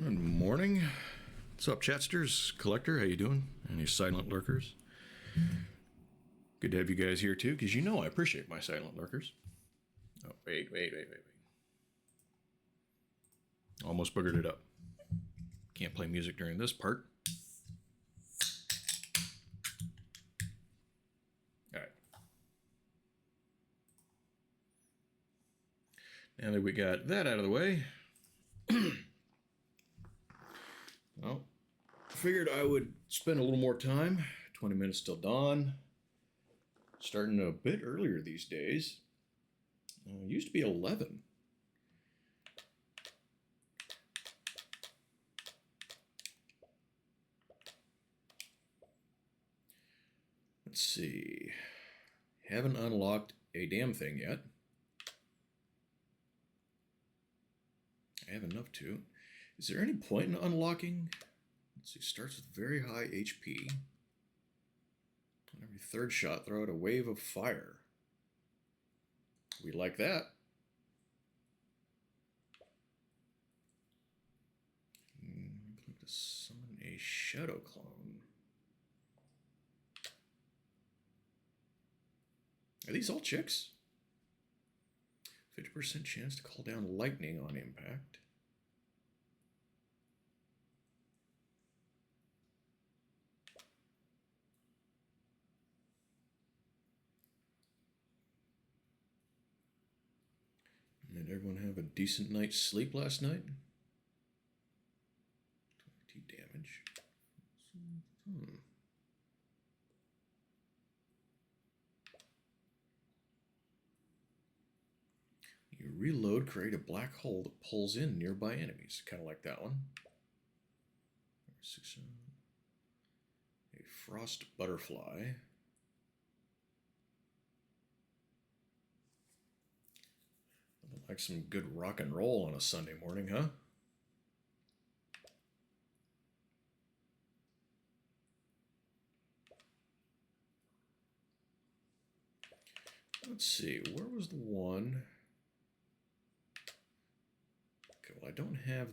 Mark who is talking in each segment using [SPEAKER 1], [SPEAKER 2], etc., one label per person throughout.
[SPEAKER 1] Good morning. What's up, Chatsters? Collector, how you doing? Any silent lurkers? Good to have you guys here, too, because you know I appreciate my silent lurkers. Oh, wait. Almost boogered it up. Can't play music during this part. All right. Now that we got that out of the way, well, figured I would spend a little more time. 20 minutes till dawn. Starting a bit earlier these days. Used to be 11. Let's see. Haven't unlocked a damn thing yet. I have enough to. Is there any point in unlocking? Let's see. Starts with very high HP. On every third shot, throw out a wave of fire. We like that. Click to summon a shadow clone. Are these all chicks? 50% chance to call down lightning on impact. Did everyone have a decent night's sleep last night? 22 damage. You reload, create a black hole that pulls in nearby enemies. Kind of like that one. A frost butterfly. Like some good rock and roll on a Sunday morning, huh? Let's see, where was the one? Okay, well, I don't have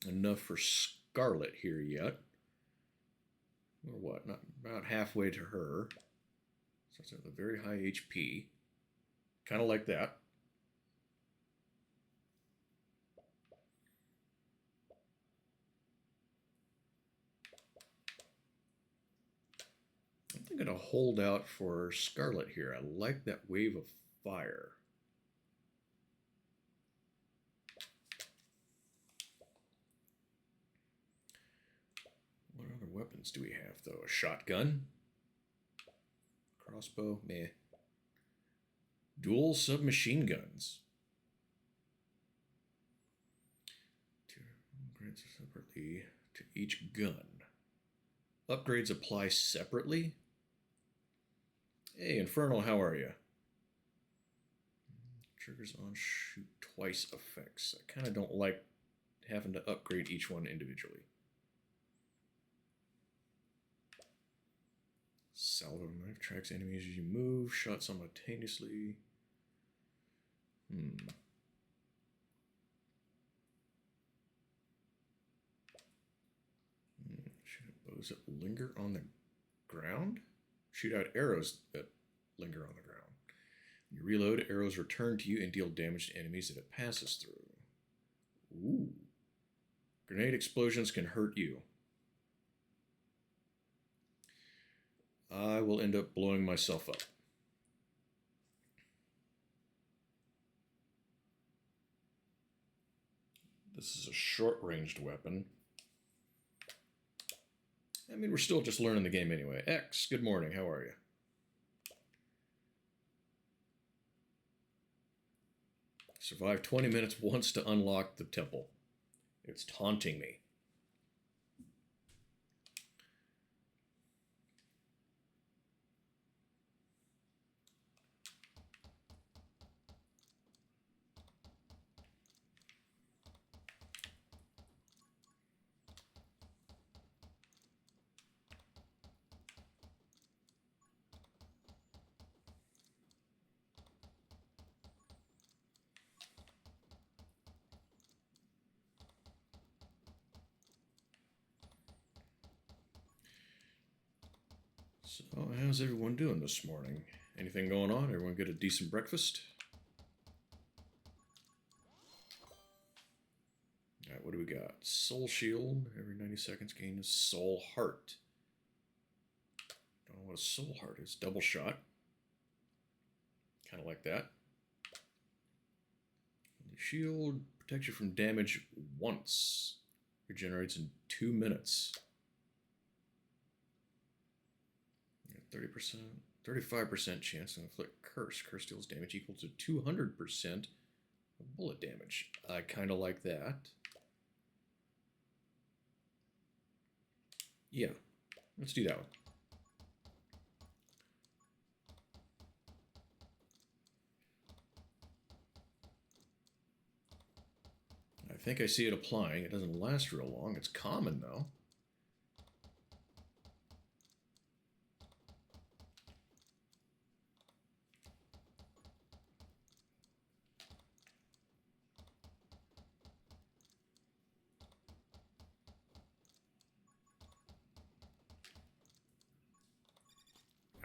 [SPEAKER 1] enough for Scarlet here yet. Or what? Not about halfway to her. So it's at the very high HP. Kind of like that. I'm going to hold out for Scarlet here. I like that wave of fire. What other weapons do we have, though? A shotgun? Crossbow? Meh. Dual submachine guns. Two upgrades separately to each gun. Upgrades apply separately? Hey, Infernal, how are you? Triggers on shoot twice effects. I kind of don't like having to upgrade each one individually. Salvo knife tracks enemies as you move. Shot simultaneously. Shoot out bows that linger on the ground? Shoot out arrows that linger on the ground. When you reload, arrows return to you and deal damage to enemies that it passes through. Ooh. Grenade explosions can hurt you. I will end up blowing myself up. This is a short-ranged weapon. I mean, we're still just learning the game anyway. X, good morning. How are you? Survived 20 minutes once to unlock the temple. It's taunting me. So, how's everyone doing this morning? Anything going on? Everyone get a decent breakfast? Alright, what do we got? Soul Shield. Every 90 seconds gain a Soul Heart. Don't know what a Soul Heart is. Double shot. Kind of like that. The shield protects you from damage once. Regenerates in 2 minutes. 30%, 35% chance to inflict curse. Curse deals damage equal to 200% of bullet damage. I kind of like that. Yeah, let's do that one. I think I see it applying. It doesn't last real long. It's common, though.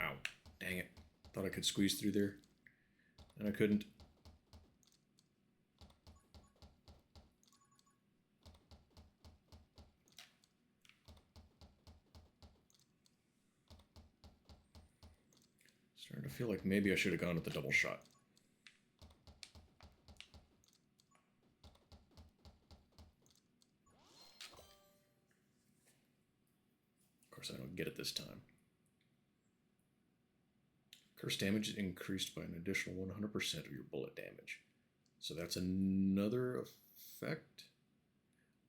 [SPEAKER 1] Ow. Dang it. Thought I could squeeze through there. And I couldn't. Starting to feel like maybe I should have gone with the double shot. Of course, I don't get it this time. Curse damage is increased by an additional 100% of your bullet damage. So that's another effect.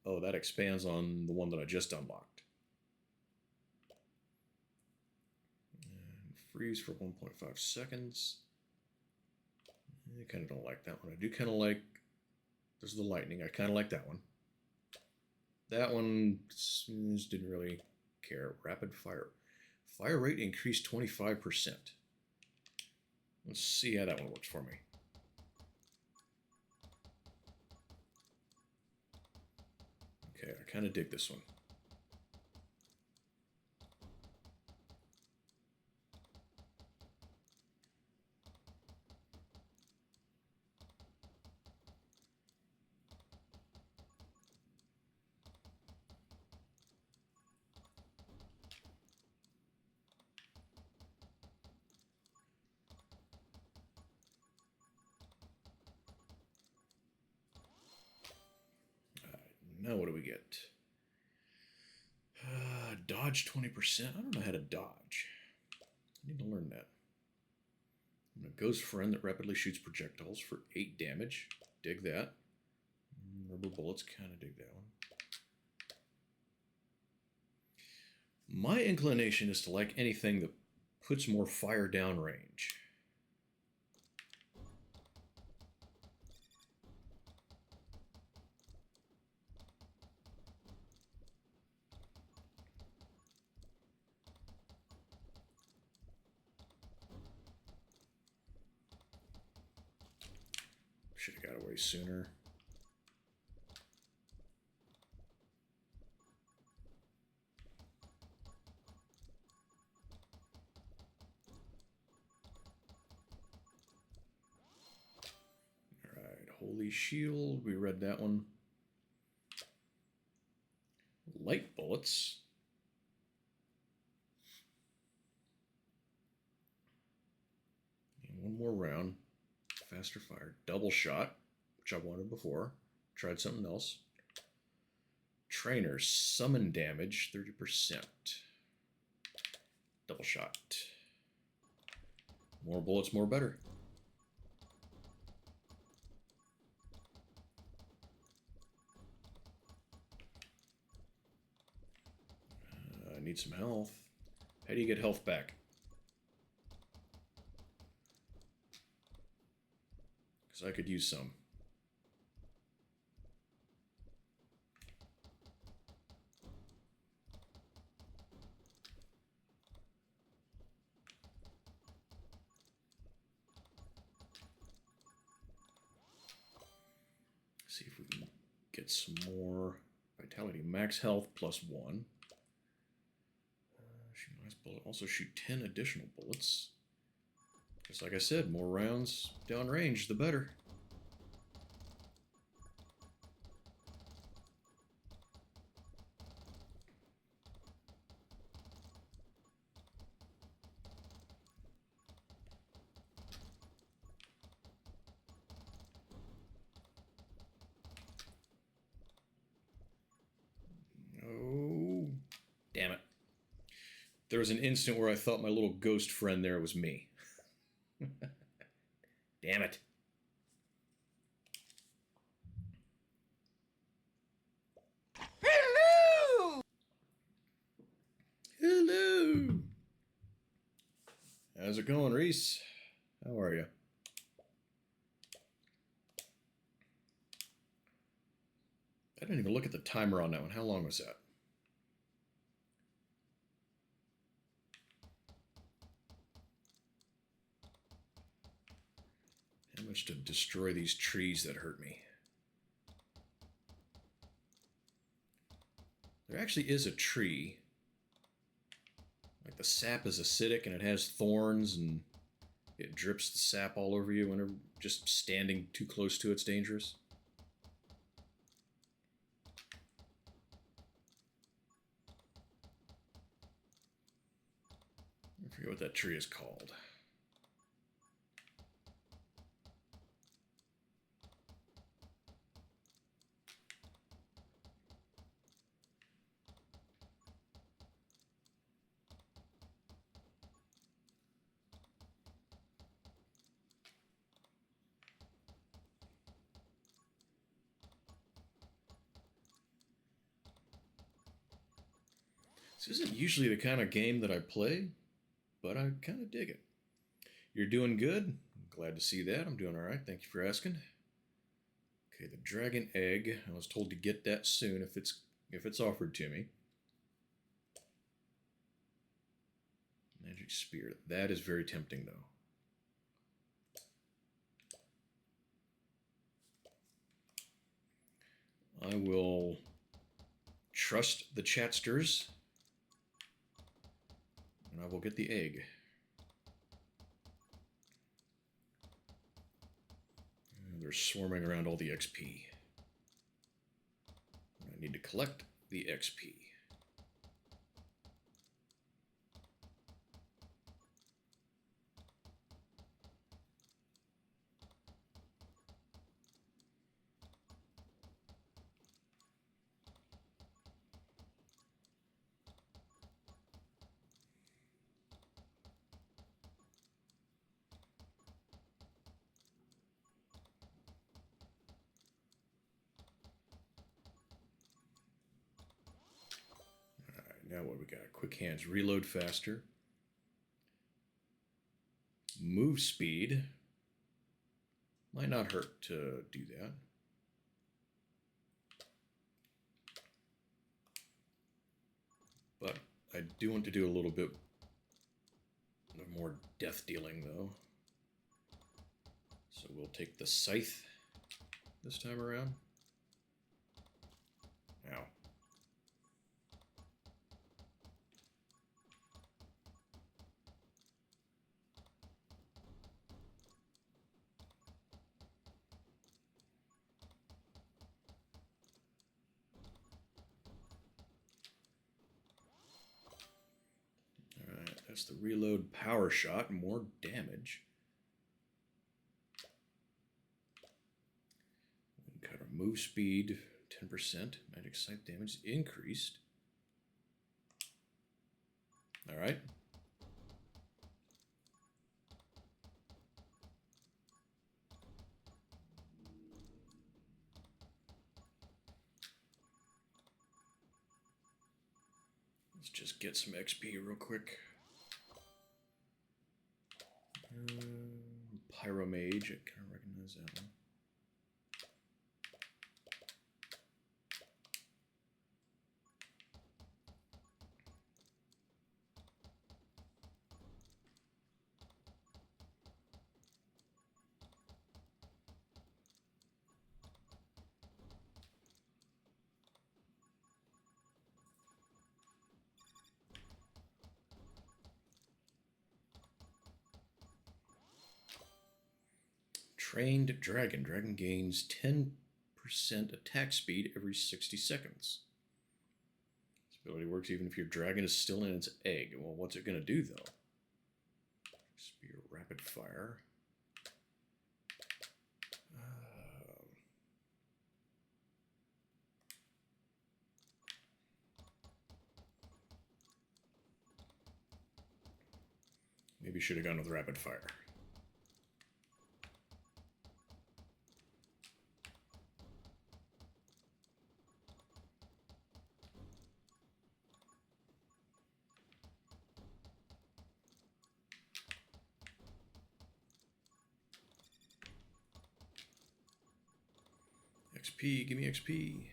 [SPEAKER 1] Oh, that expands on the one that I just unlocked. And freeze for 1.5 seconds. I kind of don't like that one. I do kind of like... There's the lightning. I kind of like that one. That one just didn't really care. Rapid fire. Fire rate increased 25%. Let's see how that one works for me. Okay, I kind of dig this one. Now what do we get? Dodge 20%. I don't know how to dodge. I need to learn that. I'm a ghost friend that rapidly shoots projectiles for 8 damage. Dig that. Rubber bullets, kind of dig that one. My inclination is to like anything that puts more fire down range. Should have got away sooner. Alright, Holy Shield. We read that one. Light bullets. And one more round. Faster fire. Double shot, which I wanted before. Tried something else. Trainer. Summon damage. 30%. Double shot. More bullets, more better. I need some health. How do you get health back? Because I could use some. See if we can get some more vitality. Max health +1. She has bullet also shoot 10 additional bullets. Just like I said, more rounds downrange, the better. Oh, damn it. There was an instant where I thought my little ghost friend there was me. Damn it.
[SPEAKER 2] Hello!
[SPEAKER 1] Hello. How's it going, Reese? How are you? I didn't even look at the timer on that one. How long was that? How much to destroy these trees that hurt me? There actually is a tree. Like the sap is acidic and it has thorns and it drips the sap all over you whenever just standing too close to it's dangerous. I forget what that tree is called. This isn't usually the kind of game that I play, but I kind of dig it. You're doing good. I'm glad to see that. I'm doing all right. Thank you for asking. Okay, the dragon egg. I was told to get that soon if it's offered to me. Magic spear. That is very tempting, though. I will trust the chatsters, and I will get the egg. They're swarming around all the XP. I need to collect the XP. Now what we got? Quick hands, reload faster. Move speed. Might not hurt to do that. But I do want to do a little bit more death dealing though. So we'll take the scythe this time around. Ow. Alright, that's the reload power shot, more damage. Cut our move speed 10%. Magic scythe damage increased. Alright. Let's just get some XP real quick. Pyromage, I kind of recognize that one. Trained Dragon. Dragon gains 10% attack speed every 60 seconds. This ability works even if your dragon is still in its egg. Well, what's it going to do, though? Spear Rapid Fire. Maybe should have gone with Rapid Fire. XP, give me XP.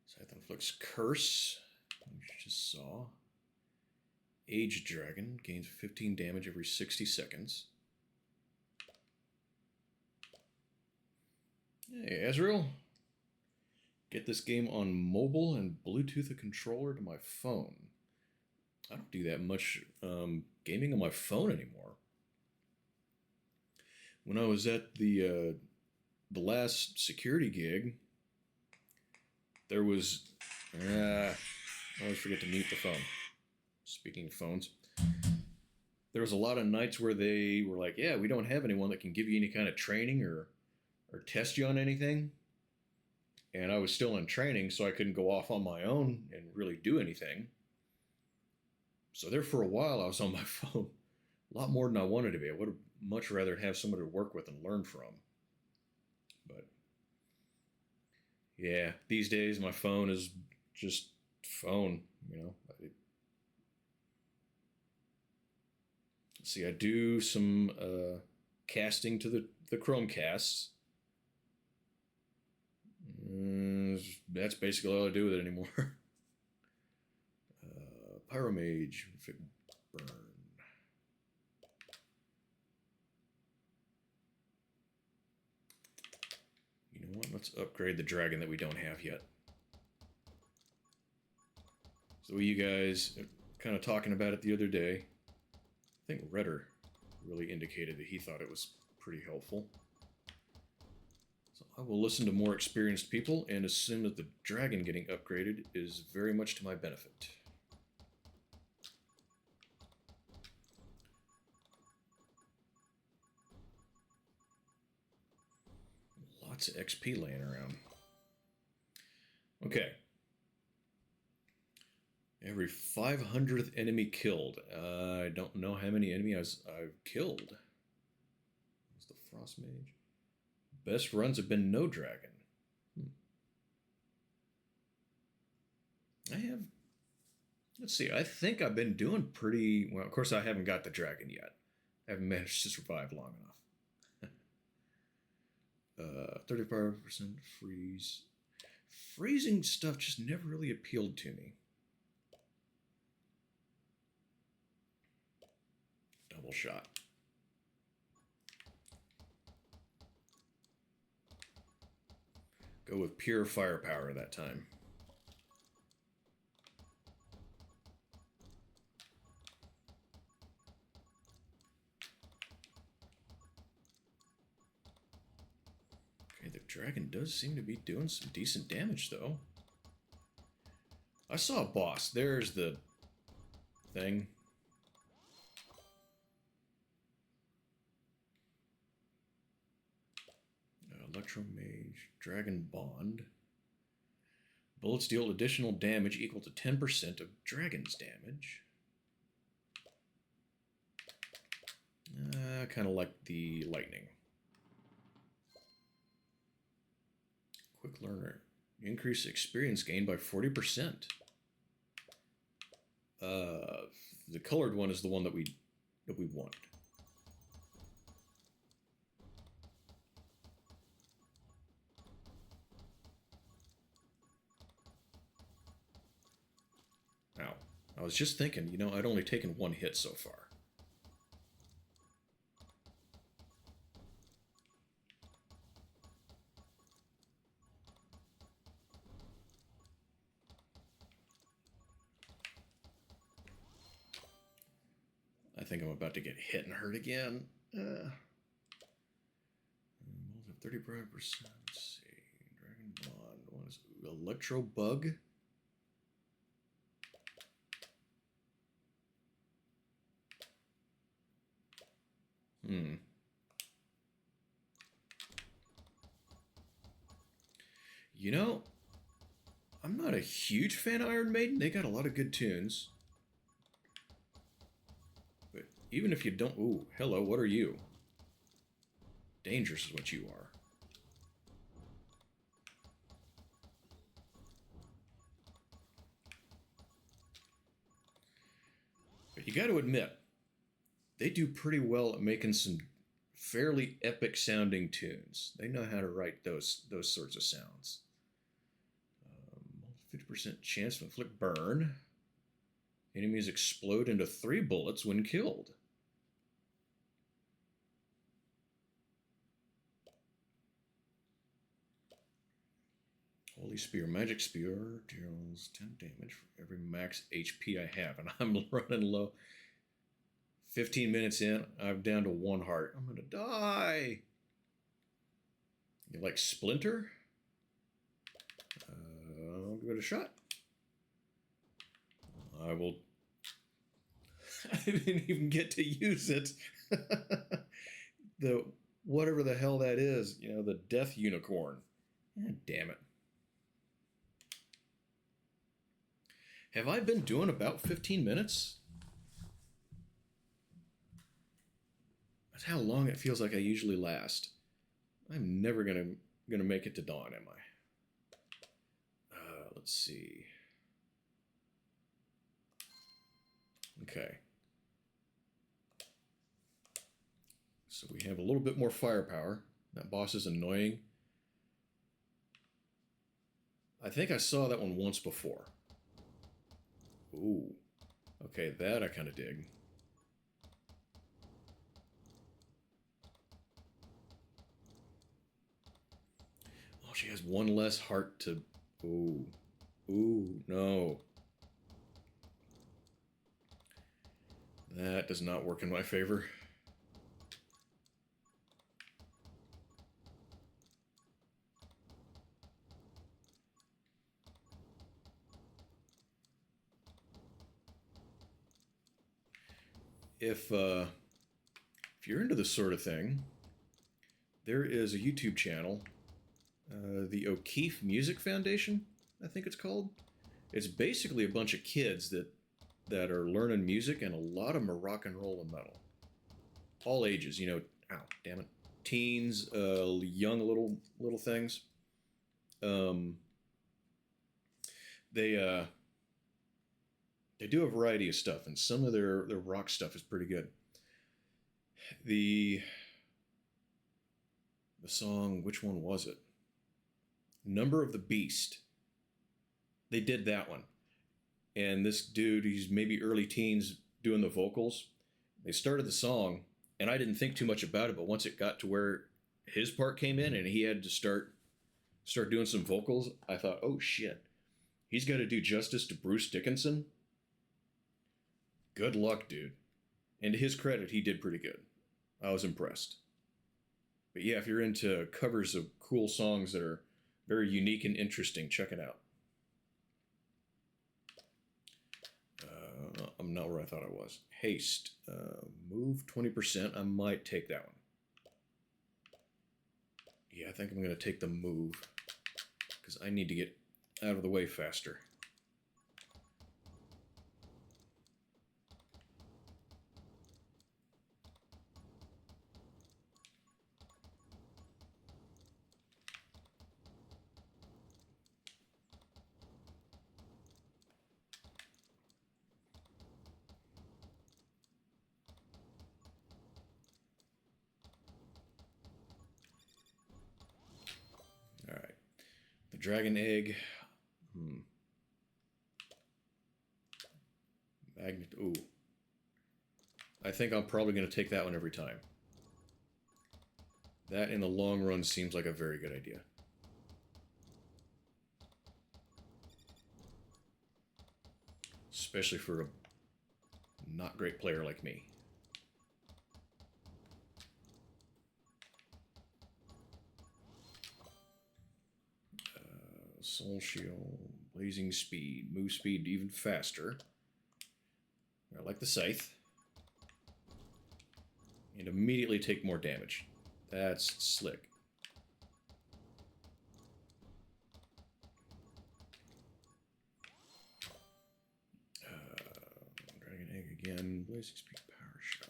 [SPEAKER 1] Scythe inflicts Curse, which you just saw. Aged Dragon gains 15 damage every 60 seconds. Hey, Ezreal. Get this game on mobile and Bluetooth a controller to my phone. I don't do that much gaming on my phone anymore. When I was at the last security gig, there was... I always forget to mute the phone. Speaking of phones, there was a lot of nights where they were like, yeah, we don't have anyone that can give you any kind of training or test you on anything. And I was still in training, so I couldn't go off on my own and really do anything. So there for a while, I was on my phone a lot more than I wanted to be. I would have much rather have somebody to work with and learn from. But yeah, these days my phone is just phone, you know. See, I do some casting to the Chromecasts. That's basically all I do with it anymore. Pyromage, burn. You know what? Let's upgrade the dragon that we don't have yet. So you guys kind of talking about it the other day. I think Redder really indicated that he thought it was pretty helpful. So I will listen to more experienced people and assume that the dragon getting upgraded is very much to my benefit. Lots of XP laying around. Okay. Every 500th enemy killed. I don't know how many enemies I've killed. What's the Frost Mage? Best runs have been no dragon. I have... Let's see. I think I've been doing pretty... Well, of course, I haven't got the dragon yet. I haven't managed to survive long enough. 35% freeze. Freezing stuff just never really appealed to me. Double shot. Go with pure firepower that time. Okay, the dragon does seem to be doing some decent damage, though. I saw a boss. There's the thing. Electromage, Dragon Bond. Bullets deal additional damage equal to 10% of dragon's damage. Kind of like the lightning. Quick learner. Increase experience gain by 40%. The colored one is the one that we want. Now, I was just thinking, you know, I'd only taken one hit so far. I think I'm about to get hit and hurt again. 35%. Let's see. Dragon Bond. What is it? Electro Bug? You know, I'm not a huge fan of Iron Maiden. They got a lot of good tunes. But even if you don't... Ooh, hello, what are you? Dangerous is what you are. But you got to admit, they do pretty well at making some fairly epic sounding tunes. They know how to write those sorts of sounds. 50% chance to inflict burn. Enemies explode into 3 bullets when killed. Holy Spear. Magic Spear deals 10 damage for every max HP I have. And I'm running low. 15 minutes in, I'm down to 1 heart. I'm going to die. You like Splinter? I'll give it a shot. I will... I didn't even get to use it. The... whatever the hell that is. You know, the Death Unicorn. God damn it. Have I been doing about 15 minutes? That's how long it feels like I usually last. I'm never gonna make it to dawn, am I? Let's see. Okay. So we have a little bit more firepower. That boss is annoying. I think I saw that one once before. Ooh. Okay, that I kind of dig. Oh, she has 1 less heart to... Ooh. Ooh, no. That does not work in my favor. If you're into this sort of thing, there is a YouTube channel, the O'Keefe Music Foundation, I think it's called. It's basically a bunch of kids that are learning music, and a lot of them are rock and roll and metal. All ages, you know. Ow, damn it. Teens, young little things. They do a variety of stuff, and some of their rock stuff is pretty good. The song, which one was it? Number of the Beast. They did that one. And this dude, he's maybe early teens doing the vocals. They started the song, and I didn't think too much about it, but once it got to where his part came in and he had to start doing some vocals, I thought, oh shit. He's got to do justice to Bruce Dickinson. Good luck, dude. And to his credit, he did pretty good. I was impressed. But yeah, if you're into covers of cool songs that are very unique and interesting, check it out. I'm not where I thought I was. Haste. Move 20%. I might take that one. Yeah, I think I'm going to take the move, because I need to get out of the way faster. Dragon egg. Magnet. Ooh. I think I'm probably going to take that one every time. That in the long run seems like a very good idea. Especially for a not great player like me. Soul Shield, Blazing Speed, move speed even faster. I like the Scythe. And immediately take more damage. That's slick. Dragon Egg again, Blazing Speed, Power Shot.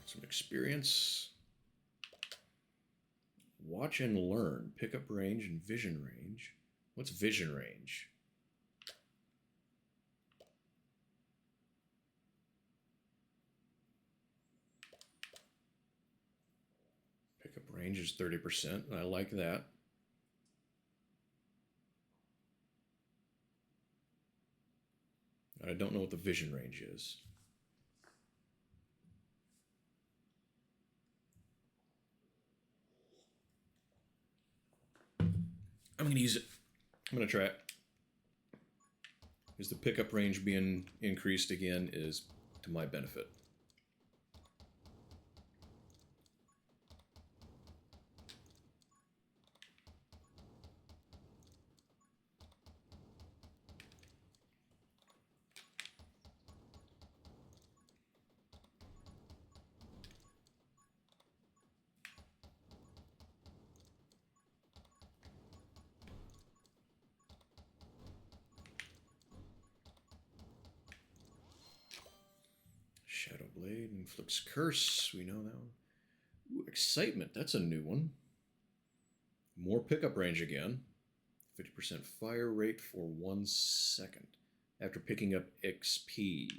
[SPEAKER 1] Some experience. Watch and learn. Pickup range and vision range. What's vision range? Pickup range is 30%. I like that. I don't know what the vision range is. I'm going to use it. I'm going to try it. Because the pickup range being increased again is to my benefit. Shadow Blade inflicts curse. We know that one. Ooh, excitement. That's a new one. More pickup range again. 50% fire rate for 1 second after picking up XP.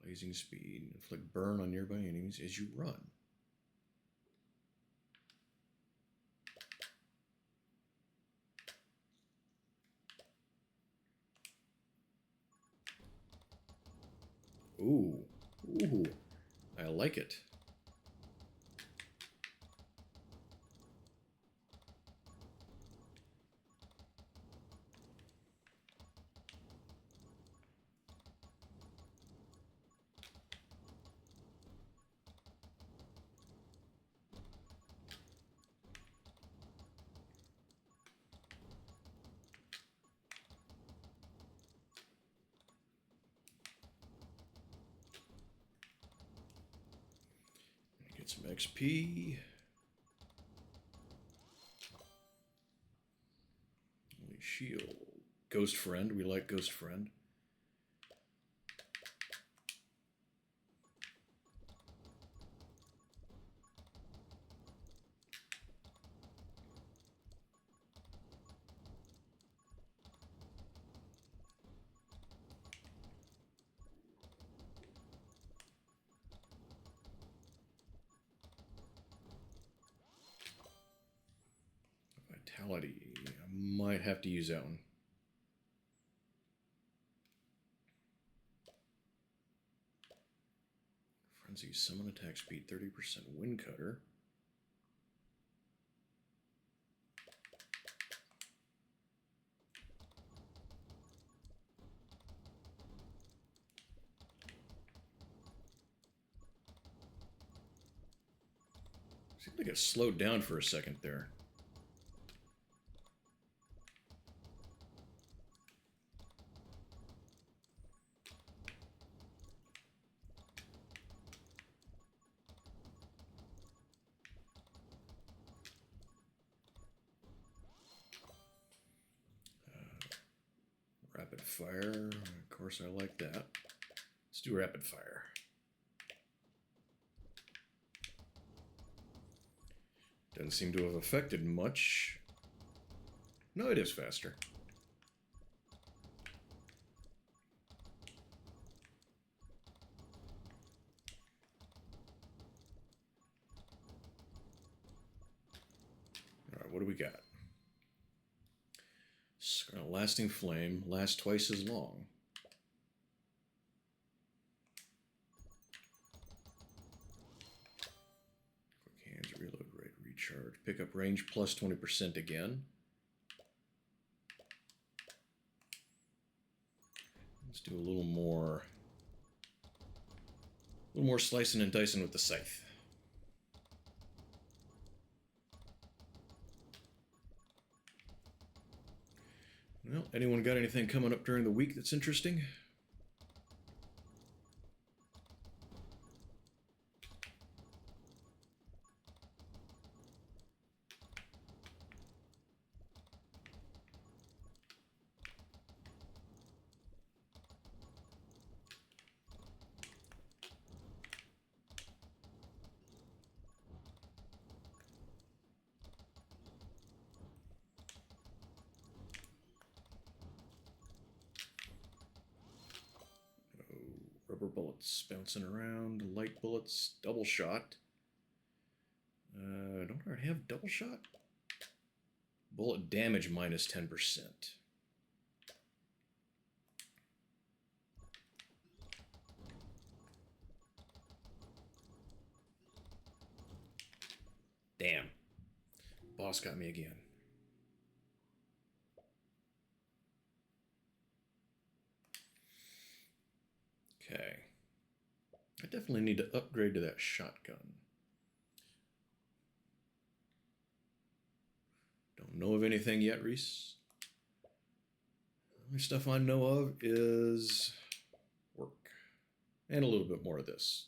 [SPEAKER 1] Blazing speed. Inflict burn on nearby enemies as you run. Ooh. Ooh. I like it. Get some XP. Holy shield. Ghost Friend. We like Ghost Friend. Vitality. I might have to use that one. Frenzy. Summon attack speed 30%. Wind Cutter. Seems like it slowed down for a second there. Rapid fire. Of course, I like that. Let's do rapid fire. Doesn't seem to have affected much. No, it is faster. All right, what do we got? Lasting flame lasts twice as long. Quick hands, reload rate, recharge, Pick up range plus 20% again. Let's do a little more slicing and dicing with the scythe. Well, anyone got anything coming up during the week that's interesting? Rubber bullets bouncing around, light bullets, double shot. Don't I already have double shot? Bullet damage minus 10%. Damn. Boss got me again. Okay. I definitely need to upgrade to that shotgun. Don't know of anything yet, Reese. The only stuff I know of is work. And a little bit more of this.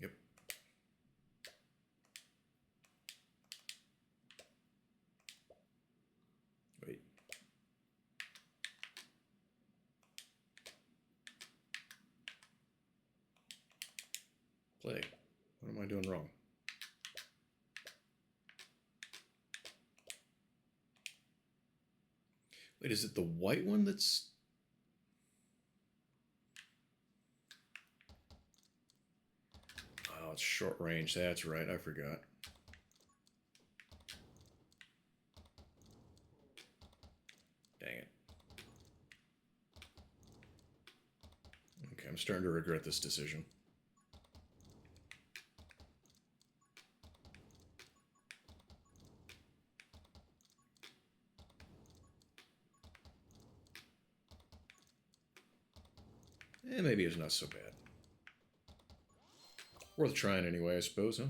[SPEAKER 1] Yep. Wait. Play. What am I doing wrong? Wait, is it the white one that's... Oh, it's short range. That's right. I forgot. Dang it. Okay, I'm starting to regret this decision. Maybe it's not so bad. Worth trying anyway, I suppose, huh?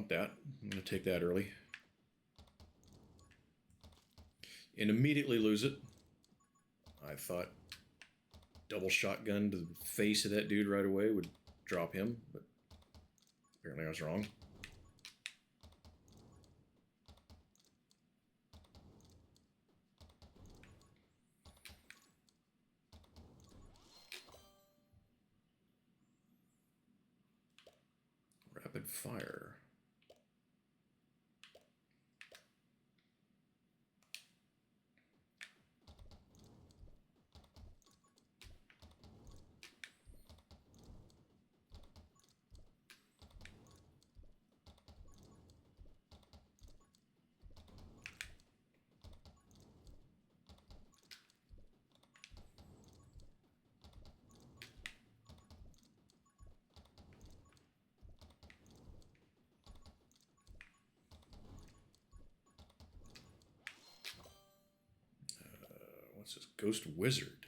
[SPEAKER 1] That. I'm going to take that early. And immediately lose it. I thought double shotgun to the face of that dude right away would drop him, but apparently I was wrong. Rapid fire. What's this? Ghost Wizard.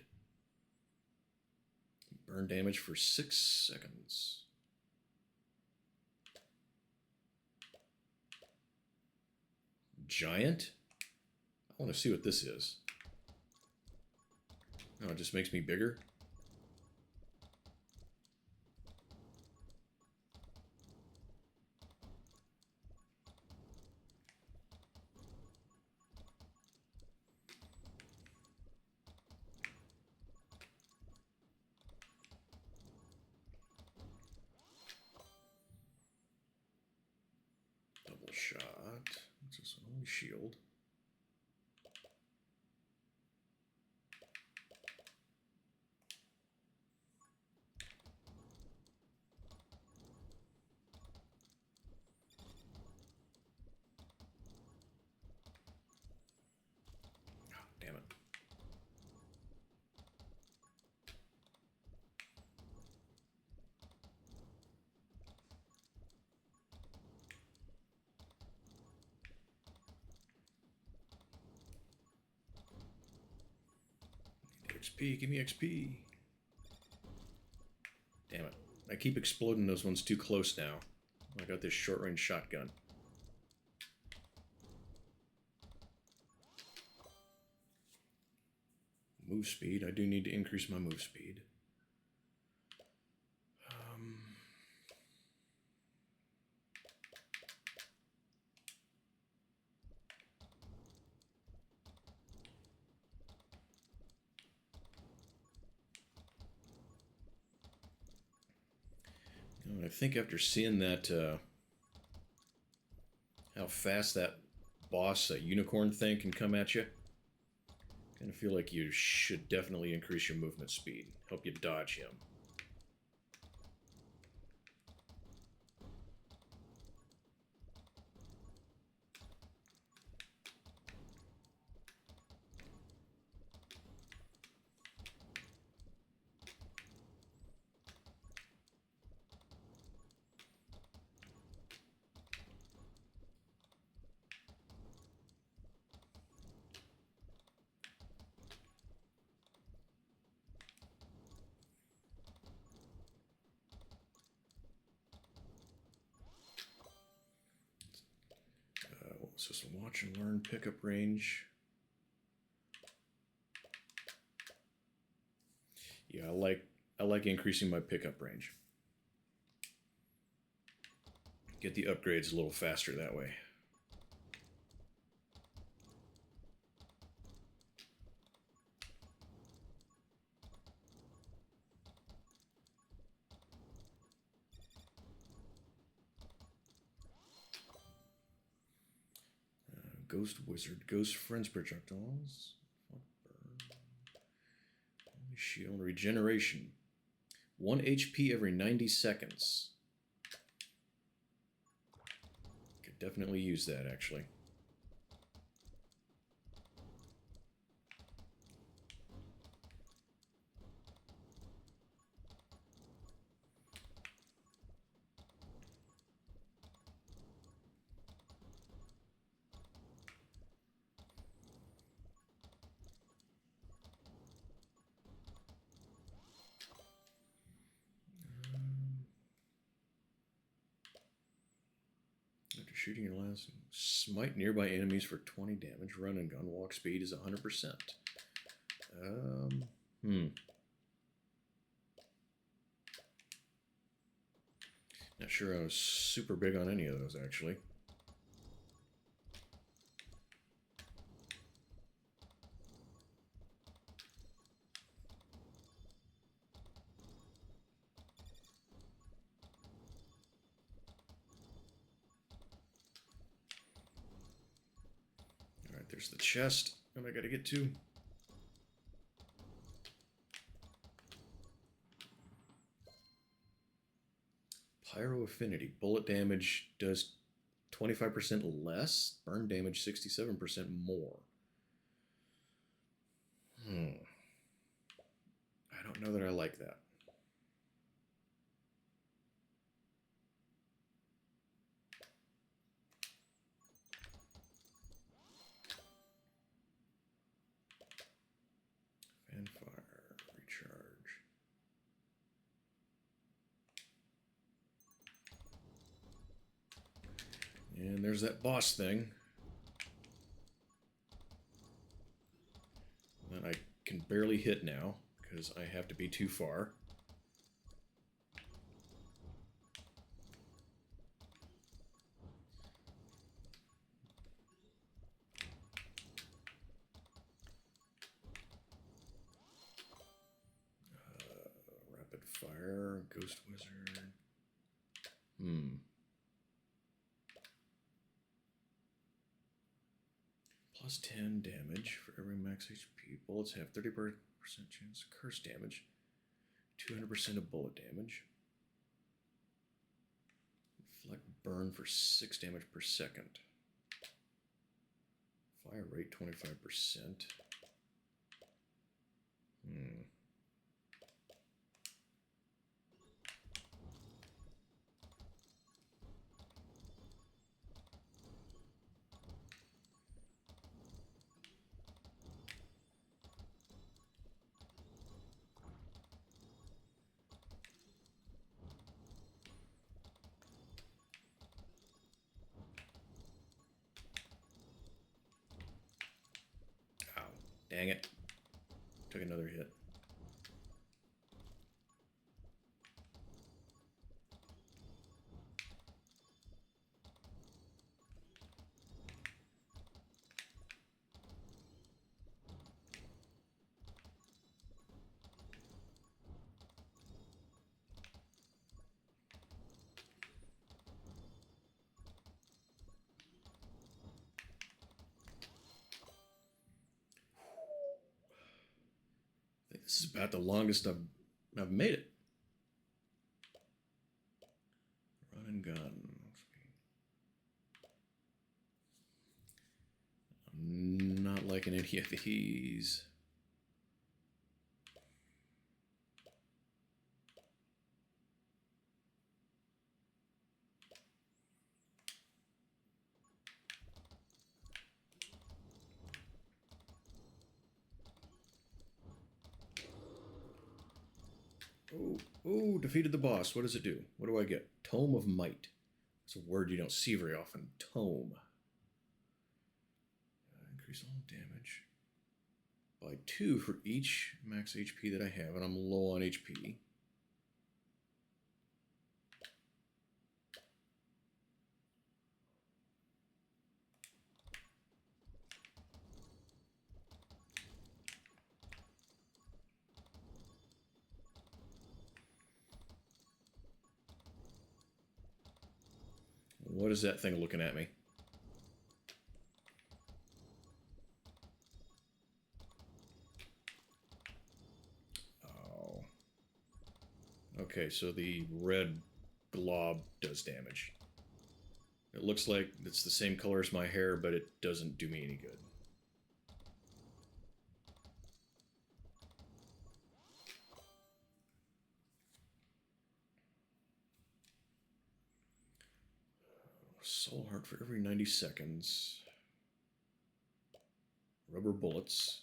[SPEAKER 1] Burn damage for 6 seconds. Giant? I want to see what this is. Oh, it just makes me bigger? Double shot. What's this one? Only shield. Oh, damn it. XP, give me XP. Damn it. I keep exploding those ones too close now. I got this short-range shotgun. Move speed. I do need to increase my move speed. I think after seeing that, how fast that boss, that unicorn thing, can come at you, I kind of feel like you should definitely increase your movement speed. Help you dodge him. What's this? Watch and learn pickup range. Yeah, I like increasing my pickup range. Get the upgrades a little faster that way. Ghost Wizard, Ghost Friends projectiles. Shield regeneration. 1 HP every 90 seconds. Could definitely use that, actually. After shooting your last, smite nearby enemies for 20 damage. Run and gun. Walk speed is 100%. Not sure I was super big on any of those, actually. Alright, there's the chest that I gotta get to. Pyro Affinity. Bullet damage does 25% less. Burn damage 67% more. I don't know that I like that. Fanfire. Recharge. And there's that boss thing. That I can barely hit now because I have to be too far. Rapid Fire, Ghost Wizard. Plus 10 damage for every max HP. Bullets have 30% chance of curse damage. 200% of bullet damage. Reflect burn for 6 damage per second. Fire rate 25%. Ow. Dang it. Took another hit. I think this is about the longest I've made it. Run and gun. I'm not liking any of these. Oh, defeated the boss. What does it do? What do I get? Tome of Might. It's a word you don't see very often. Tome. Increase all damage by 2 for each max HP that I have, and I'm low on HP. What is that thing looking at me? Oh. Okay, so the red glob does damage. It looks like it's the same color as my hair, but it doesn't do me any good. Soul heart for every 90 seconds. Rubber bullets.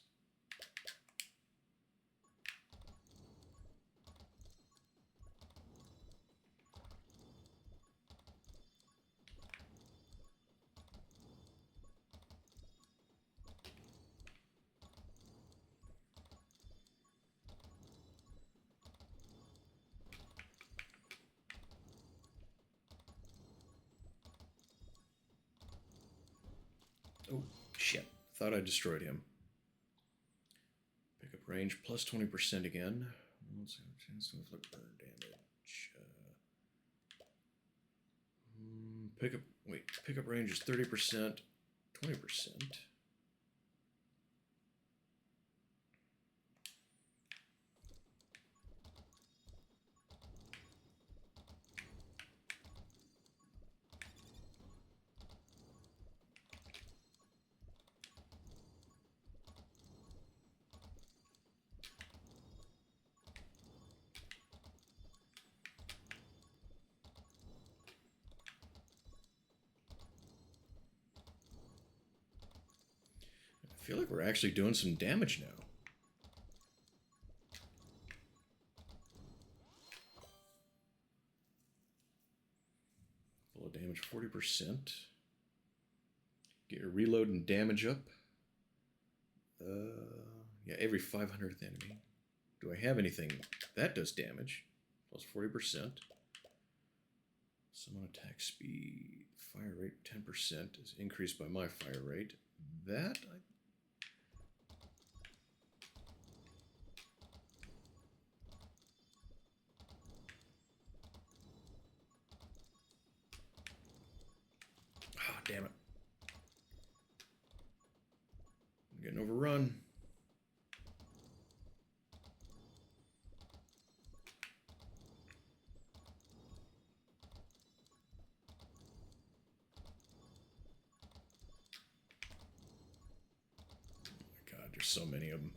[SPEAKER 1] Oh, shit. Thought I destroyed him. Pick up range plus 20% again. Let's see, chance to inflict burn damage. Pick up range is 30%, 20%. I feel like we're actually doing some damage now. Bullet damage 40%. Get your reload and damage up. Yeah, every 500th enemy. Do I have anything that does damage? Plus 40%. Summon attack speed. Fire rate 10% is increased by my fire rate. That damn it. getting overrun. Oh my god, there's so many of them.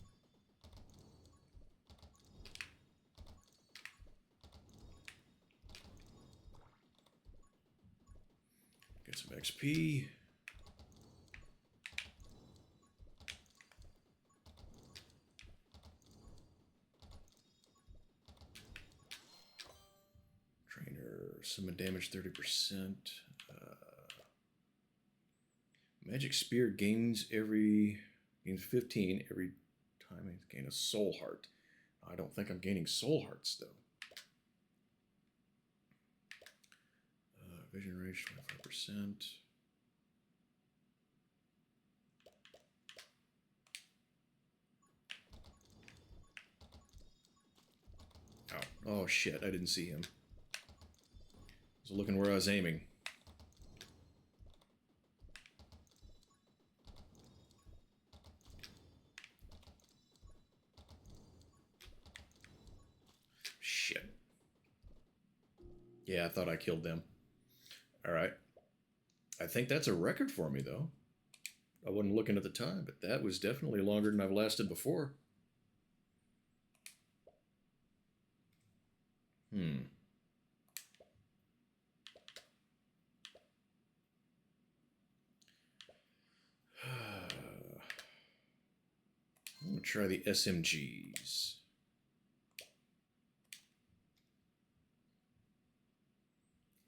[SPEAKER 1] Get some XP. Summon damage 30%. Magic Spear gains 15 every time I gain a soul heart. I don't think I'm gaining soul hearts though. Vision range 25%. Ow. Oh shit, I didn't see him. I was looking where I was aiming. Shit. Yeah, I thought I killed them. Alright. I think that's a record for me, though. I wasn't looking at the time, but that was definitely longer than I've lasted before. I'm going to try the SMGs.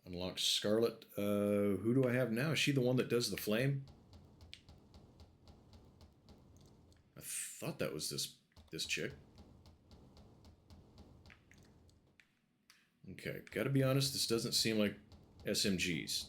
[SPEAKER 1] Unlock Scarlet. Who do I have now? Is she the one that does the flame? I thought that was this chick. Okay, gotta be honest, this doesn't seem like SMGs.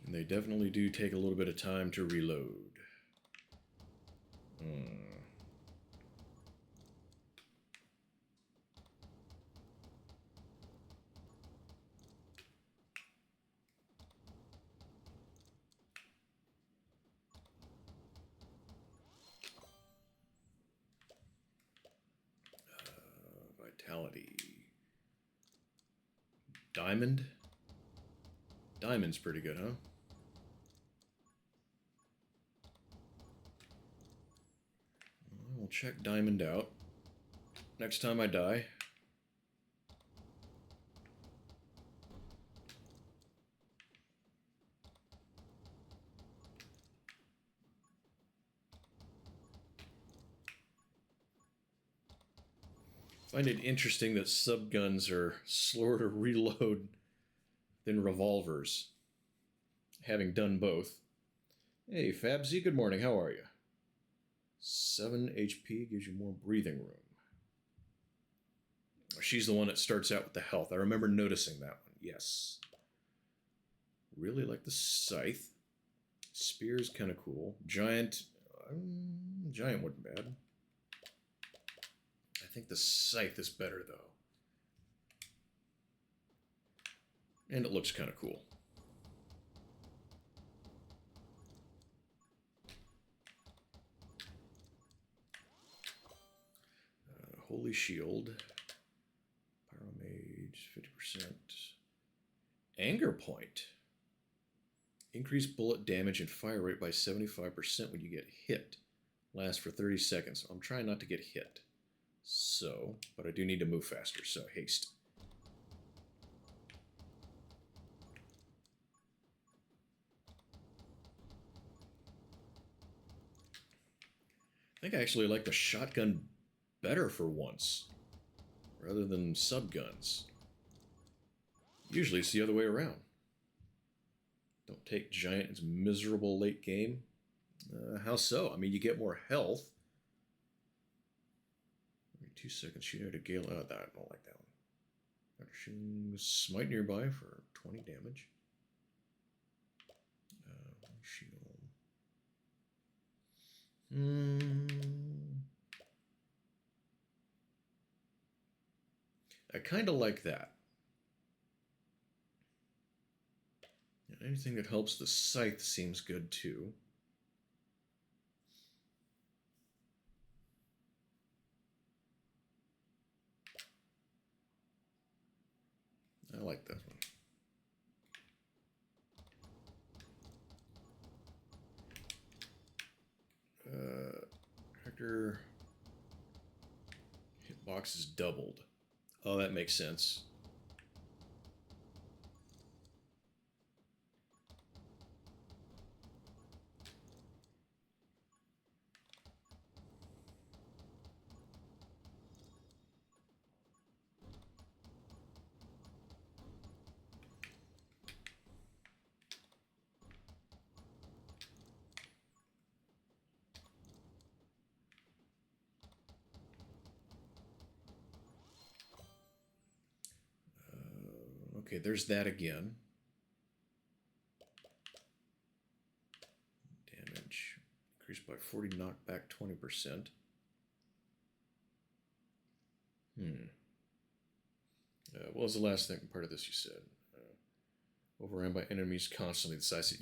[SPEAKER 1] And they definitely do take a little bit of time to reload. Vitality. Diamond? Diamond's pretty good, huh? We'll check Diamond out next time I die. I find it interesting that subguns are slower to reload than revolvers, having done both. Hey, Fabzy, good morning. How are you? 7 HP gives you more breathing room. She's the one that starts out with the health. I remember noticing that one. Yes. Really like the scythe. Spear's kind of cool. Giant. Giant wasn't bad. I think the scythe is better, though. And it looks kind of cool. Holy Shield. Pyromage, 50%. Anger Point. Increase bullet damage and fire rate by 75% when you get hit. Lasts for 30 seconds. I'm trying not to get hit. So, but I do need to move faster, so haste. I think I actually like the shotgun better for once, rather than subguns. Usually it's the other way around. Don't take giant, it's miserable late game. How so? I mean, you get more health. 2 seconds, shoot out a gale. Oh, that, I don't like that one. Smite nearby for 20 damage. shield. Hmm. I kind of like that. Anything that helps the scythe seems good too. I like that one. Character hitbox is doubled. Oh, that makes sense. Okay, there's that again. Damage increased by 40, knockback 20%. What was the last thing part of this you said? Overrun by enemies constantly. The size,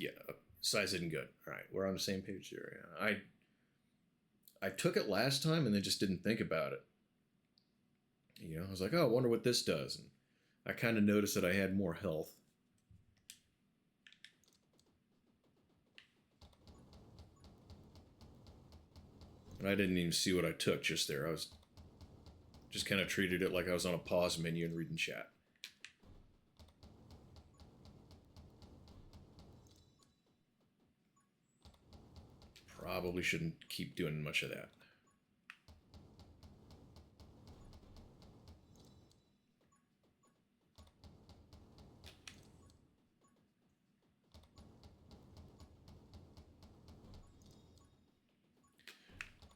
[SPEAKER 1] size isn't good. All right, we're on the same page here. Yeah. I took it last time and then just didn't think about it. You know, I was like, oh, I wonder what this does. And I kind of noticed that I had more health. And I didn't even see what I took just there. I was just kind of treated it like I was on a pause menu and reading chat. Probably shouldn't keep doing much of that.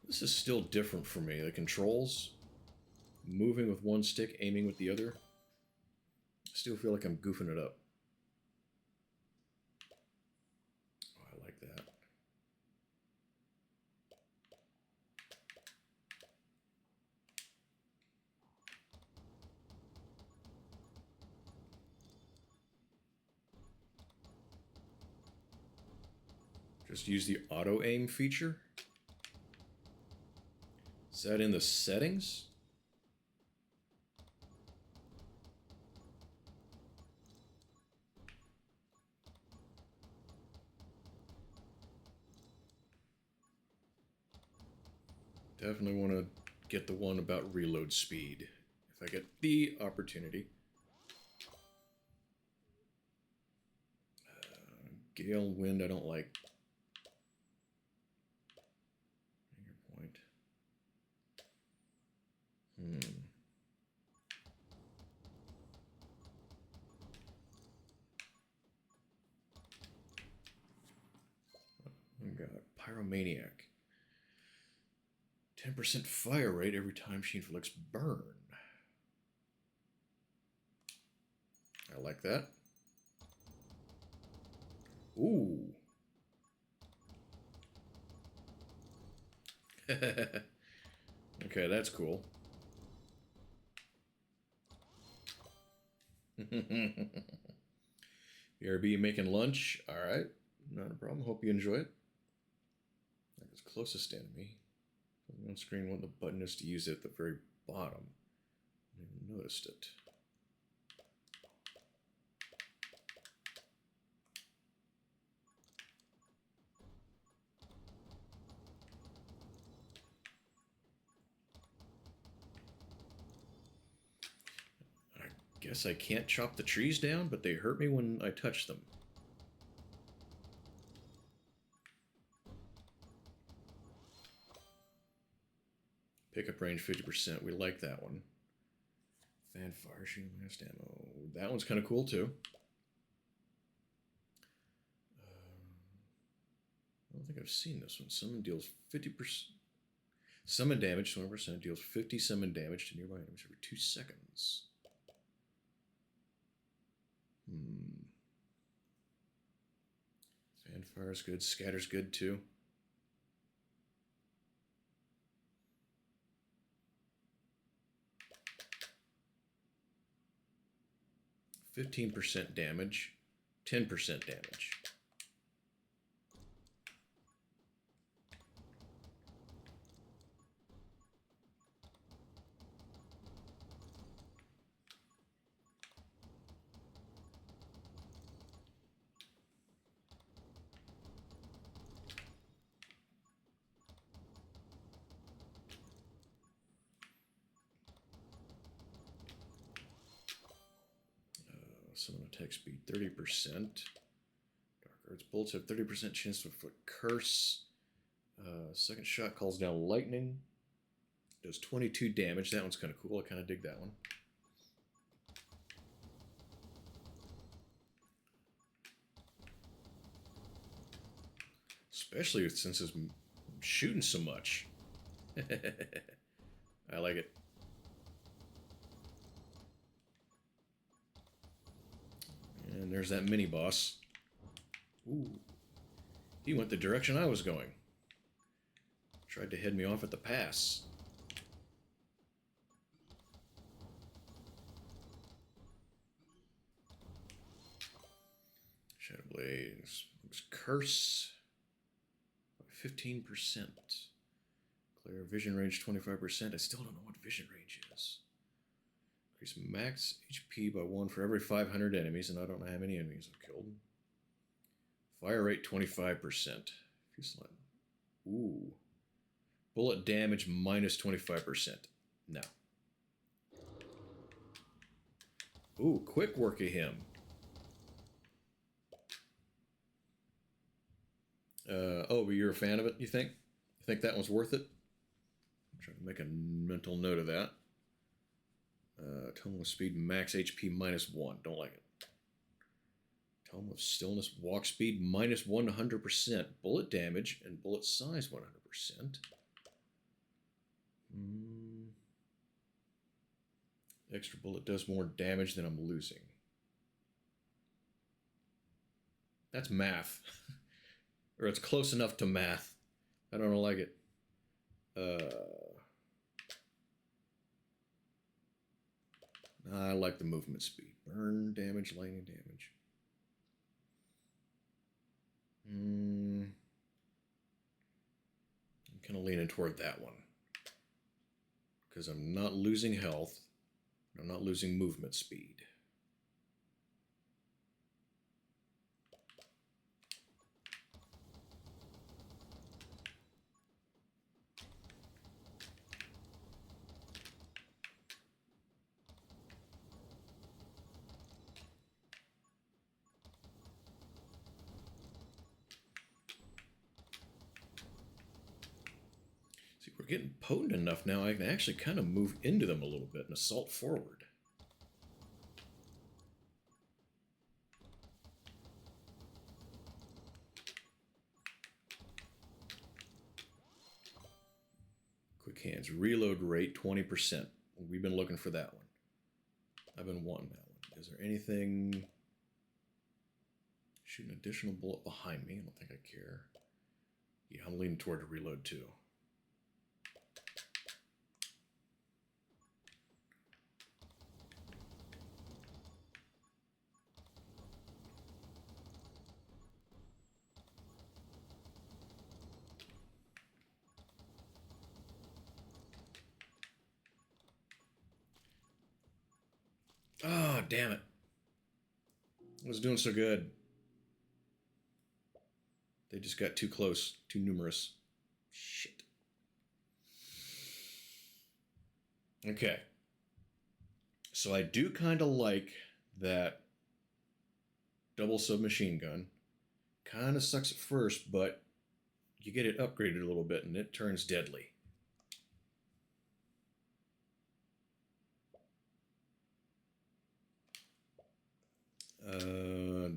[SPEAKER 1] This is still different for me. The controls, moving with one stick, aiming with the other. I still feel like I'm goofing it up. Oh, I like that. Just use the auto aim feature. Is that in the settings? Definitely want to get the one about reload speed if I get the opportunity. Gale wind I don't like. Finger point. We got Pyromaniac. 10% fire rate every time she inflicts burn. I like that. Ooh. Okay, that's cool. BRB making lunch. All right. Not a problem. Hope you enjoy it. Like its closest enemy. On screen, what the button is to use it at the very bottom. I never noticed it. I guess I can't chop the trees down, but they hurt me when I touch them. Pickup range 50%. We like that one. Fan fire shooting last ammo. That one's kind of cool too. I don't think I've seen this one. Summon deals 50%. Summon damage, 20% deals 50 summon damage to nearby enemies every 2 seconds. Fan And fire's good. Scatter's good too. 15% damage, 10% damage. Summon attack speed 30%. Dark Arts bolts have 30% chance to inflict curse. Second shot calls down lightning. Does 22 damage. That one's kind of cool. I kind of dig that one. Especially since it's shooting so much. I like it. And there's that mini boss. Ooh. He went the direction I was going. Tried to head me off at the pass. Shadow Blaze. Curse. 15%. Clear vision range 25%. I still don't know what vision range is. Increase max HP by 1 for every 500 enemies, and I don't know how many enemies I've killed. Fire rate 25%. Ooh. Bullet damage minus 25%. No. Ooh, quick work of him. Oh, but you're a fan of it, you think? You think that one's worth it? I'm trying to make a mental note of that. Tome of Speed, max HP minus 1. Don't like it. Tome of Stillness, walk speed minus 100%. Bullet damage and bullet size 100%. Extra bullet does more damage than I'm losing. That's math. Or it's close enough to math. I don't like it. I like the movement speed. Burn damage, lightning damage. I'm kind of leaning toward that one. Because I'm not losing health. I'm not losing movement speed. We're getting potent enough now, I can actually kind of move into them a little bit and assault forward. Quick hands. Reload rate 20%. We've been looking for that one. I've been wanting that one. Is there anything... Shoot an additional bullet behind me. I don't think I care. Yeah, I'm leaning toward a reload too. Oh, damn it. I was doing so good. They just got too close, too numerous. Shit. Okay. So I do kind of like that double submachine gun. Kind of sucks at first, but you get it upgraded a little bit and it turns deadly.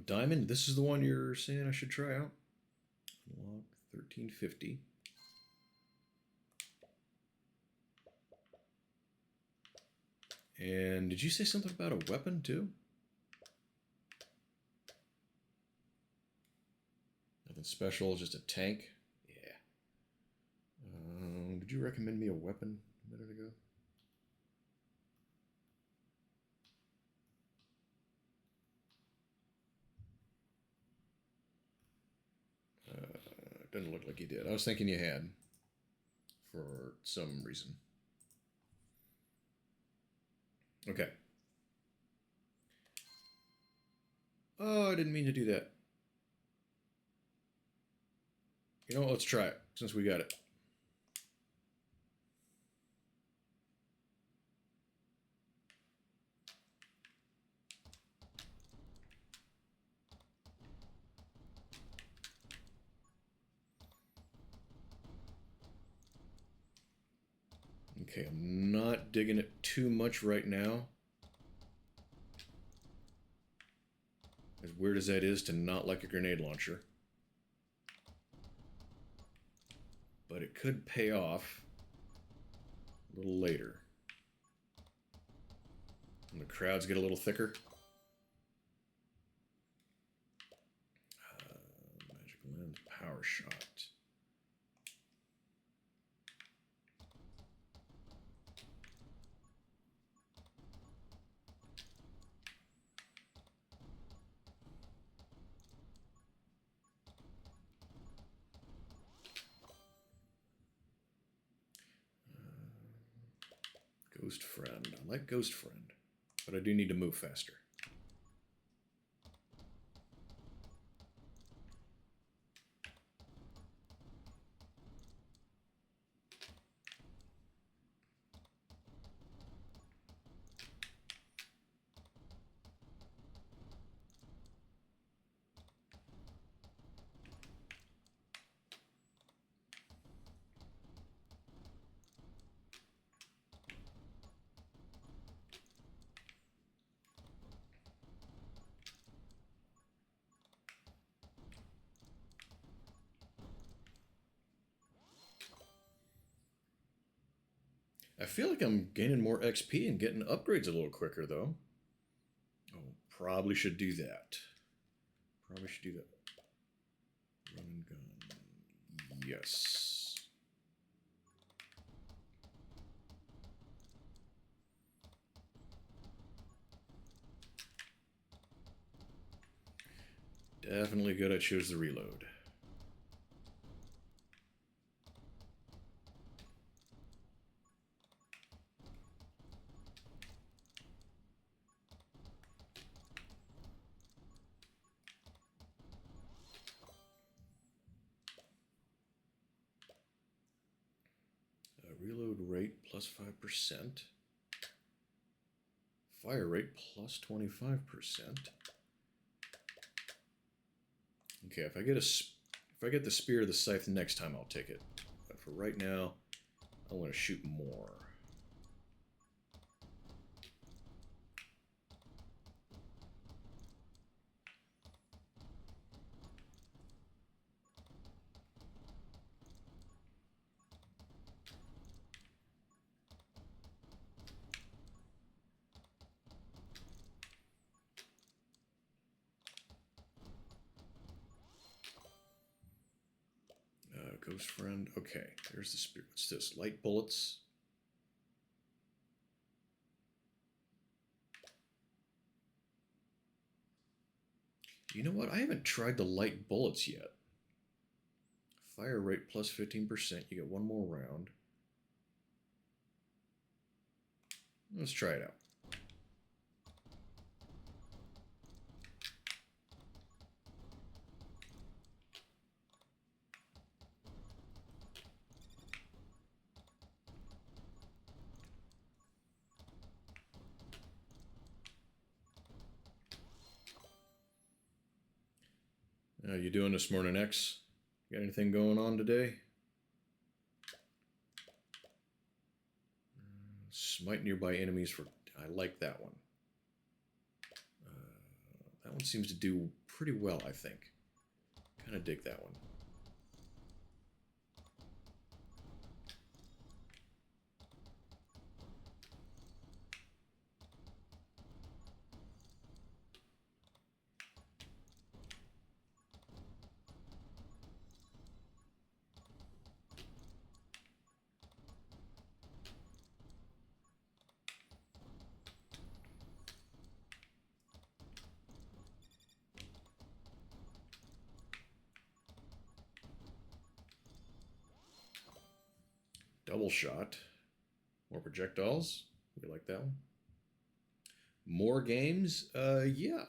[SPEAKER 1] Diamond, this is the one you're saying I should try out. Unlock 1350. And did you say something about a weapon too? Nothing special, just a tank. Yeah. Did you recommend me a weapon a minute ago? Doesn't look like you did. I was thinking you had for some reason. Okay. Oh, I didn't mean to do that. You know what? Let's try it since we got it. Okay, I'm not digging it too much right now. As weird as that is to not like a grenade launcher. But it could pay off a little later. When the crowds get a little thicker. Magical lens, power shot. Ghost Friend. I like Ghost Friend, but I do need to move faster. I feel like I'm gaining more XP and getting upgrades a little quicker, though. Oh, probably should do that. Probably should do that. Run and gun. Yes. Definitely good at choose the reload. Reload rate plus 5%. Fire rate plus 25%. Okay, if I get the spear of the scythe next time, I'll take it. But for right now, I want to shoot more. Ghost Friend. Okay, there's the spear. What's this? Light bullets. You know what? I haven't tried the light bullets yet. Fire rate plus 15%. You get one more round. Let's try it out. How you doing this morning, X? Got anything going on today? Smite nearby enemies for... I like that one. That one seems to do pretty well, I think. Kind of dig that one. Double shot. More projectiles. We like that one. More games. Yeah.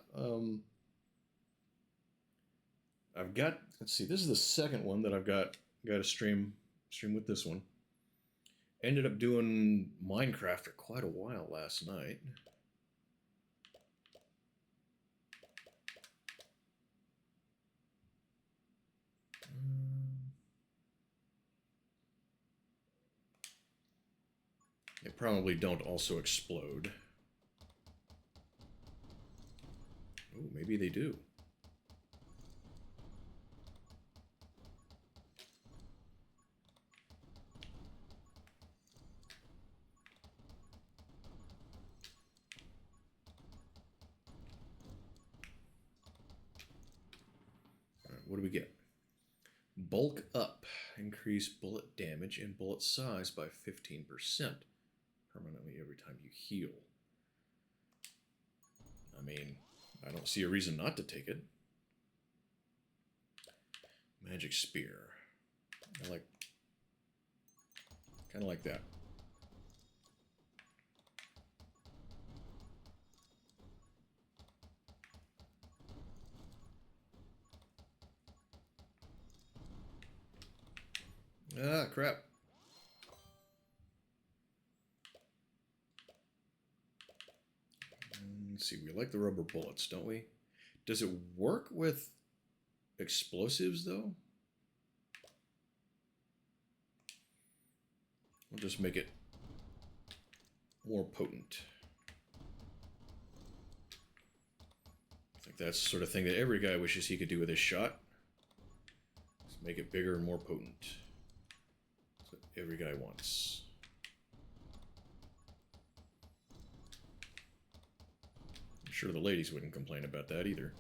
[SPEAKER 1] I've got. Let's see. This is the second one that I've got to stream with this one. Ended up doing Minecraft for quite a while last night. They probably don't also explode. Oh, maybe they do. All right, what do we get? Bulk up. Increase bullet damage and bullet size by 15% permanently every time you heal. I mean, I don't see a reason not to take it. Magic Spear. I like, kind of like that. Ah, crap. Let's see, we like the rubber bullets, don't we? Does it work with explosives, though? We'll just make it more potent. I think that's the sort of thing that every guy wishes he could do with his shot. Just make it bigger and more potent. That's what every guy wants. I'm sure the ladies wouldn't complain about that either.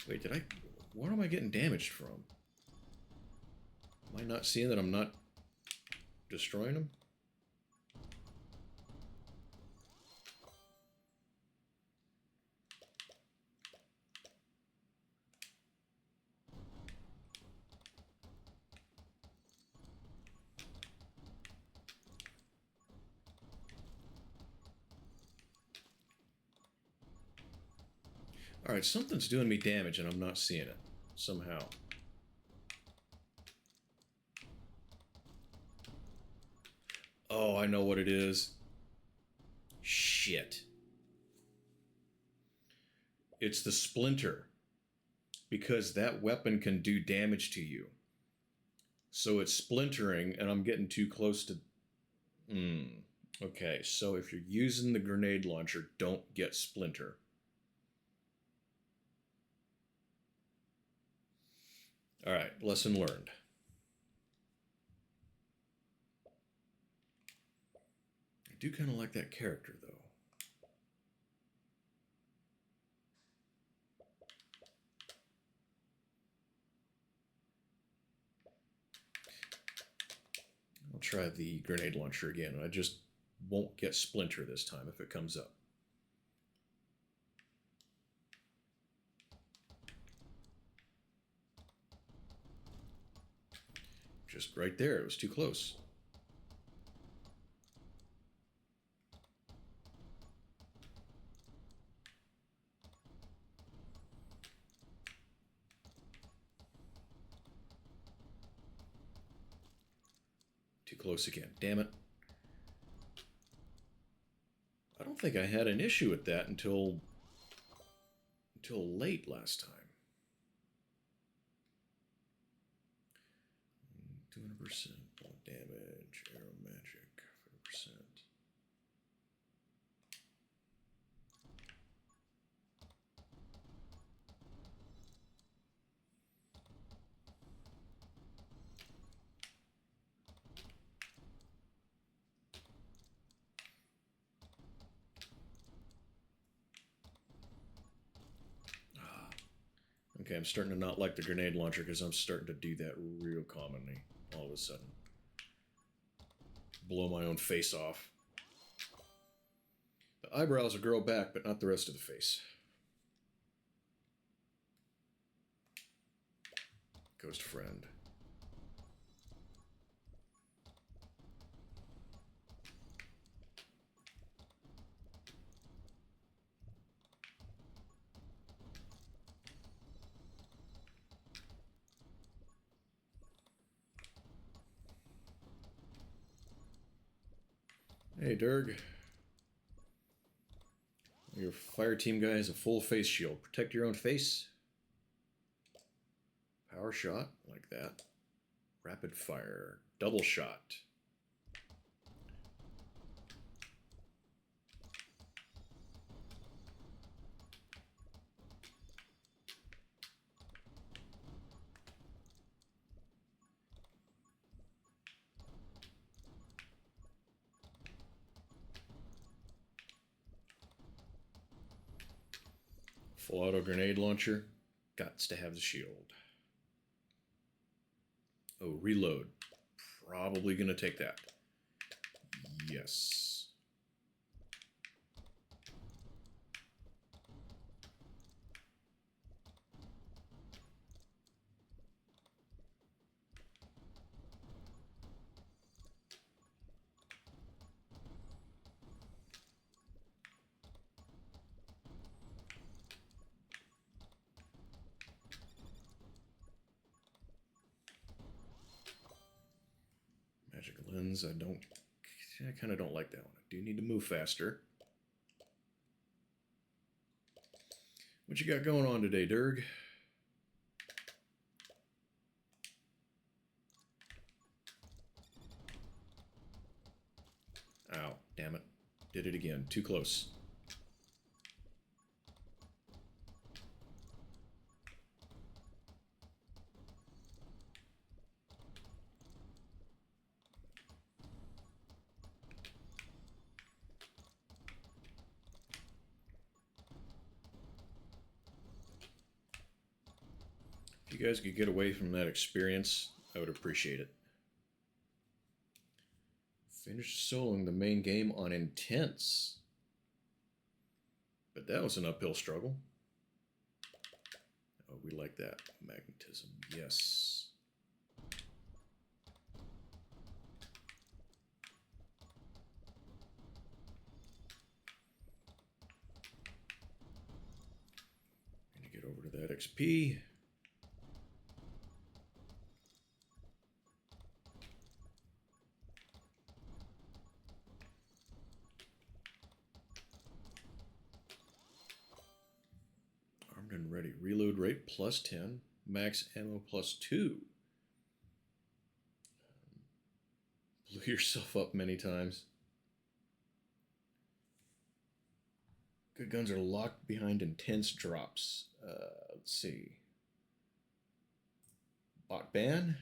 [SPEAKER 1] Wait, did I... What am I getting damaged from? Am I not seeing that I'm not destroying them? Alright, something's doing me damage and I'm not seeing it. Somehow. Oh, I know what it is. Shit. It's the splinter. Because that weapon can do damage to you. So it's splintering and I'm getting too close to... Okay, so if you're using the grenade launcher, don't get splinter. Alright, lesson learned. I do kind of like that character, though. I'll try the grenade launcher again. I just won't get splinter this time if it comes up. Just right there. It was too close. Too close again. Damn it. I don't think I had an issue with that until late last time. 200% bullet damage, arrow magic, 4%. Okay, I'm starting to not like the grenade launcher because I'm starting to do that real commonly all of a sudden. Blow my own face off. eyebrows will grow back, but not the rest of the face. Ghost friend. Hey, Durg. Your fire team guy has a full face shield. Protect your own face. Power shot, like that. Rapid fire. Double shot. Full auto grenade launcher. Gots to have the shield. Oh, reload. Probably going to take that. Yes. Magic lens, I kind of don't like that one. I do need to move faster. What you got going on today, Durg? Ow, damn it. Did it again. Too close. If you guys could get away from that experience, I would appreciate it. Finished soloing the main game on Intense. But that was an uphill struggle. Oh, we like that. Magnetism, yes. Gonna get over to that XP. Armed and ready. Reload rate plus 10. Max ammo plus 2. Blew yourself up many times. Good guns are locked behind intense drops. Let's see. Bot ban.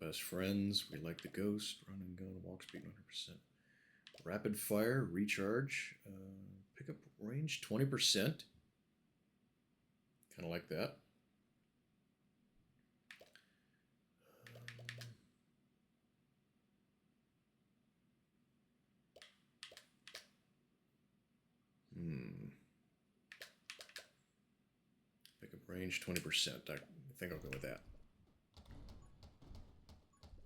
[SPEAKER 1] Best friends. We like the ghost. Run and gun. Walk speed 100%. Rapid fire. Recharge. Pickup range 20%. Kind of like that. Pickup range 20%. I think I'll go with that.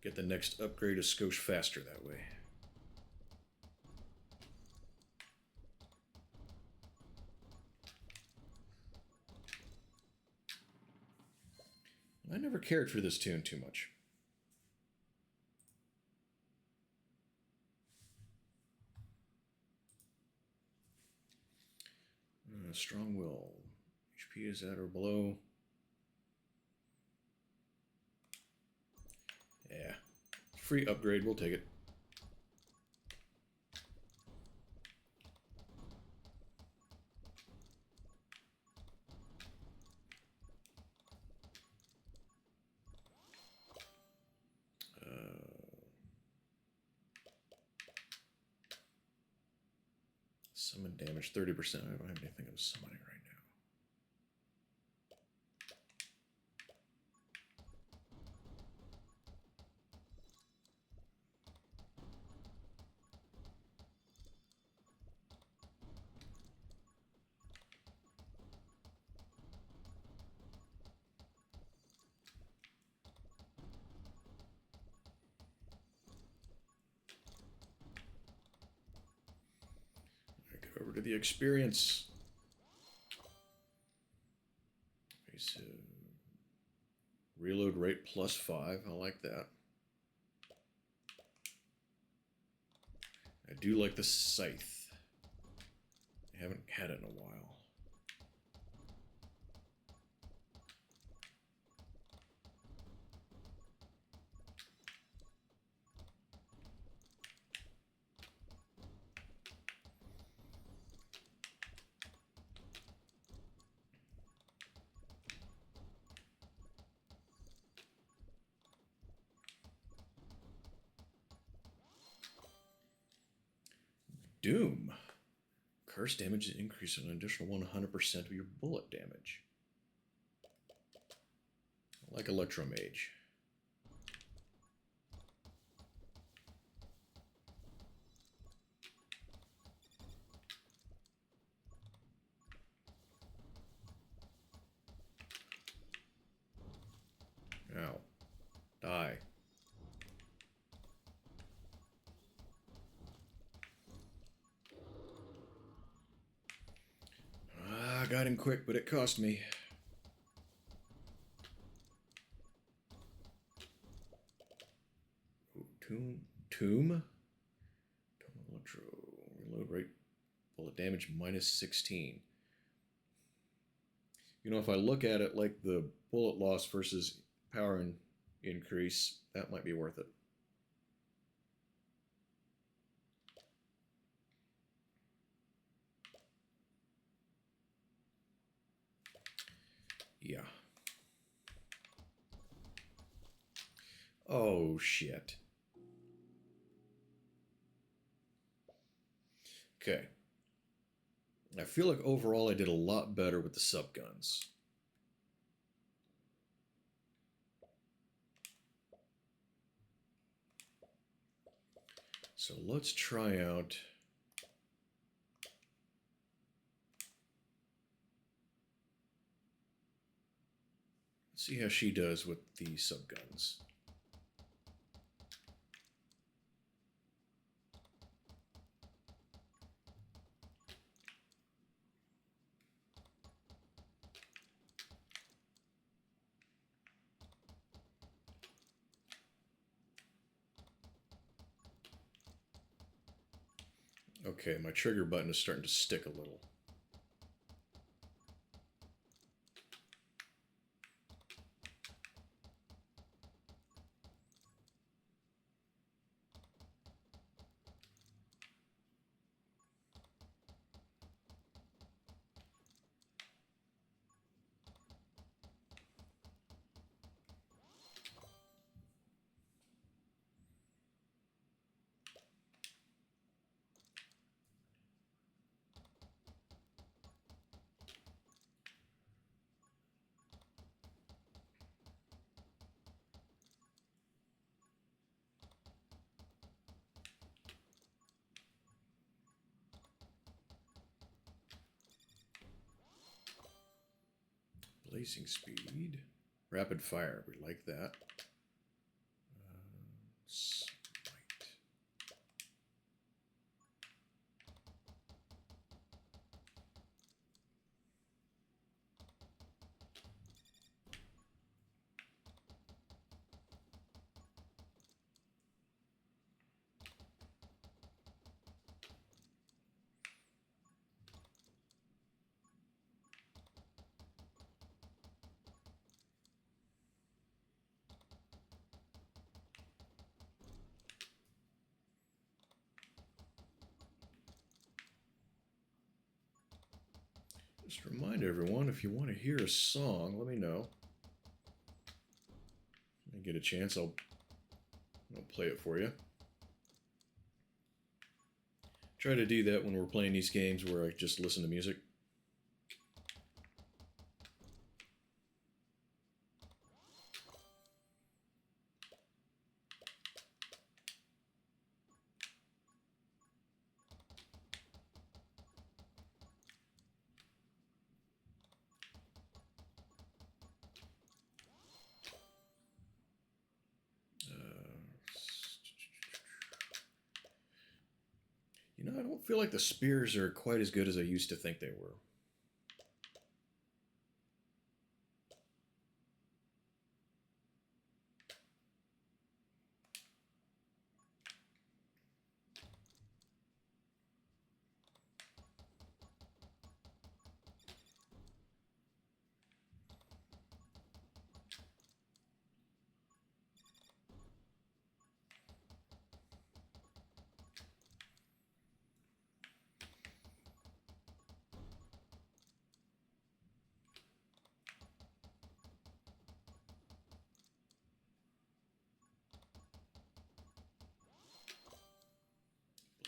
[SPEAKER 1] Get the next upgrade a skosh faster that way. I never cared for this tune too much. Strong will. HP is at or below. Yeah. Free upgrade, we'll take it. Summon damage 30%. I don't have anything I'm summoning right now. Go over to the experience. Okay, so reload rate +5. I like that. I do like the scythe. I haven't had it in a while. Doom. Curse damage is increased an additional 100% of your bullet damage. I like Electromage. Ow. Die. I got him quick, but it cost me. Ooh, Tomb? Electro. Reload rate. Bullet damage -16. You know, if I look at it like the bullet loss versus power increase, that might be worth it. Yeah. Oh, shit. Okay. I feel like overall I did a lot better with the subguns. So let's try out... Let's see how she does with the subguns. Okay, my trigger button is starting to stick a little. Blazing speed. Rapid fire. We like that. Smite. Just remind everyone, if you want to hear a song, let me know. When I get a chance, I'll play it for you. Try to do that when we're playing these games where I just listen to music. You know, I don't feel like the spears are quite as good as I used to think they were.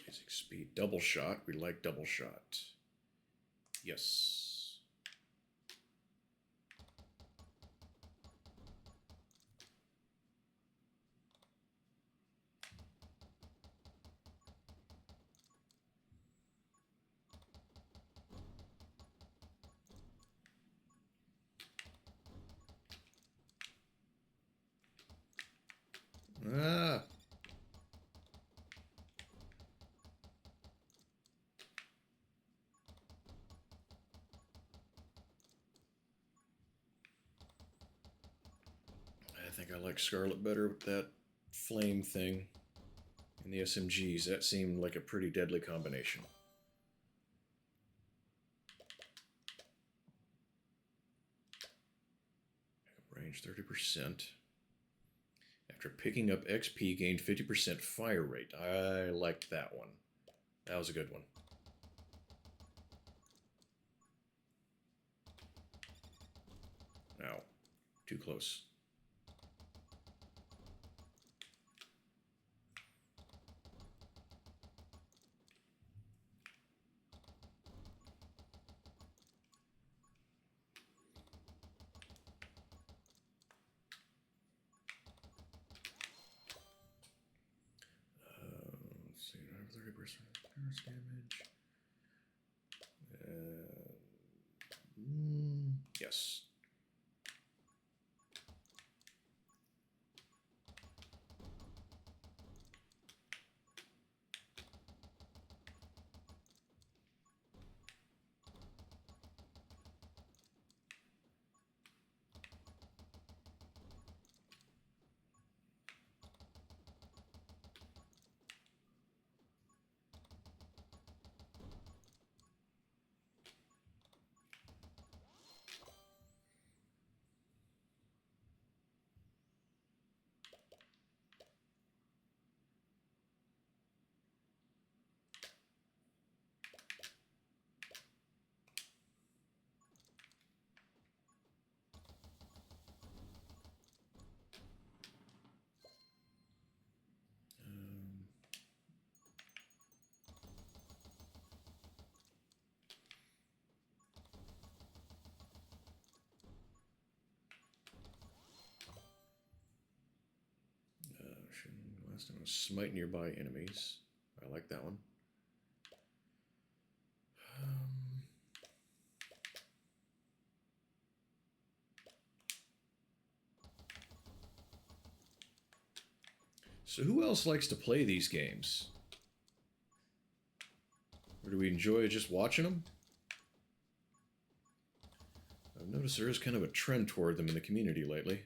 [SPEAKER 1] Blazing speed. Double shot. We like double shot. Yes. Ah. I think I like Scarlet better with that flame thing and the SMGs. That seemed like a pretty deadly combination. Range 30%. After picking up XP, gained 50% fire rate. I liked that one. That was a good one. Ow. Too close. Let's see, I have 30% burst damage. Yes. Last time was smite nearby enemies. I like that one. So who else likes to play these games? Or do we enjoy just watching them? I've noticed there is kind of a trend toward them in the community lately.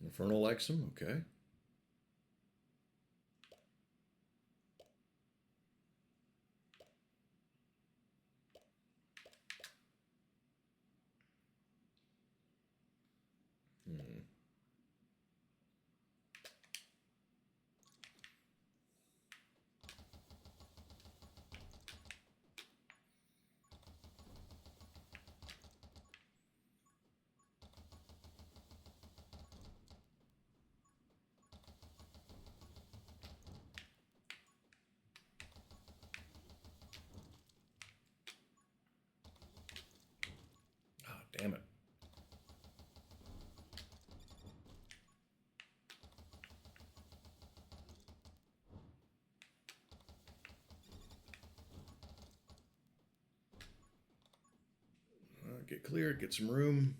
[SPEAKER 1] Infernal likes them, okay. Damn it. Get clear, get some room.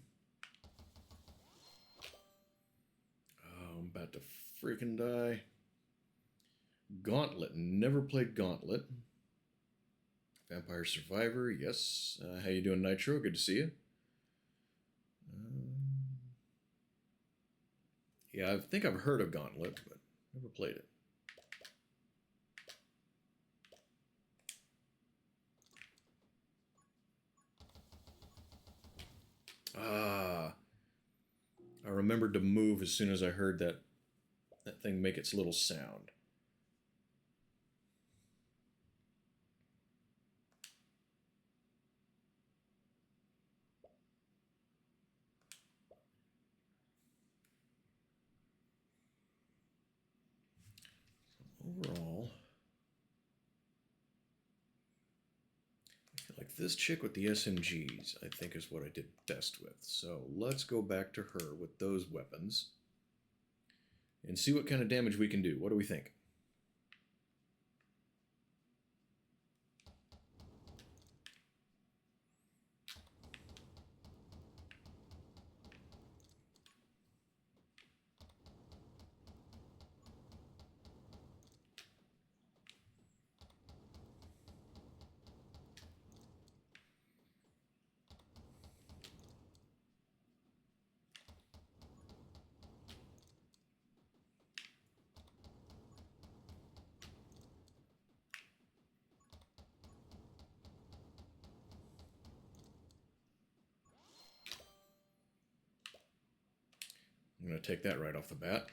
[SPEAKER 1] Oh, I'm about to freaking die. Gauntlet. Never played Gauntlet. Vampire Survivor. Yes. How you doing, Nitro? Good to see you. Yeah, I think I've heard of Gauntlet, but never played it. Ah. I remembered to move as soon as I heard that thing make its little sound. Overall, I feel like this chick with the SMGs, I think, is what I did best with. So let's go back to her with those weapons and see what kind of damage we can do. What do we think? I'm going to take that right off the bat.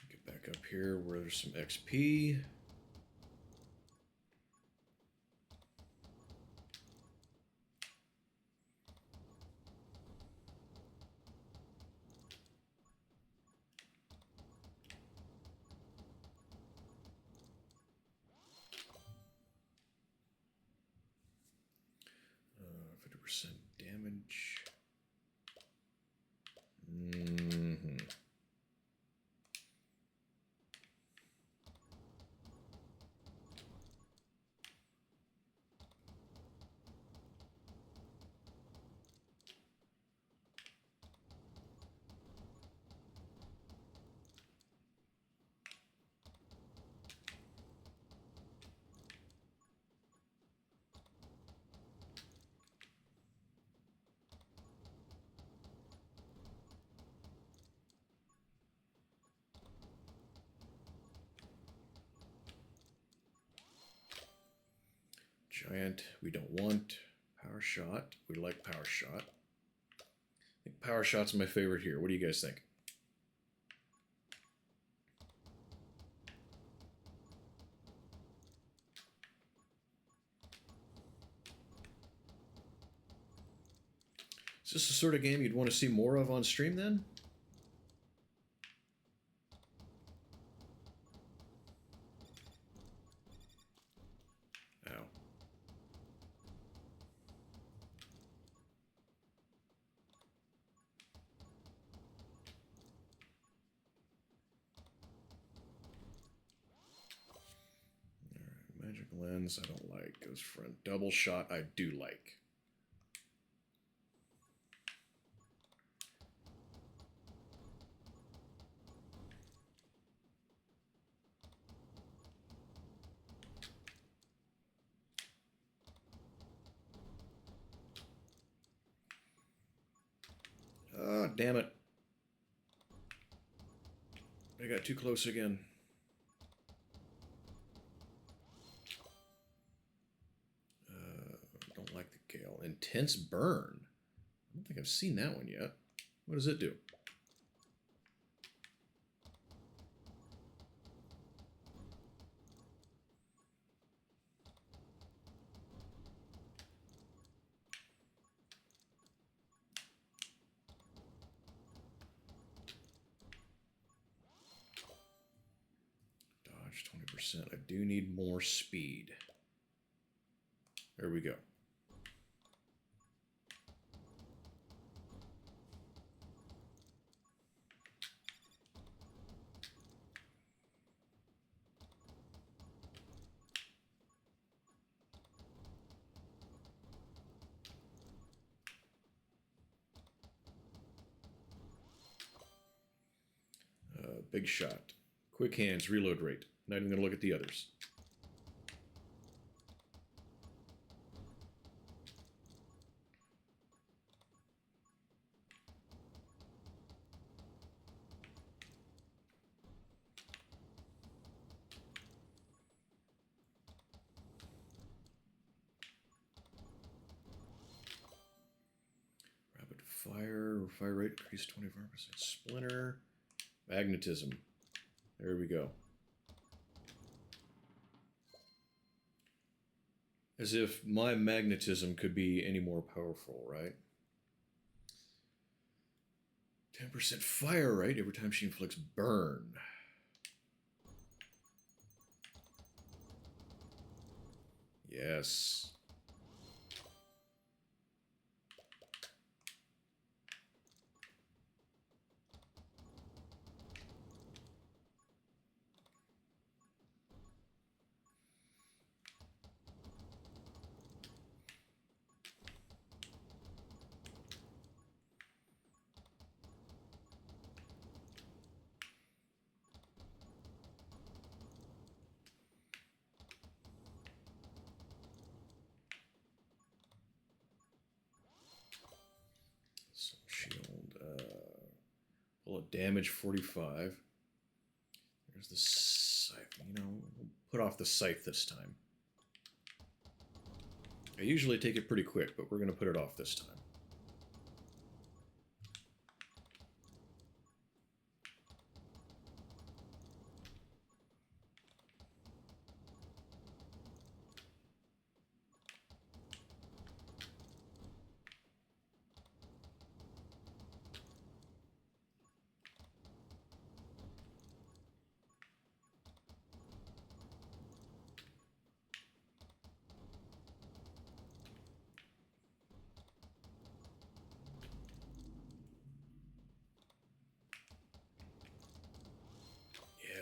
[SPEAKER 1] Get back up here where there's some XP. Damage. Mm-hmm. Giant, we don't want. Power shot, we like power shot. I think power shot's my favorite here. What do you guys think? Is this the sort of game you'd want to see more of on stream then? Ow. Alright, magic lens, I don't like. Goes front. Double shot, I do like. Oh, damn it. I got too close again. Don't like the Gale. Intense burn. I don't think I've seen that one yet. What does it do? There's 20%. I do need more speed. There we go. Big shot. Quick hands, reload rate. Not even going to look at the others. Rapid fire, fire rate increase 25%. Splinter. Magnetism. There we go. As if my magnetism could be any more powerful, right? 10% fire rate every time she inflicts burn. Yes. Bullet damage 45. There's the scythe. You know, we'll put off the scythe this time. I usually take it pretty quick, but we're going to put it off this time.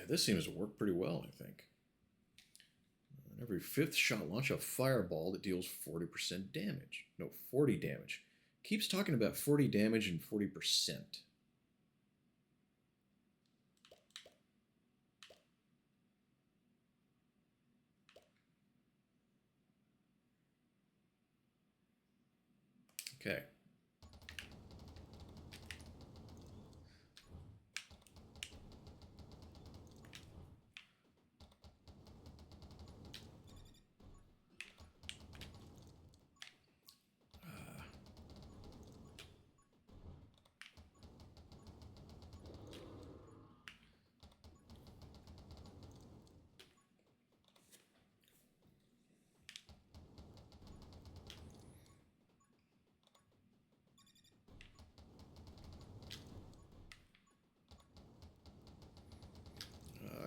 [SPEAKER 1] This seems to work pretty well, I think. Every 5th shot, launch a fireball that deals 40% damage. No, 40 damage. Keeps talking about 40 damage and 40%. Okay.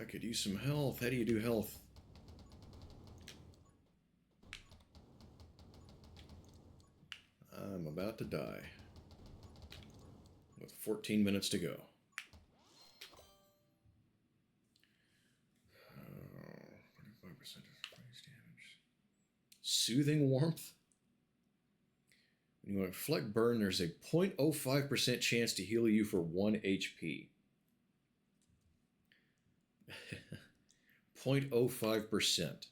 [SPEAKER 1] I could use some health. How do you do health? I'm about to die. With 14 minutes to go. 45% of freeze damage. Soothing warmth? When you inflict burn, there's a 0.05% chance to heal you for 1 HP. 0.05%.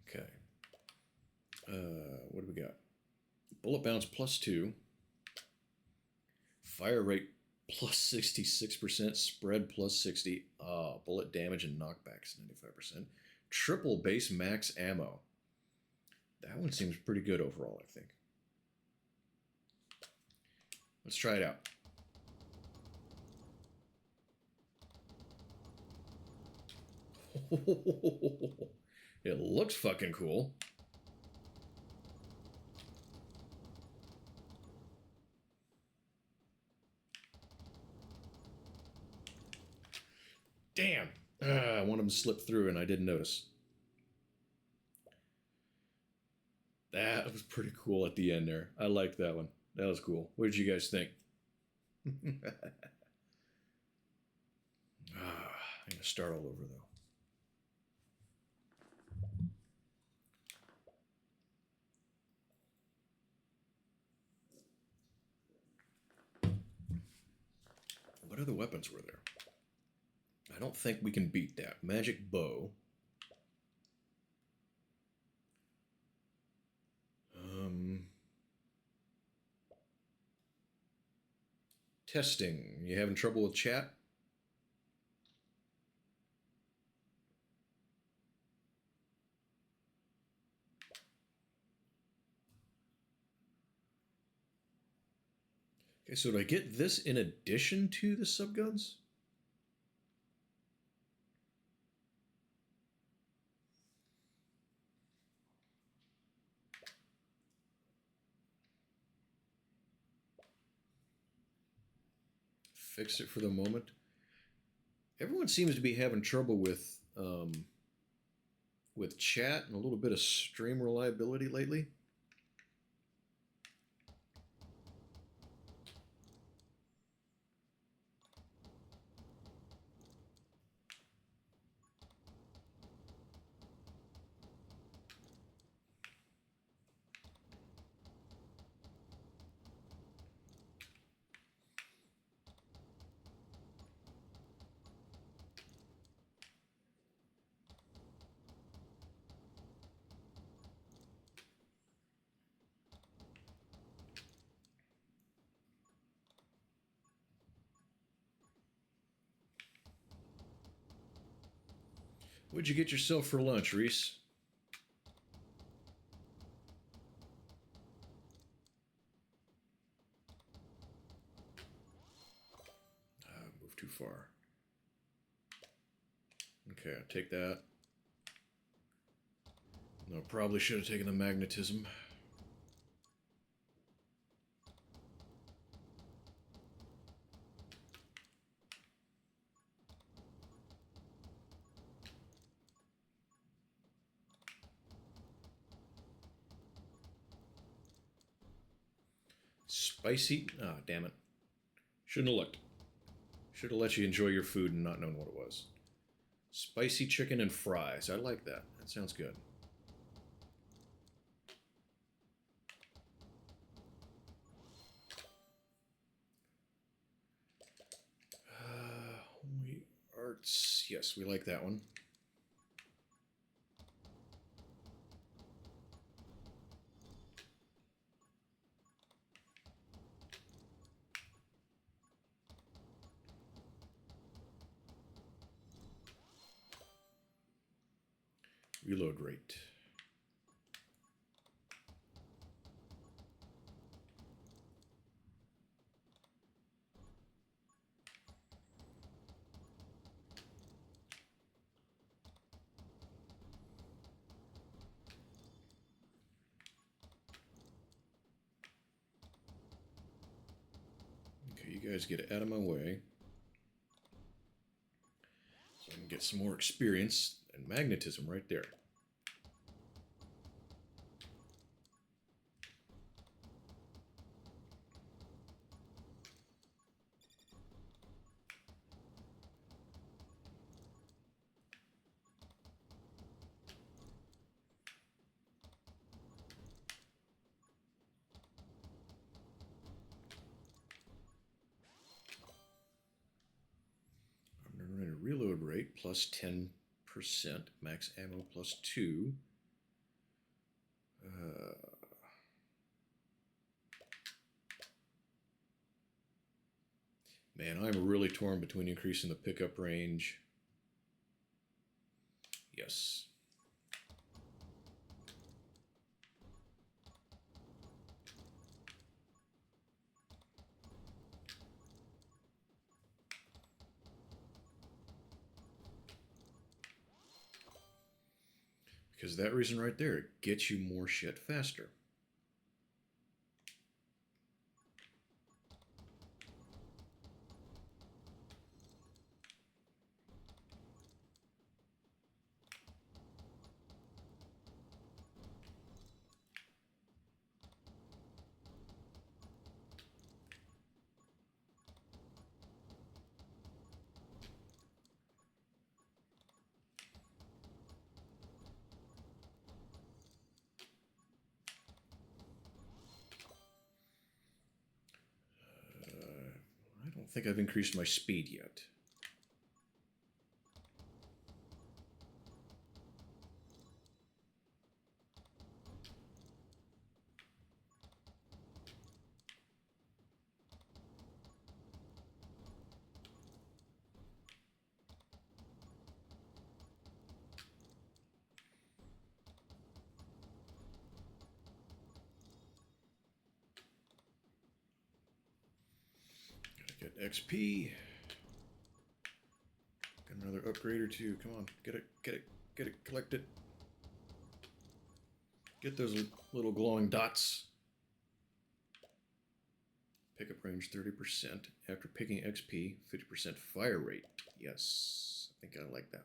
[SPEAKER 1] Okay. What do we got? Bullet bounce +2. Fire rate +66%. Spread +60. Bullet damage and knockbacks 95%. Triple base max ammo. That one seems pretty good overall, I think. Let's try it out. It looks fucking cool. Damn. One of them slipped through and I didn't notice. That was pretty cool at the end there. I liked that one. That was cool. What did you guys think? I'm going to start all over, though. What other weapons were there? I don't think we can beat that. Magic bow. Testing. You having trouble with chat? Okay, so do I get this in addition to the subguns? Fix it for the moment. Everyone seems to be having trouble with chat and a little bit of stream reliability lately. What'd you get yourself for lunch, Reese? Move too far. Okay, I'll take that. No, probably should have taken the magnetism. Spicy? Ah, oh, damn it. Shouldn't have looked. Should have let you enjoy your food and not known what it was. Spicy chicken and fries. I like that. That sounds good. Holy Arts. Yes, we like that one. Reload rate. Okay, you guys get out of my way. So I can get some more experience and magnetism right there. Reload rate plus 10%, max ammo plus 2. Man, I'm really torn between increasing the pickup range. Yes. Because that reason right there, it gets you more shit faster. I don't think I've increased my speed yet. Gotta get XP. Got another upgrade or two. Come on, get it, get it, get it, collect it. Get those little glowing dots. Pickup range 30%. After picking XP, 50% fire rate. Yes, I think I like that one.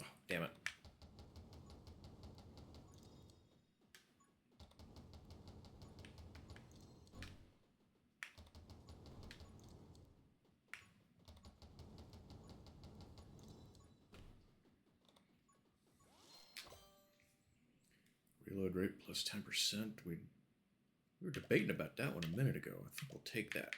[SPEAKER 1] Oh, damn it. Reload rate plus 10%. We were debating about that one a minute ago. I think we'll take that.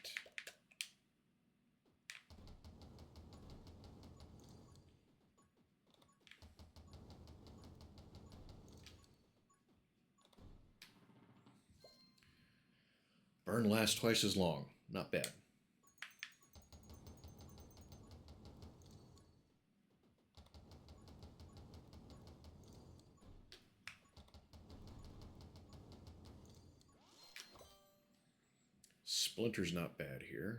[SPEAKER 1] Burn lasts twice as long. Not bad. Splinter's not bad here.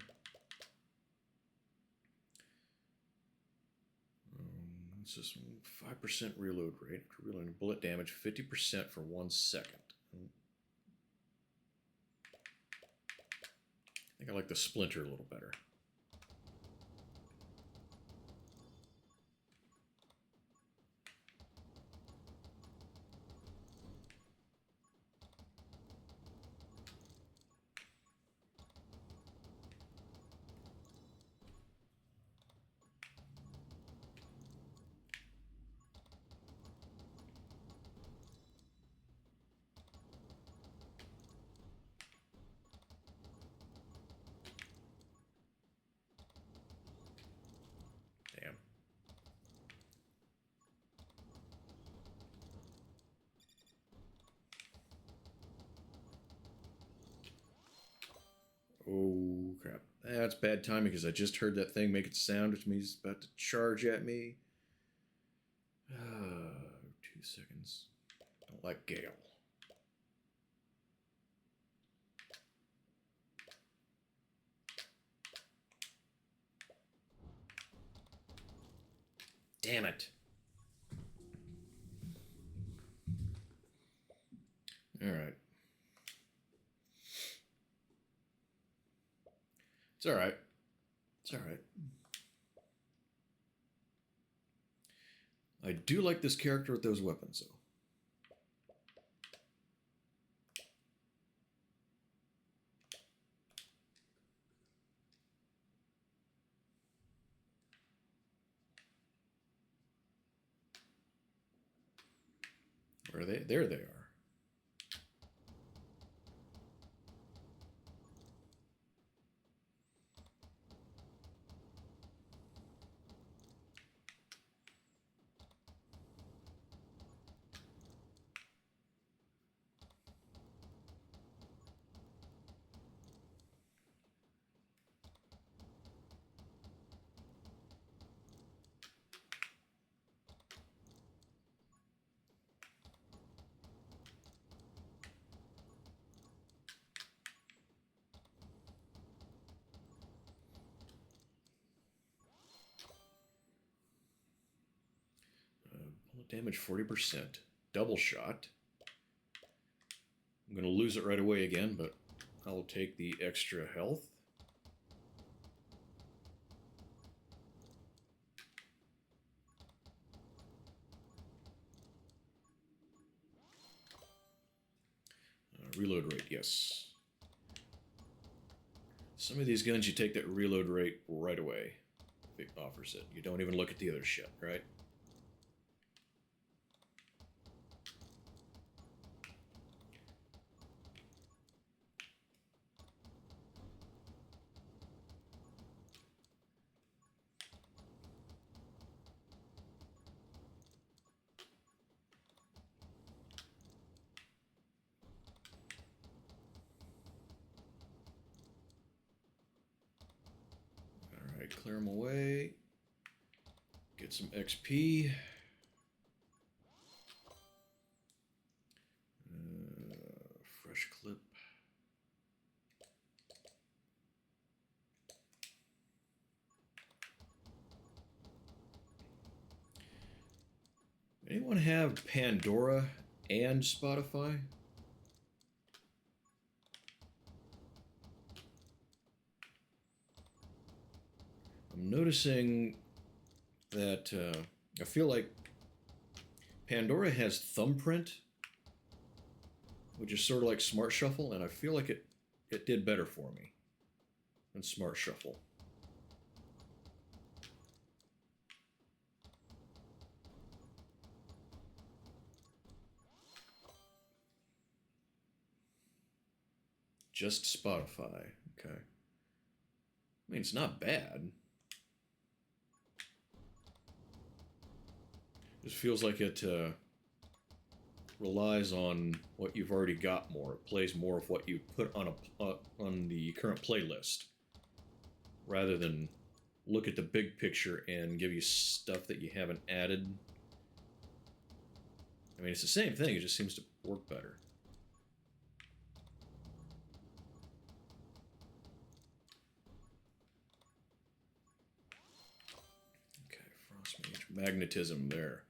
[SPEAKER 1] What's this one? 5% reload rate. After reloading bullet damage, 50% for 1 second. I think I like the Splinter a little better. Damn. Oh, crap. That's bad timing because I just heard that thing make its sound, which means it's about to charge at me. 2 seconds. Don't like Gale. Damn it. All right. It's all right. It's all right. I do like this character with those weapons, though. Where are they? There they are. damage 40%. Double shot. I'm going to lose it right away again, but I'll take the extra health. Reload rate, yes. Some of these guns, you take that reload rate right away. If it offers it. You don't even look at the other shit, right? Alright, clear them away. Get some XP. Fresh clip. Anyone have Pandora and Spotify? I'm noticing that I feel like Pandora has Thumbprint, which is sort of like Smart Shuffle, and I feel like it did better for me than Smart Shuffle. Just Spotify. Okay. I mean, it's not bad. Just feels like it relies on what you've already got more. It plays more of what you put on on the current playlist, rather than look at the big picture and give you stuff that you haven't added. I mean, it's the same thing. It just seems to work better. Okay, Frost Mage. Magnetism there.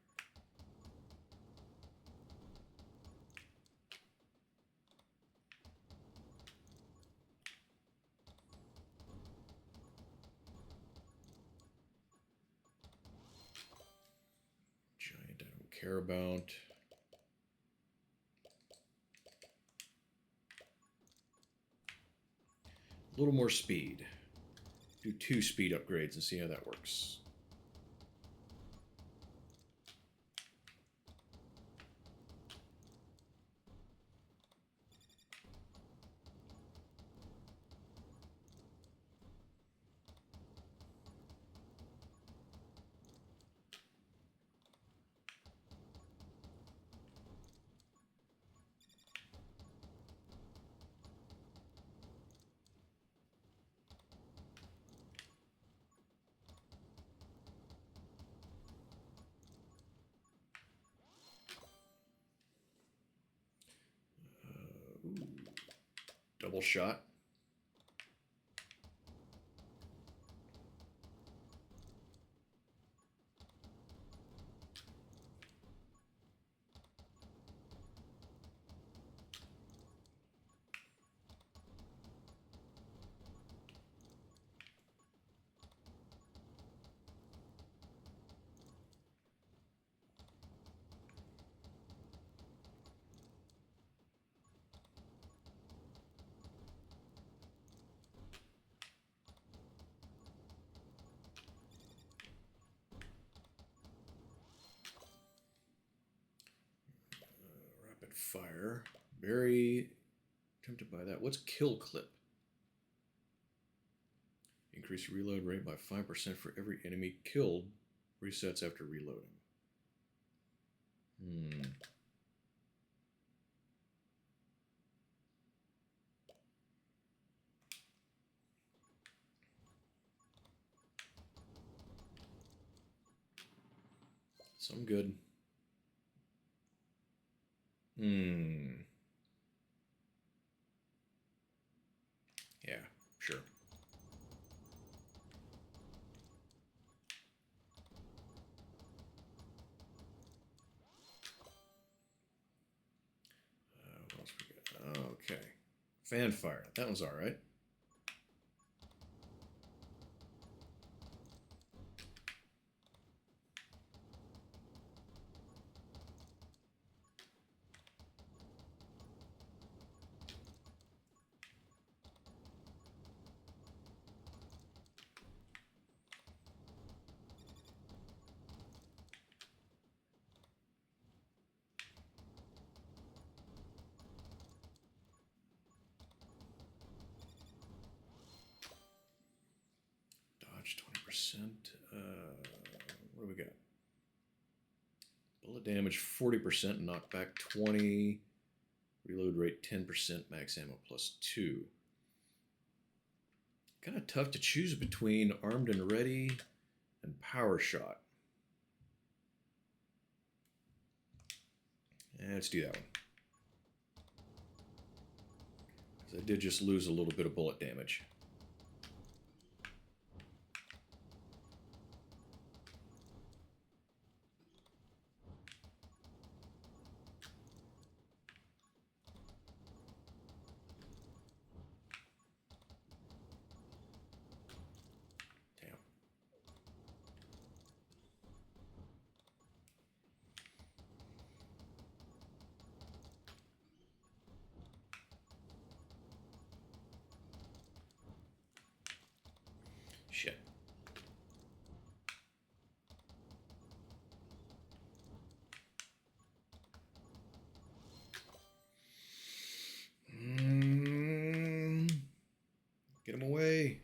[SPEAKER 1] Giant, I don't care about. A little more speed. Do 2 speed upgrades and see how that works. Ooh. Double shot. Rapid fire. Very tempted by that. What's kill clip? Increase reload rate by 5% for every enemy killed. Resets after reloading. Some good. Yeah, sure. Okay. Fanfire. That one's alright. Dodge 20%. What do we got? Bullet damage 40%, knockback 20, reload rate 10%, max ammo plus 2. Kind of tough to choose between armed and ready and power shot. Let's do that one. Because I did just lose a little bit of bullet damage. Shit. Get him away.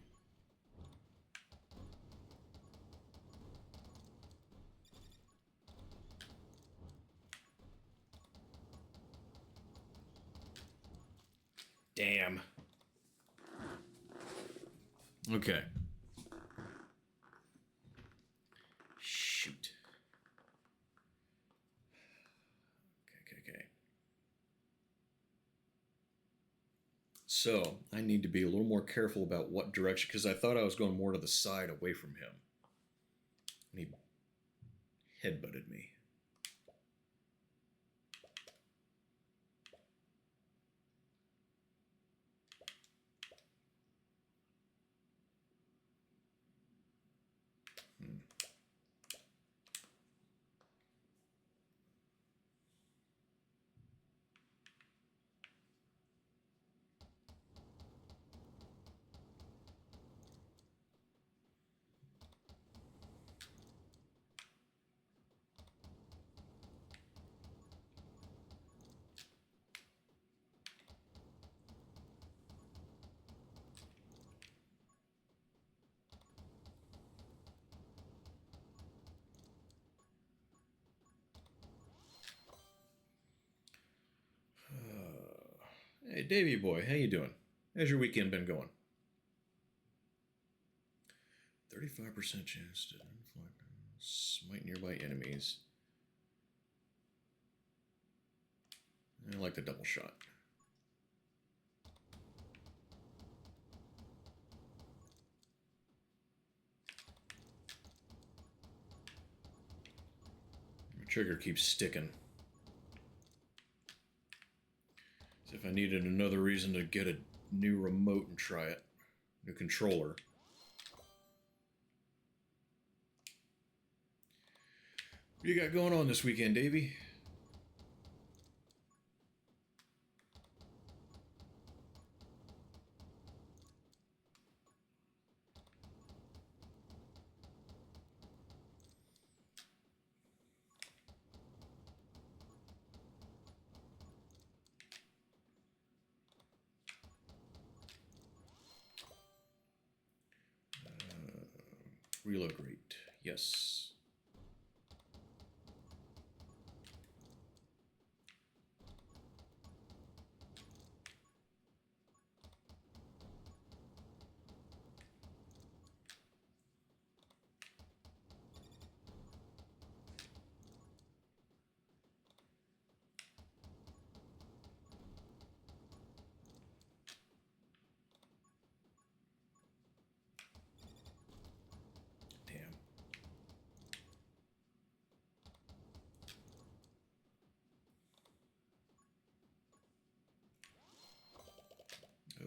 [SPEAKER 1] Damn. Okay. Shoot. Okay. So, I need to be a little more careful about what direction, because I thought I was going more to the side away from him. And he headbutted me. Hey, Davey boy, how you doing? How's your weekend been going? 35% chance to smite nearby enemies. I like the double shot. My trigger keeps sticking. As if I needed another reason to get a new remote and try it. New controller. What you got going on this weekend, Davey? Reload rate, yes. Damn.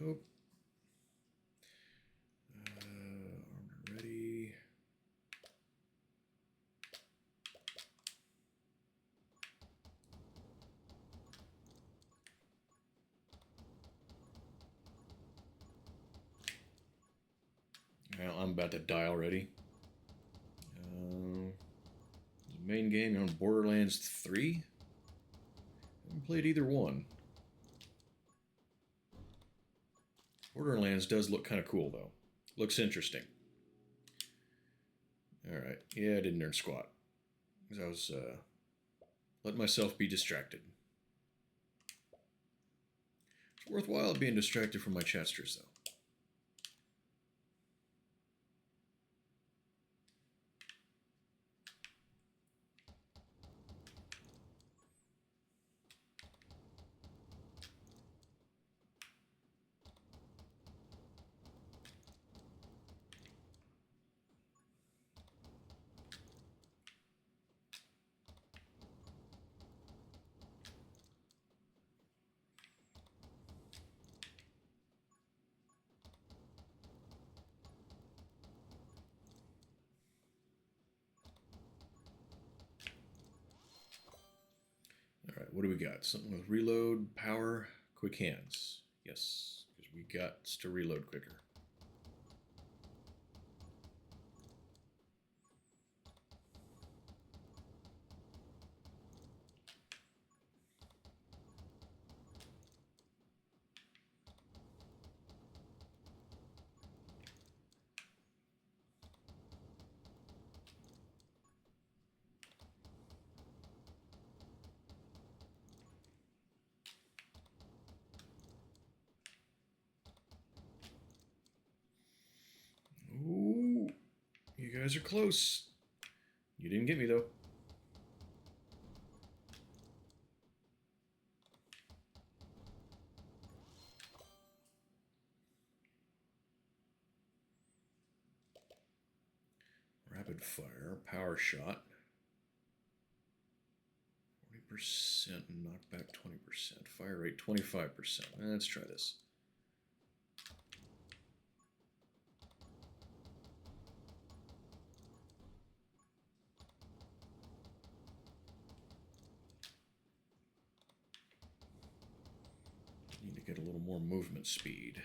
[SPEAKER 1] Nope. Armor ready. Well, I'm about to die already. Main game, you're on Borderlands 3? Haven't played either one. Borderlands does look kind of cool, though. Looks interesting. Alright, yeah, I didn't earn squat. Because I was, letting myself be distracted. It's worthwhile being distracted from my chatsters, though. Alright, what do we got? Something with reload, power, quick hands. Yes, because we got to reload quicker. Ooh, you guys are close. You didn't get me, though. Rapid fire, power shot. 40%, knockback 20%, fire rate 25%. Let's try this. Need to get a little more movement speed.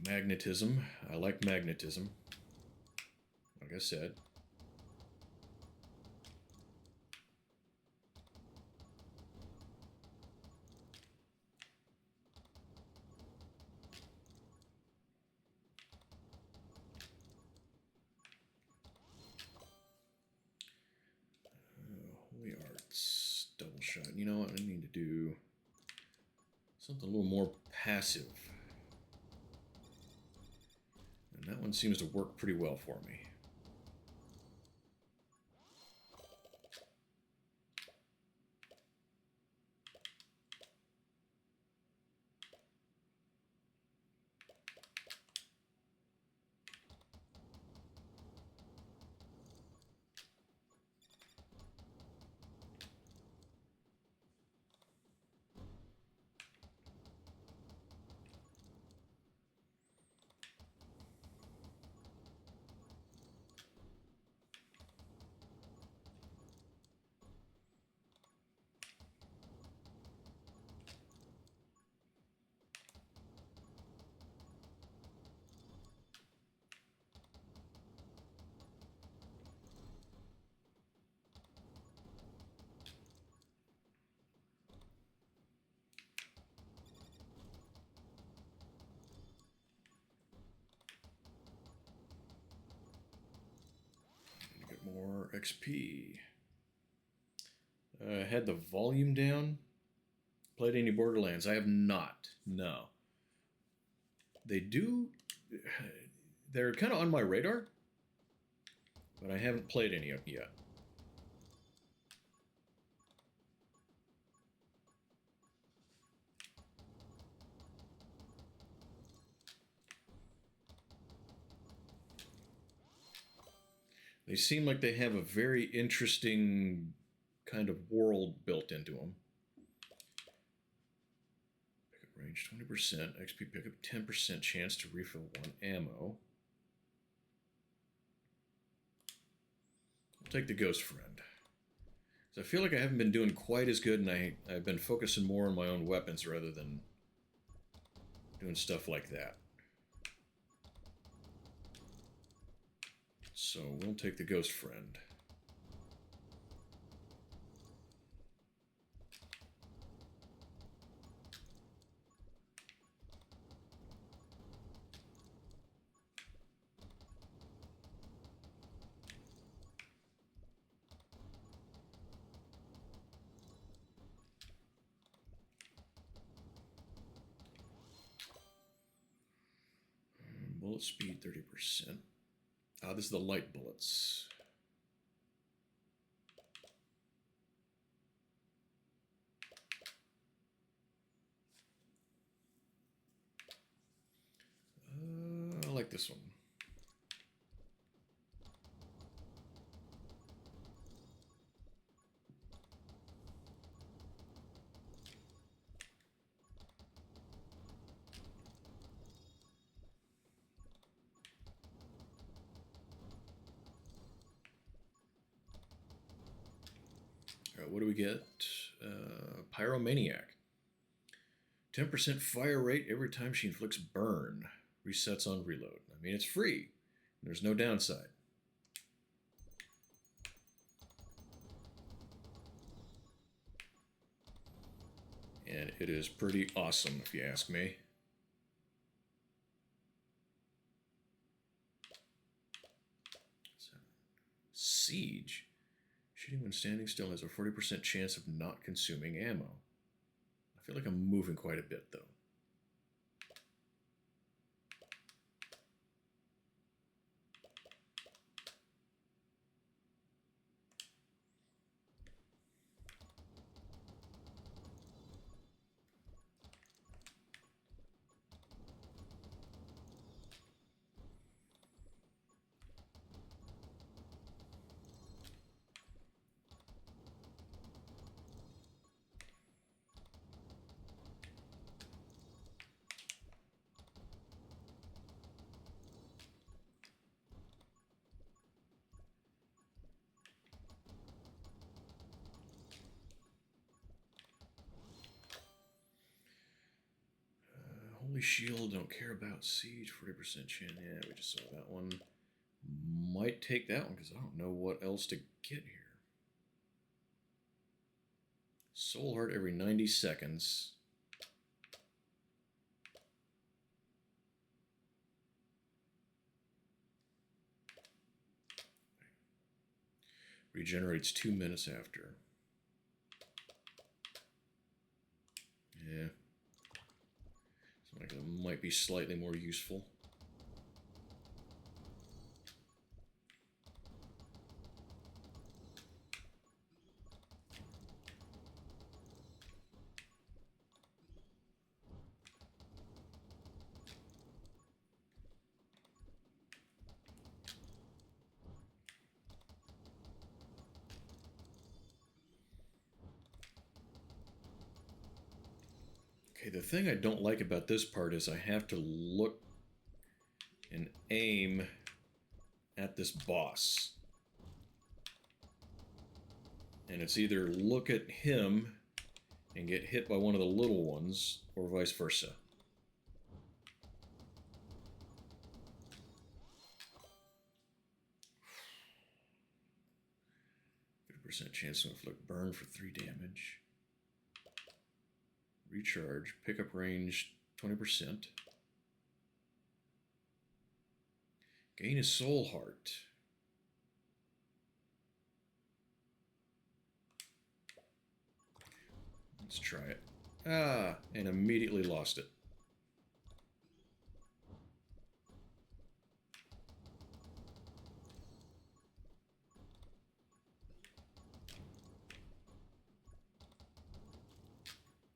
[SPEAKER 1] Magnetism. I like magnetism. Like I said. Holy Arts. Double shot. You know what? I need to do something a little more passive. And that one seems to work pretty well for me. More XP. Had the volume down. Played any Borderlands? I have not. No. They do. They're kind of on my radar, but I haven't played any of them yet. They seem like they have a very interesting kind of world built into them. Pickup range 20%, XP pickup 10% chance to refill 1 ammo. I'll take the Ghost Friend. So I feel like I haven't been doing quite as good, and I've been focusing more on my own weapons rather than doing stuff like that. So we'll take the Ghost Friend. Bullet speed 30%. This is the light bullets. I like this one. What do we get? Pyromaniac. 10% fire rate every time she inflicts burn. Resets on reload. I mean, it's free. There's no downside. And it is pretty awesome, if you ask me. Siege. Shooting when standing still has a 40% chance of not consuming ammo. I feel like I'm moving quite a bit, though. Holy Shield, don't care about Siege, 40% chance. Yeah, we just saw that one. Might take that one because I don't know what else to get here. Soul Heart every 90 seconds. Regenerates 2 minutes after. Yeah. Like it might be slightly more useful. Okay, the thing I don't like about this part is I have to look and aim at this boss. And it's either look at him and get hit by one of the little ones, or vice versa. % chance to inflict burn for 3 damage. Recharge, pickup range 20%. Gain a soul heart. Let's try it. And immediately lost it.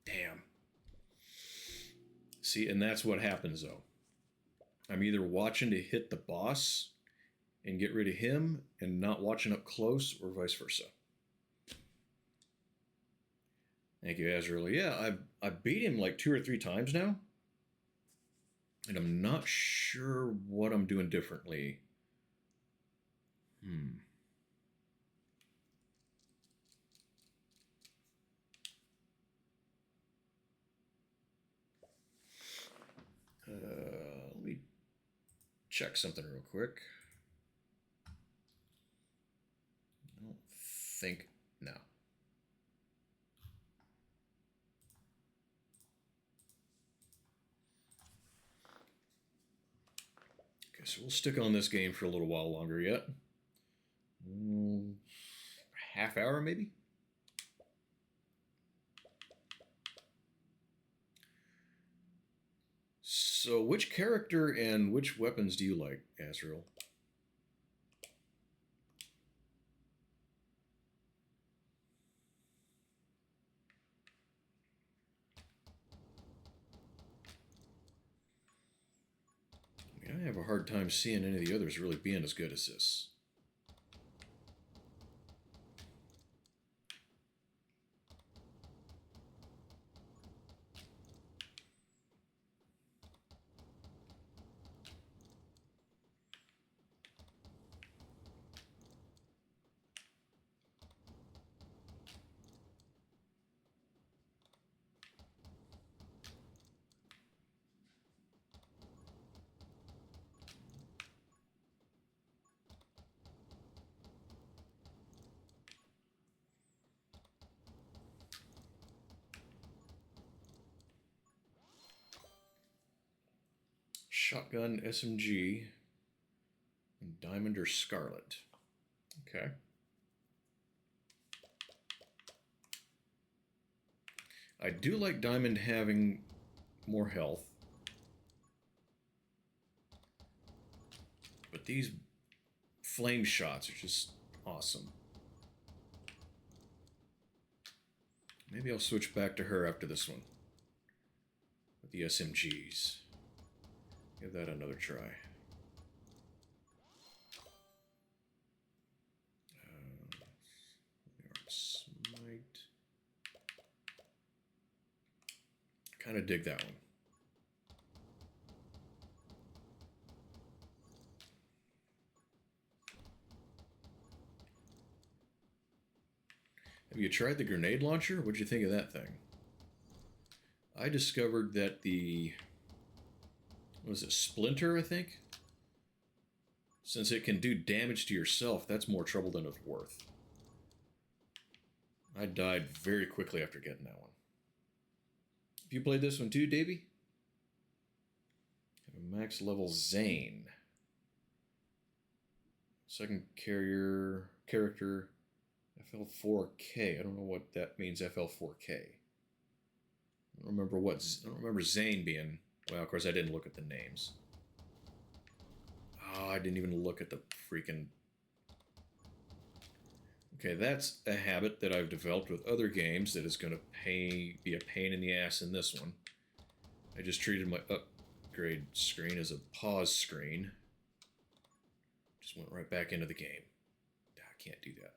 [SPEAKER 1] Damn. See, and that's what happens though. I'm either watching to hit the boss and get rid of him and not watching up close, or vice versa. Thank you, Azrael. Yeah, I beat him like 2 or 3 times now, and I'm not sure what I'm doing differently. Let me check something real quick. I don't think no. Okay, so we'll stick on this game for a little while longer yet. Half hour maybe. So, which character and which weapons do you like, Azrael? I mean, I have a hard time seeing any of the others really being as good as this. Shotgun, SMG, and Diamond or Scarlet. Okay. I do like Diamond having more health. But these flame shots are just awesome. Maybe I'll switch back to her after this one. With the SMGs. Give that another try. Smite. Kind of dig that one. Have you tried the grenade launcher? What'd you think of that thing? I discovered that the... what was it? Splinter, I think? Since it can do damage to yourself, that's more trouble than it's worth. I died very quickly after getting that one. Have you played this one too, Davey? Have a max level Zane. Second character FL4K. I don't know what that means, FL4K. I don't remember Zane being... well, of course, I didn't look at the names. Oh, I didn't even look at the freaking... okay, that's a habit that I've developed with other games that is going to be a pain in the ass in this one. I just treated my upgrade screen as a pause screen. Just went right back into the game. I can't do that.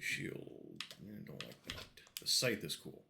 [SPEAKER 1] Shield. I don't like that. The scythe is cool.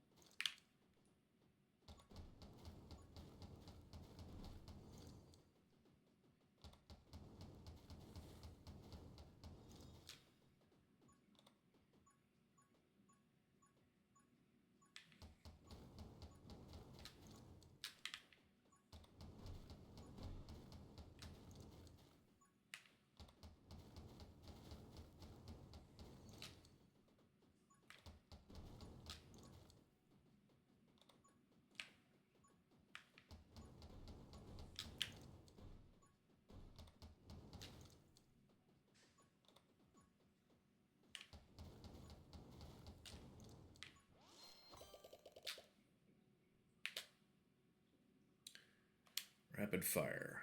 [SPEAKER 1] Rapid fire.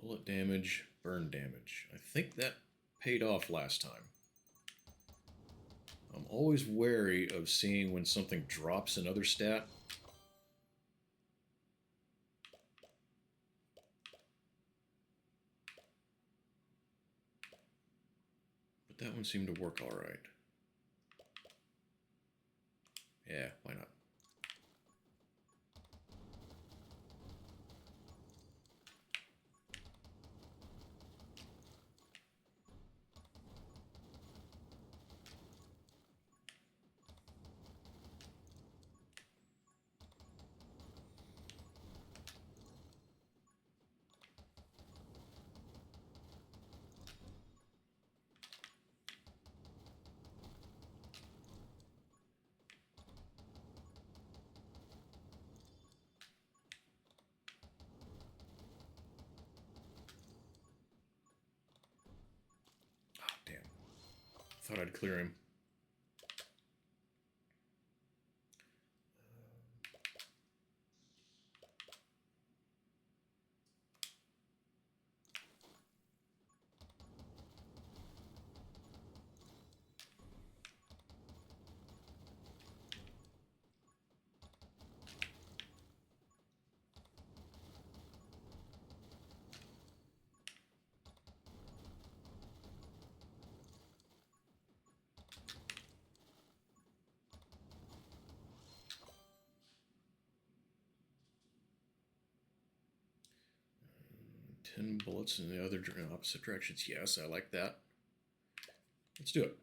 [SPEAKER 1] Bullet damage, burn damage. I think that paid off last time. I'm always wary of seeing when something drops another stat. But that one seemed to work all right. Yeah, why not? Thought I'd clear him. Ten bullets in the other opposite directions. Yes, I like that. Let's do it.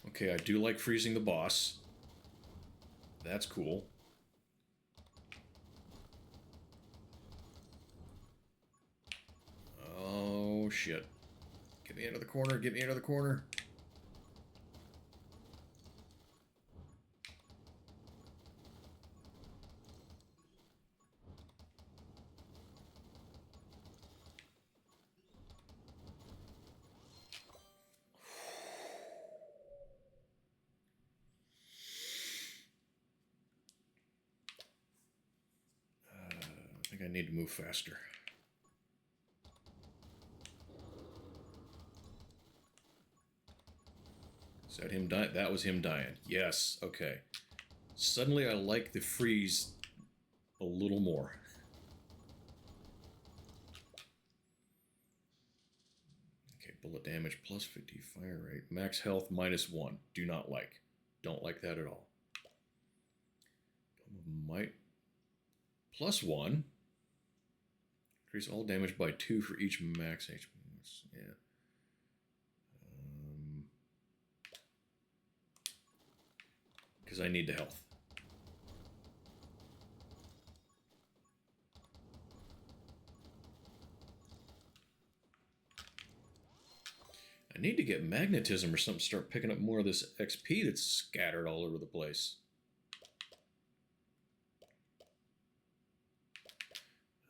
[SPEAKER 1] Okay, I do like freezing the boss. That's cool. Oh, shit. Get me into the corner, get me into the corner. I think I need to move faster. Is that him dying? That was him dying. Yes, okay. Suddenly I like the freeze a little more. Okay, bullet damage plus 50 fire rate. Max health -1. Do not like. Don't like that at all. Might +1. Increase all damage by 2 for each max HP. Yeah. Because I need the health. I need to get magnetism or something, start picking up more of this XP that's scattered all over the place.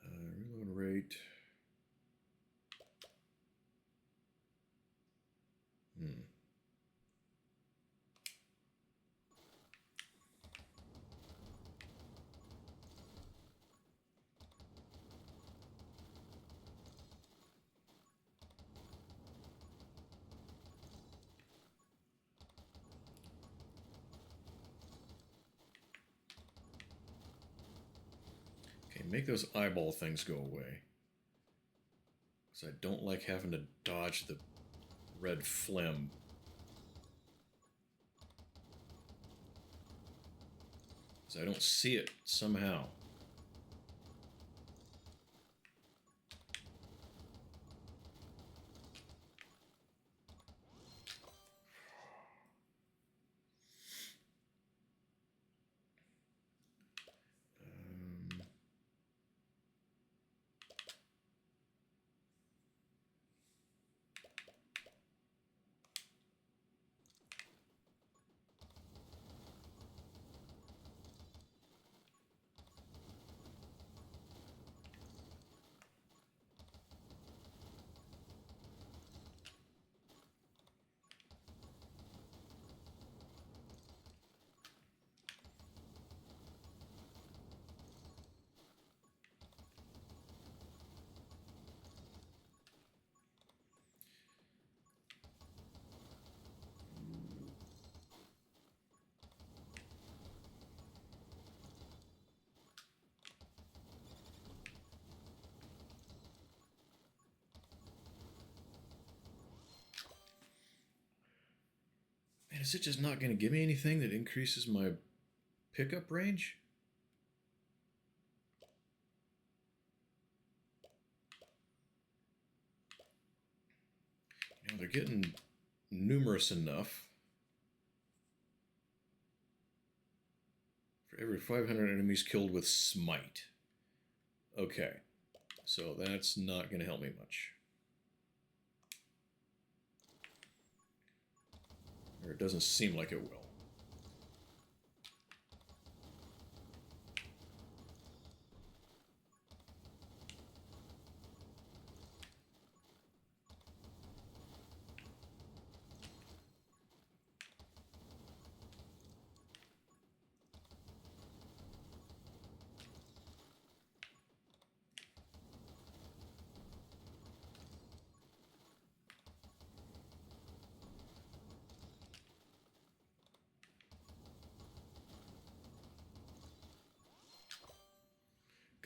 [SPEAKER 1] Reload rate. Okay, make those eyeball things go away. Because I don't like having to dodge the red phlegm. Because I don't see it somehow. Man, is it just not going to give me anything that increases my pickup range? You know, they're getting numerous enough. For every 500 enemies killed with smite. Okay, so that's not going to help me much. Or it doesn't seem like it will.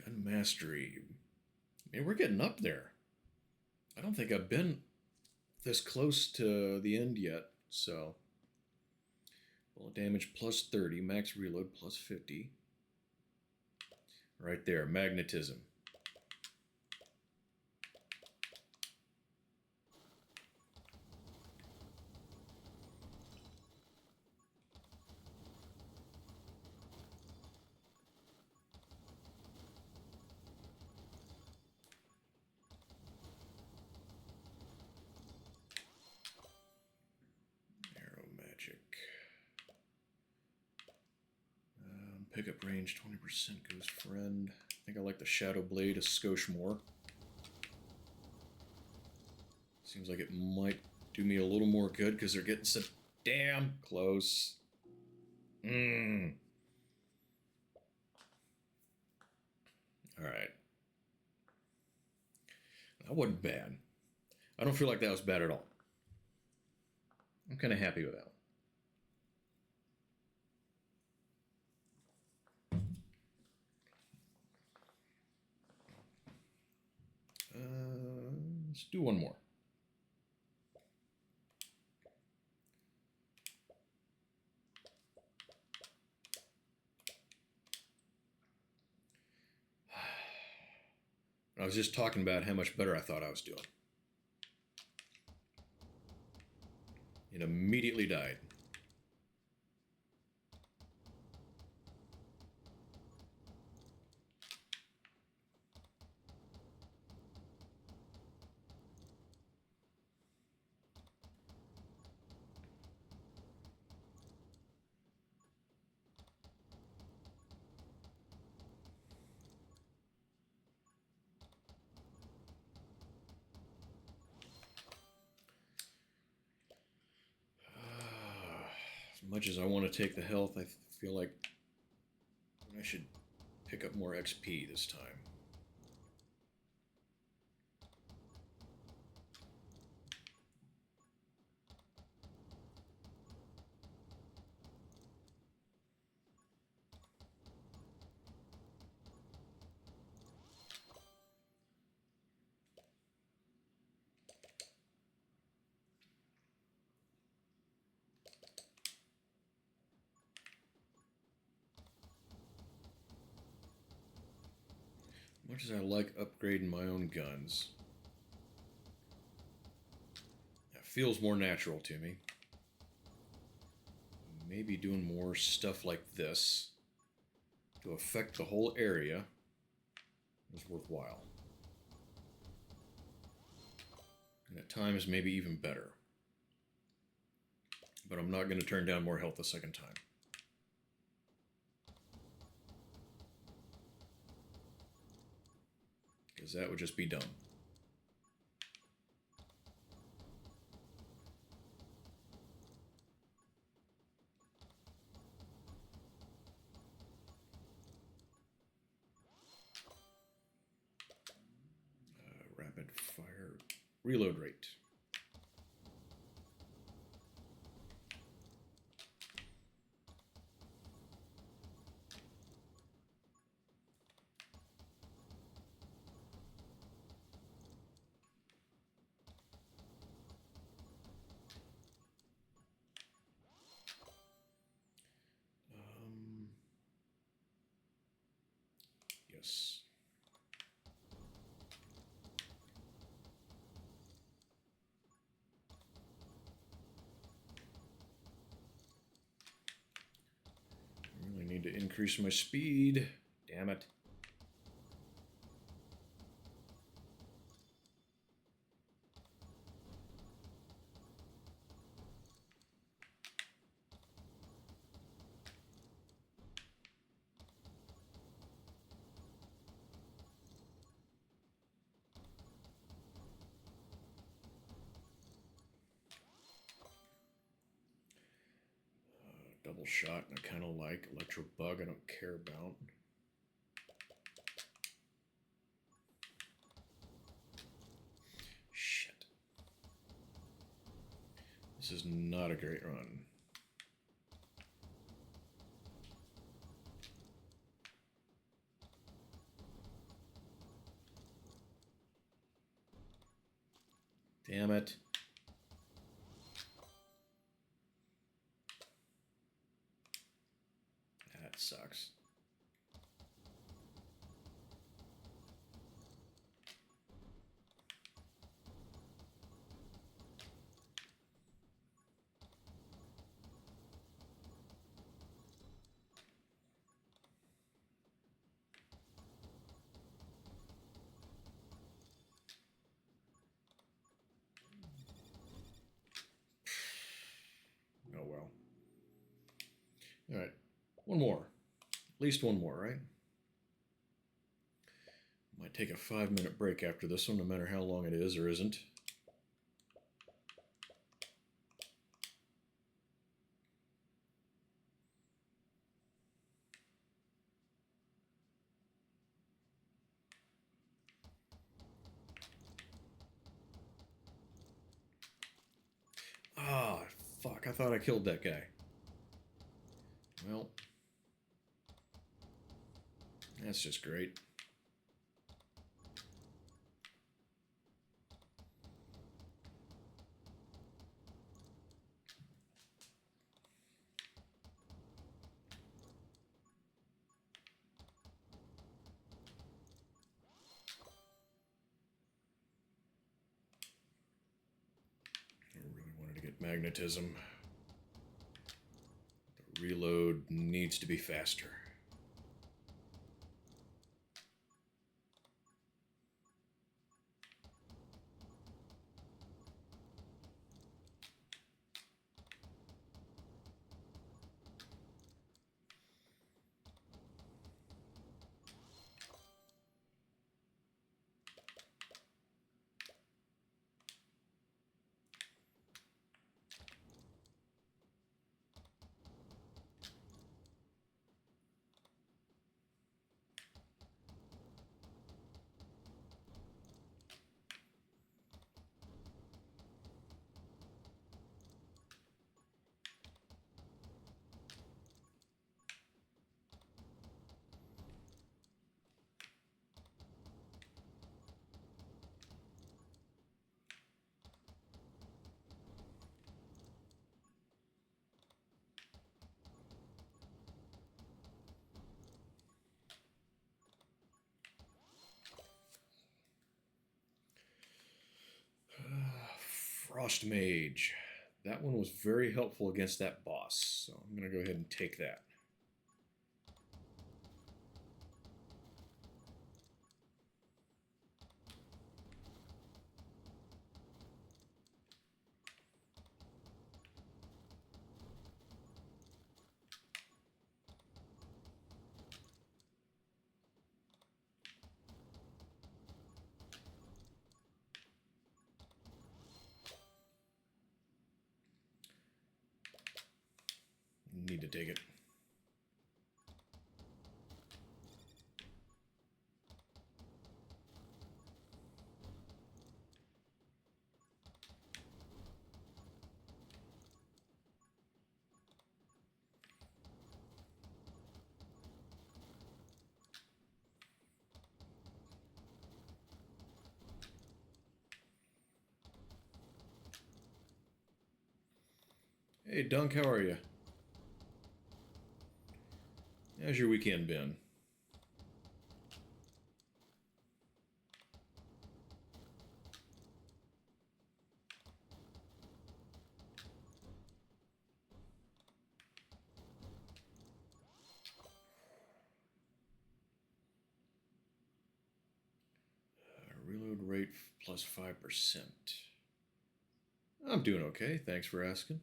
[SPEAKER 1] Gun mastery. I mean, we're getting up there. I don't think I've been this close to the end yet, so. Bullet damage plus 30, max reload plus 50. Right there, magnetism. Pickup range 20% goes friend. I think I like the Shadow Blade a skosh more. Seems like it might do me a little more good because they're getting so damn close. Alright. That wasn't bad. I don't feel like that was bad at all. I'm kind of happy with that one. Let's do one more. I was just talking about how much better I thought I was doing. It immediately died. As much as I want to take the health, I feel like I should pick up more XP this time. much as I like upgrading my own guns, that feels more natural to me. Maybe doing more stuff like this to affect the whole area is worthwhile. And at times, maybe even better. But I'm not going to turn down more health a second time. Because that would just be dumb. Rapid fire reload rate. Yes. I really need to increase my speed. Damn it. Double shot, I kind of like. Electro bug, I don't care about. Shit. This is not a great run. Damn it. That sucks. Oh well. Alright. One more. At least one more, right? Might take a 5-minute break after this one, no matter how long it is or isn't. Ah, fuck. I thought I killed that guy. Well, that's just great. I really wanted to get magnetism. The reload needs to be faster. Frost Mage. That one was very helpful against that boss, so I'm going to go ahead and take that. Need to take it. Hey, Dunk, how are you? How's your weekend been? Reload rate plus 5%. I'm doing okay, thanks for asking.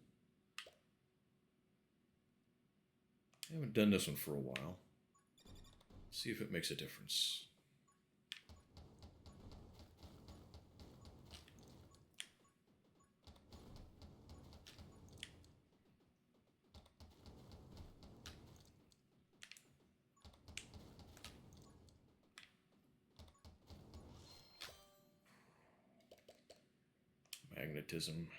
[SPEAKER 1] I haven't done this one for a while. See if it makes a difference. Magnetism.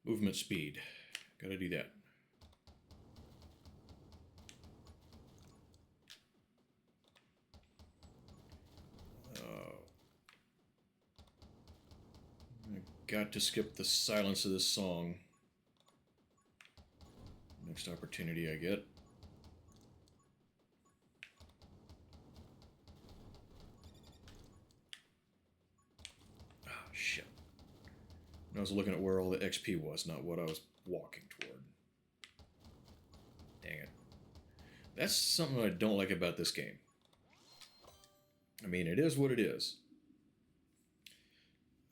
[SPEAKER 1] Movement speed. Gotta do that. I got to skip the silence of this song. Next opportunity I get. Oh, shit. I was looking at where all the XP was, not what I was walking toward. Dang it. That's something I don't like about this game. I mean, it is what it is.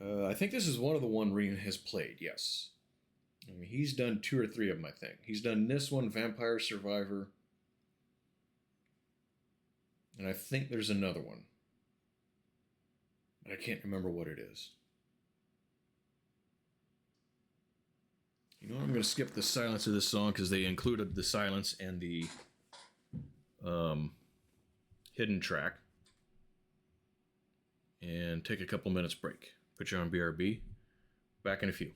[SPEAKER 1] I think this is one of the one Rean has played, yes. I mean, he's done 2 or 3 of them, I think. He's done this one, Vampire Survivor. And I think there's another one. But I can't remember what it is. You know what? I'm going to skip the silence of this song because they included the silence and the hidden track. And take a couple minutes break. Put you on BRB. Back in a few.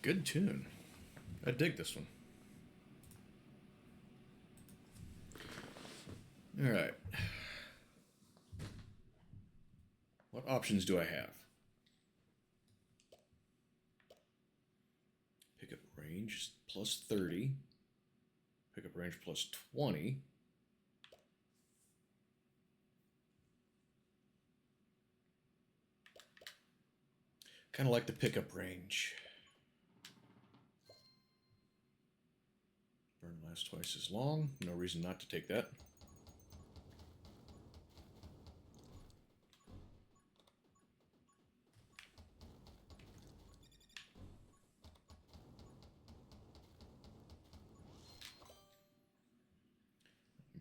[SPEAKER 1] Good tune. I dig this one. All right. What options do I have? Pickup range plus 30. Pickup range plus 20. Kind of like the pickup range. Burn lasts twice as long. No reason not to take that.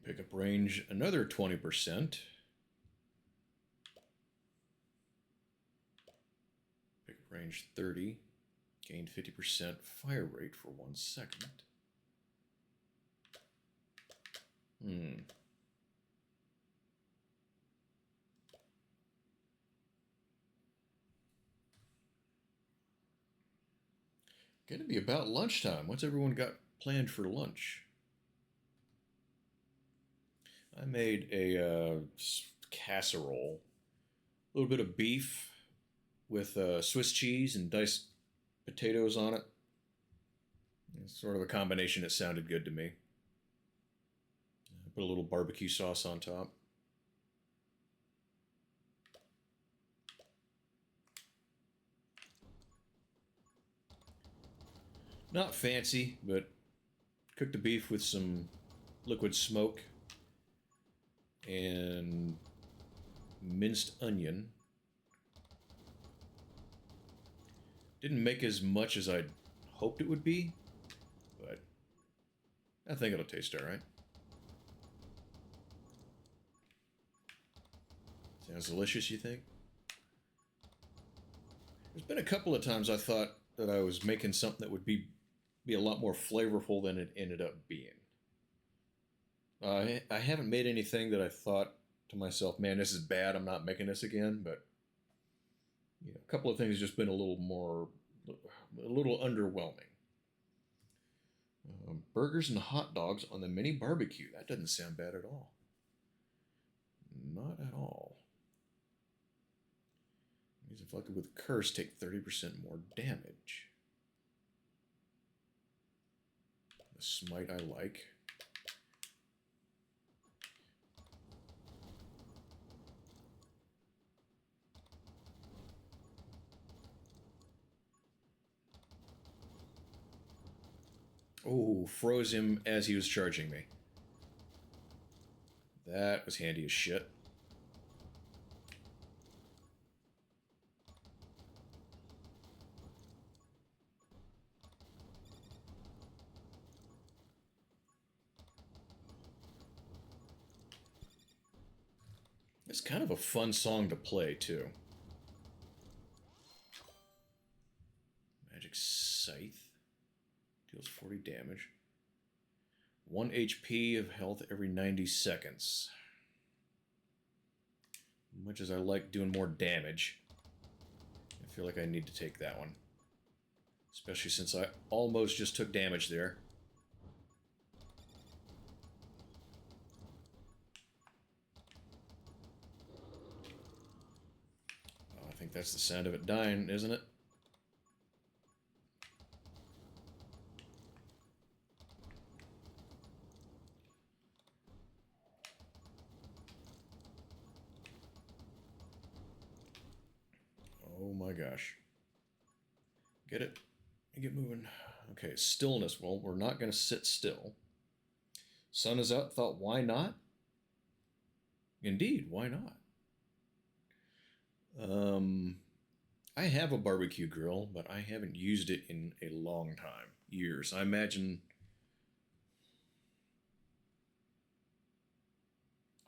[SPEAKER 1] Pickup range another 20%. Pickup range 30. Gained 50% fire rate for 1 second. Gonna be about lunchtime. What's everyone got planned for lunch? I made a casserole. A little bit of beef with Swiss cheese and diced potatoes on it. It's sort of a combination that sounded good to me. Put a little barbecue sauce on top. Not fancy, but cooked the beef with some liquid smoke and minced onion. Didn't make as much as I'd hoped it would be, but I think it'll taste all right. Sounds delicious, you think? There's been a couple of times I thought that I was making something that would be a lot more flavorful than it ended up being. I haven't made anything that I thought to myself, man, this is bad, I'm not making this again, but a couple of things just been a little underwhelming. Burgers and hot dogs on the mini barbecue. That doesn't sound bad at all. Not at all. These inflicted with curse take 30% more damage. The smite I like. Oh, froze him as he was charging me. That was handy as shit. It's kind of a fun song to play, too. Magic Scythe. Deals 40 damage. 1 HP of health every 90 seconds. Much as I like doing more damage, I feel like I need to take that one. Especially since I almost just took damage there. Oh, I think that's the sound of it dying, isn't it? Oh my gosh. Get it? Get moving. Okay, stillness. Well, we're not going to sit still. Sun is up. Thought, why not? Indeed, why not? I have a barbecue grill, but I haven't used it in a long time. Years. I imagine...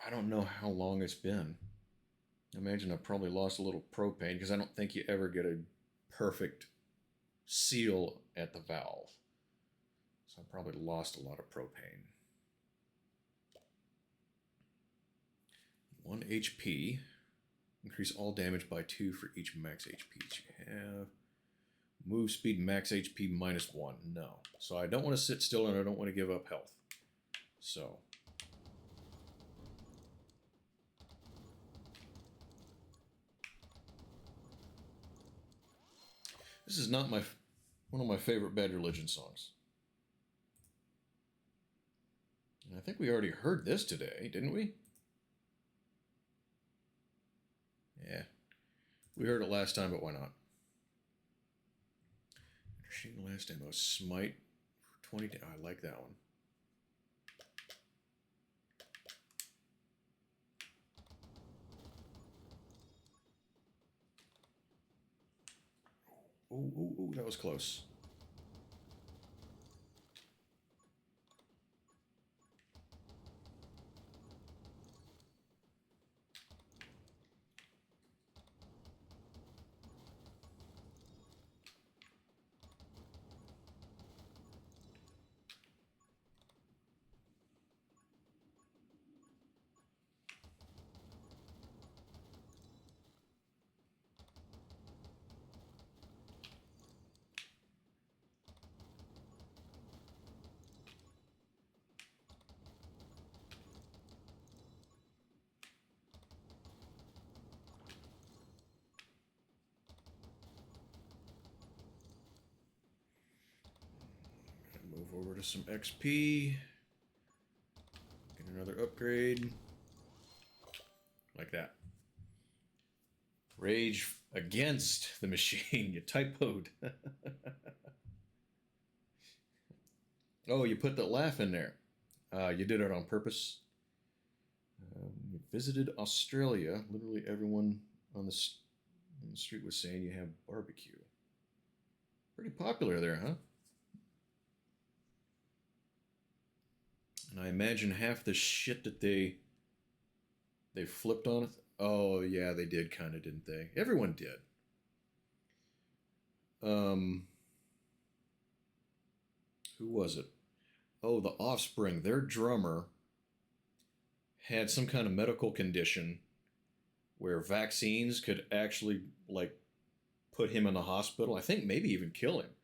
[SPEAKER 1] I don't know how long it's been. I imagine I've probably lost a little propane because I don't think you ever get a perfect seal at the valve. So I probably lost a lot of propane. 1 HP. Increase all damage by 2 for each max HP that you have. Move speed max HP -1. No. So I don't want to sit still and I don't want to give up health. So. This is not one of my favorite Bad Religion songs. And I think we already heard this today, didn't we? Yeah. We heard it last time, but why not? Machine last ammo. Smite for 20. I like that one. Oh, that was close. Move over to some XP. Get another upgrade. Like that. Rage against the machine. You typoed. Oh, you put that laugh in there. You did it on purpose. You visited Australia. Literally everyone on the street was saying you have barbecue. Pretty popular there, huh? And I imagine half the shit that they flipped on it. Oh yeah, they did kind of, didn't they? Everyone did. Who was it? Oh, the Offspring. Their drummer had some kind of medical condition where vaccines could actually like put him in the hospital. I think maybe even kill him.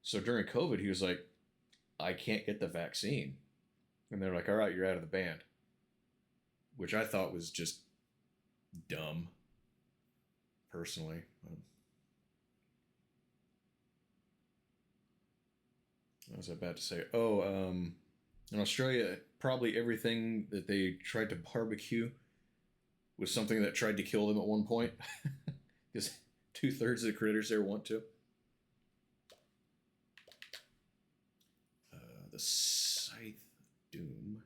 [SPEAKER 1] So during COVID, he was like, I can't get the vaccine. And they're like, all right, you're out of the band. Which I thought was just dumb, personally. What was I about to say? Oh, in Australia, probably everything that they tried to barbecue was something that tried to kill them at one point. Because 2/3 of the critters there want to. The Scythe Doom.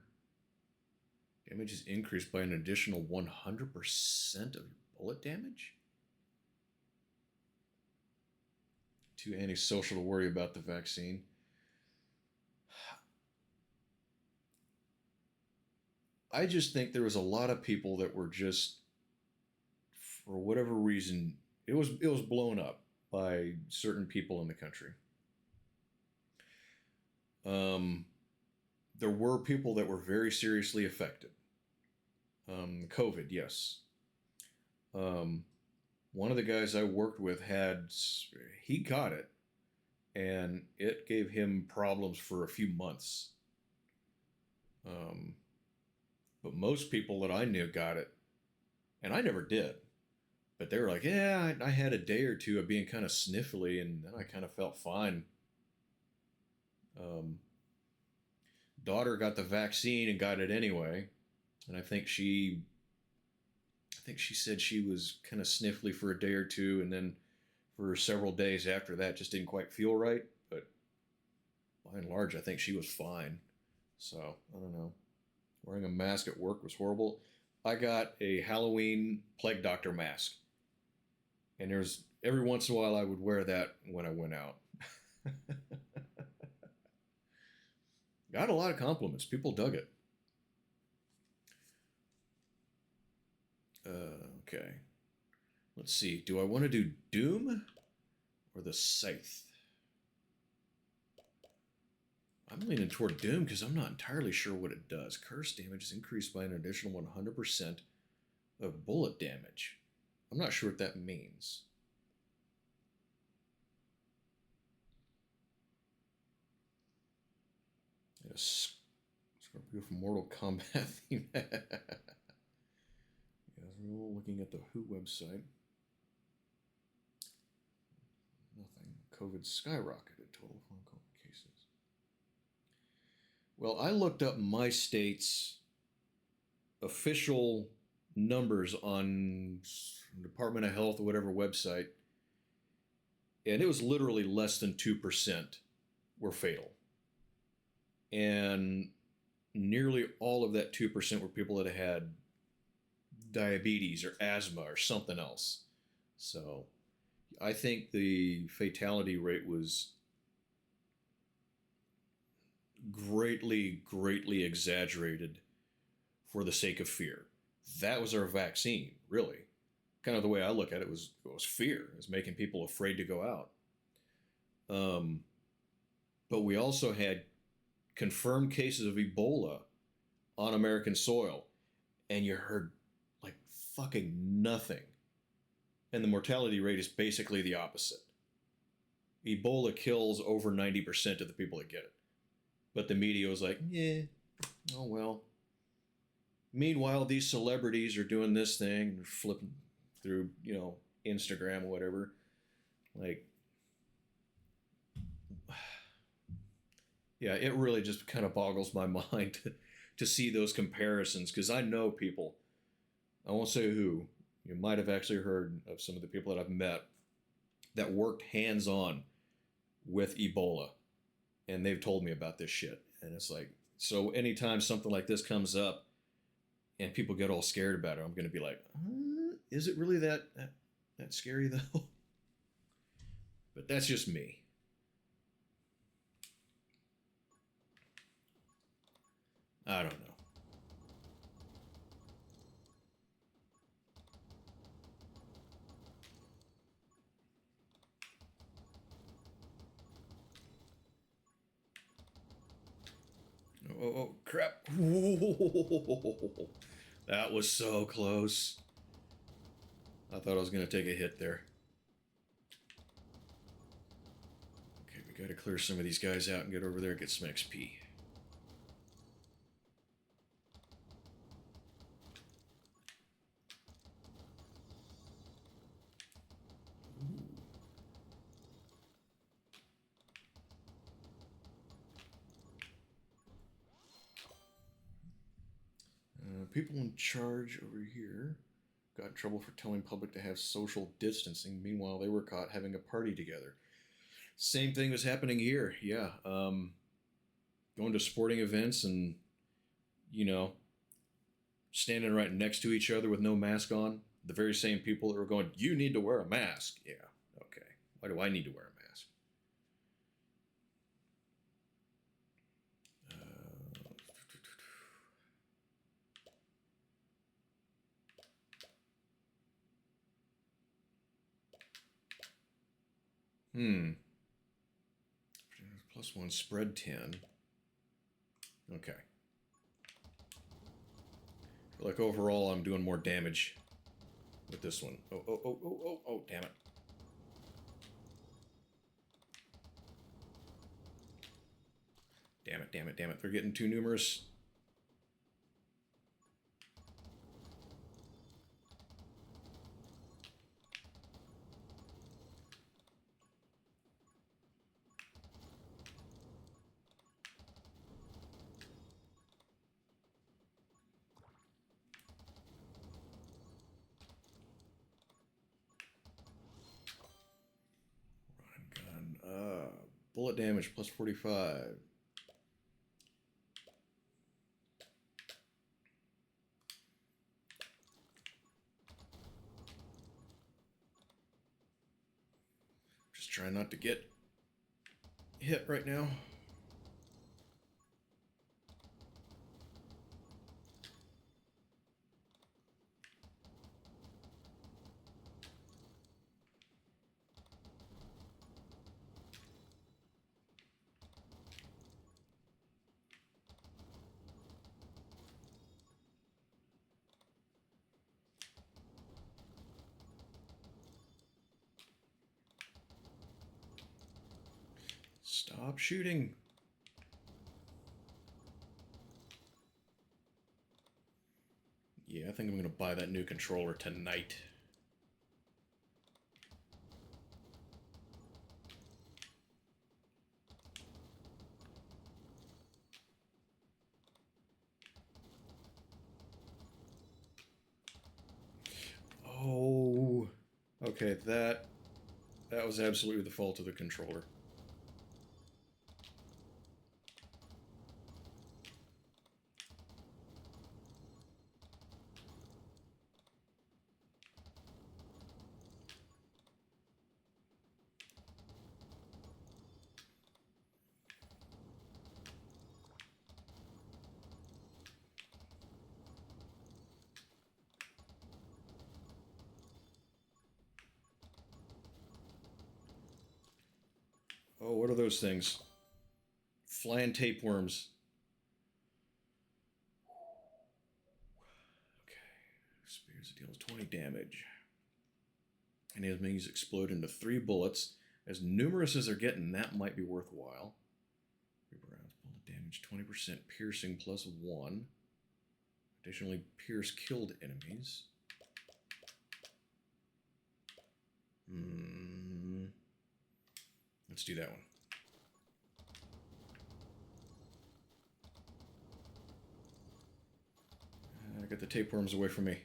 [SPEAKER 1] Damage is increased by an additional 100% of your bullet damage? Too antisocial to worry about the vaccine. I just think there was a lot of people that were just, for whatever reason, it was blown up by certain people in the country. There were people that were very seriously affected. COVID, yes. One of the guys I worked with he got it, and it gave him problems for a few months. But most people that I knew got it, and I never did. But they were like, yeah, I had a day or two of being kind of sniffly, and then I kind of felt fine. Daughter got the vaccine and got it anyway, and I think she said she was kind of sniffly for a day or two, and then for several days after that just didn't quite feel right. But by and large, I think she was fine. So I don't know. Wearing a mask at work was horrible. I got a Halloween plague doctor mask, and there's every once in a while I would wear that when I went out. Got a lot of compliments. People dug it. Okay. Let's see. Do I want to do Doom or the Scythe? I'm leaning toward Doom because I'm not entirely sure what it does. Curse damage is increased by an additional 100% of bullet damage. I'm not sure what that means. Yes. Scorpio from Mortal Kombat theme. Yeah, we're looking at the WHO website. Nothing. COVID skyrocketed. Total phone COVID cases. Well, I looked up my state's official numbers on Department of Health or whatever website, and it was literally less than 2% were fatal. And nearly all of that 2% were people that had diabetes or asthma or something else. So I think the fatality rate was greatly exaggerated for the sake of fear. That was our vaccine, really. Kind of the way I look at it was fear. It was making people afraid to go out. But we also had confirmed cases of Ebola on American soil, and you heard like fucking nothing. And the mortality rate is basically the opposite. Ebola kills over 90% of the people that get it. But the media was like, yeah, oh well. Meanwhile, these celebrities are doing this thing and flipping through, Instagram or whatever. Like, yeah, it really just kind of boggles my mind to see those comparisons, because I know people, I won't say who, you might have actually heard of some of the people that I've met that worked hands-on with Ebola, and they've told me about this shit. And it's like, so anytime something like this comes up and people get all scared about it, I'm going to be like, is it really that scary though? But that's just me. I don't know. Oh, crap. That was so close. I thought I was going to take a hit there. Okay, we got to clear some of these guys out and get over there and get some XP. People in charge over here got in trouble for telling public to have social distancing. Meanwhile, they were caught having a party together. Same thing was happening here. Yeah. Going to sporting events and, standing right next to each other with no mask on. The very same people that were going, you need to wear a mask. Yeah. Okay. Why do I need to wear a mask? +1 spread 10. Okay. I feel like overall I'm doing more damage with this one. Oh, damn it. Damn it. They're getting too numerous. Run gun. Bullet damage +45. Just trying not to get hit right now. Stop shooting. I think I'm going to buy that new controller tonight. Oh, okay, that was absolutely the fault of the controller. Oh, what are those things? Flying tapeworms. Okay. Spears deals 20 damage. And enemies explode into 3 bullets. As numerous as they're getting, that might be worthwhile. 3 rounds, bullet damage, 20% piercing plus 1. Additionally, pierce killed enemies. Let's do that one. Get the tapeworms away from me.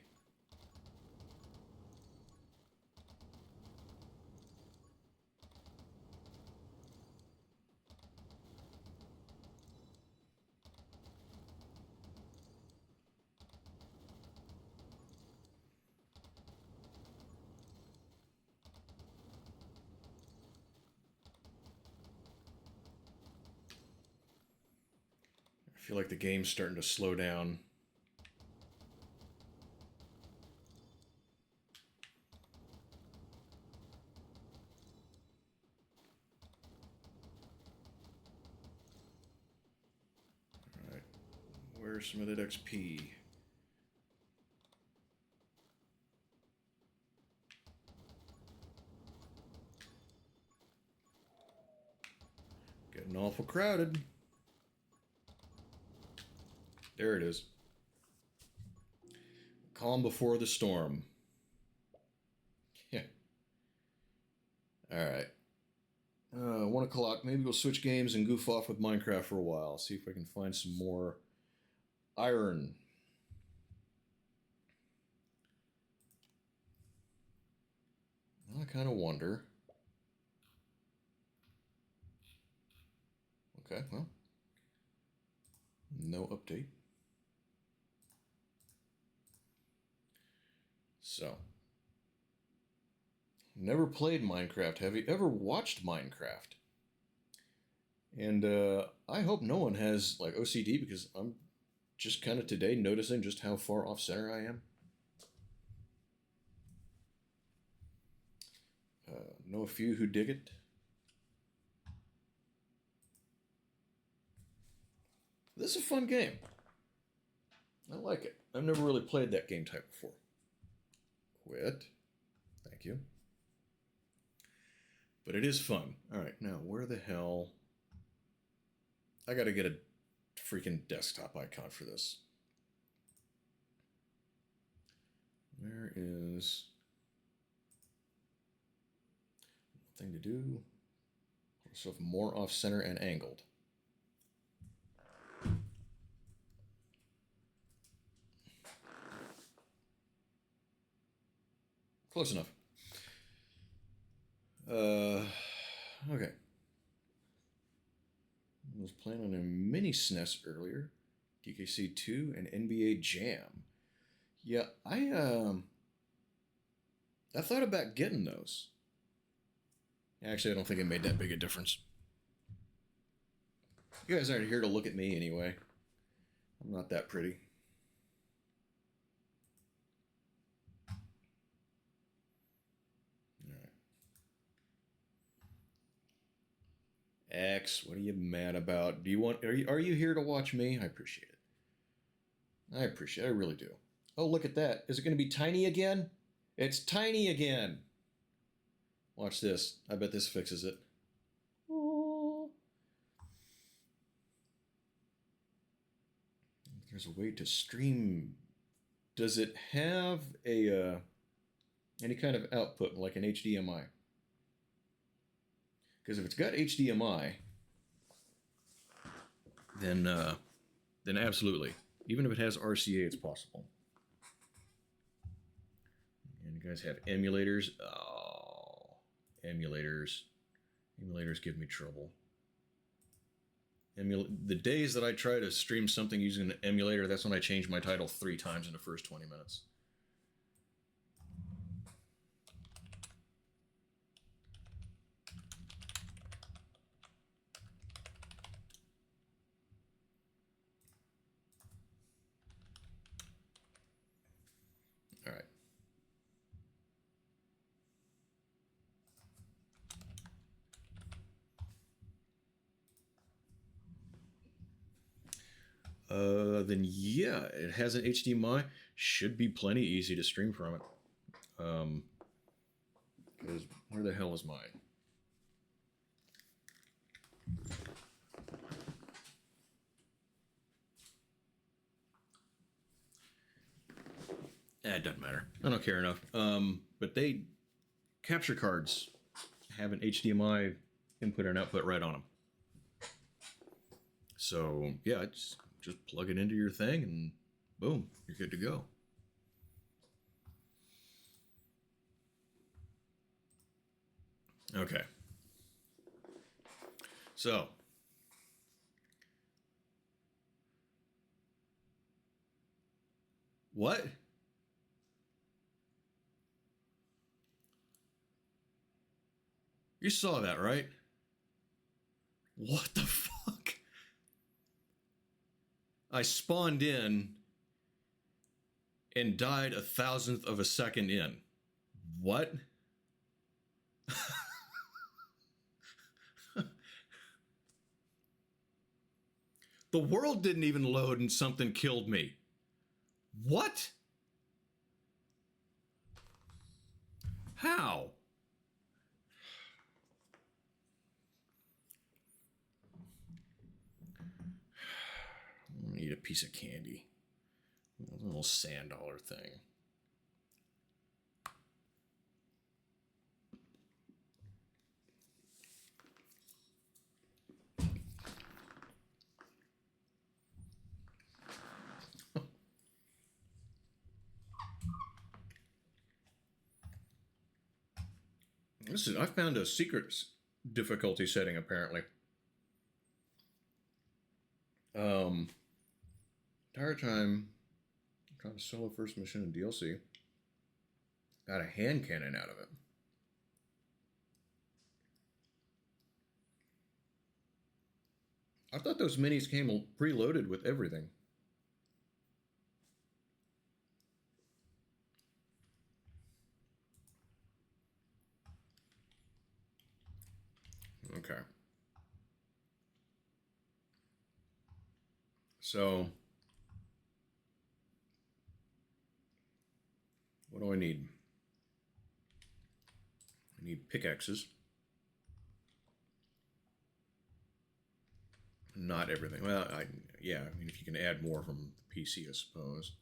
[SPEAKER 1] I feel like the game's starting to slow down. Alright. Where's some of that XP? Getting awful crowded. There it is. Calm before the storm. Yeah. Alright. 1 o'clock. Maybe we'll switch games and goof off with Minecraft for a while. See if I can find some more iron. I kind of wonder. Okay, well. No update. So. Never played Minecraft. Have you ever watched Minecraft? And I hope no one has like OCD because I'm just kind of today noticing just how far off center I am. Know a few who dig it. This is a fun game. I like it. I've never really played that game type before. Quit. Thank you. But it is fun. Alright, now where the hell... I gotta get a freaking desktop icon for this. Where is... thing to do? So more off center and angled. Close enough. Okay. I was playing on a mini SNES earlier. DKC 2 and NBA Jam. Yeah, I thought about getting those. Actually, I don't think it made that big a difference. You guys aren't here to look at me anyway. I'm not that pretty. X, what are you mad about? Do you want? Are you here to watch me? I appreciate it. I appreciate it. I really do. Oh, look at that. Is it going to be tiny again? It's tiny again. Watch this. I bet this fixes it. Oh. There's a way to stream Does it have a any kind of output like an HDMI? Because if it's got HDMI, then absolutely. Even if it has RCA, it's possible. And you guys have emulators. Oh, emulators. Emulators give me trouble. The days that I try to stream something using an emulator, that's when I change my title 3 times in the first 20 minutes. All right. Then yeah, it has an HDMI. Should be plenty easy to stream from it. Because where the hell is mine? It doesn't matter. I don't care enough. But they capture cards have an HDMI input and output right on them. So yeah, it's just plug it into your thing and boom, you're good to go. Okay. So what? You saw that, right? What the fuck? I spawned in and died 1,000th of a second in. What? The world didn't even load and something killed me. What? How? I need a piece of candy. A little sand dollar thing. I found a secret difficulty setting apparently. Entire time I'm trying to solo first mission in DLC. Got a hand cannon out of it. I thought those minis came preloaded with everything. Okay. So, what do I need? I need pickaxes. Not everything. Well, yeah, I mean, if you can add more from the PC, I suppose.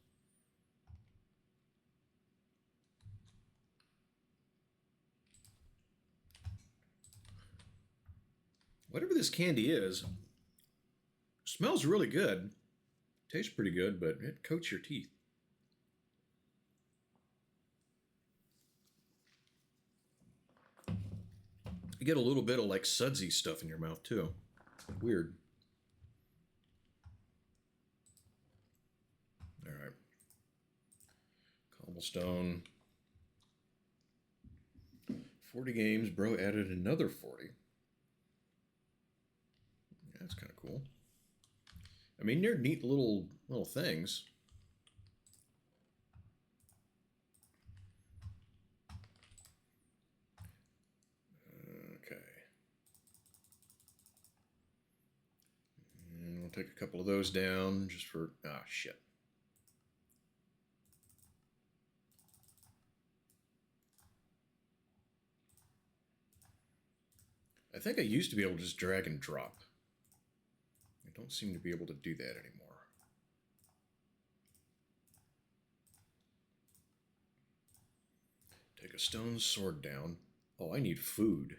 [SPEAKER 1] Whatever this candy is, smells really good. Tastes pretty good, but it coats your teeth. You get a little bit of like sudsy stuff in your mouth too. Weird. All right. Cobblestone. 40 games. Bro added another 40. Yeah, that's kind of cool. I mean, they're neat little things. Okay. And we'll take a couple of those down just for... Ah, shit. I think I used to be able to just drag and drop. I don't seem to be able to do that anymore. Take a stone sword down. Oh, I need food.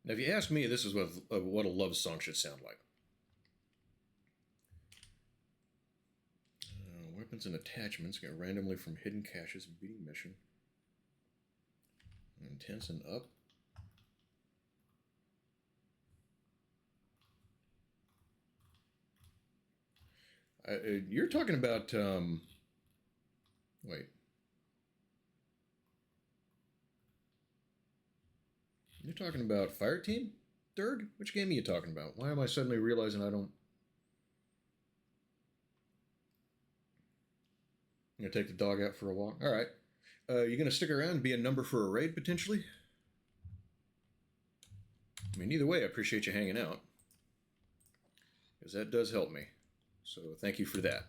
[SPEAKER 1] Now, if you ask me, this is what a love song should sound like. Weapons and attachments get randomly from hidden caches. Beating mission. Intense and up. You're talking about... wait. You're talking about Fireteam? Third? Which game are you talking about? Why am I suddenly realizing I don't... I'm going to take the dog out for a walk. All right. You going to stick around and be a number for a raid, potentially? I mean, either way, I appreciate you hanging out. Because that does help me. So thank you for that.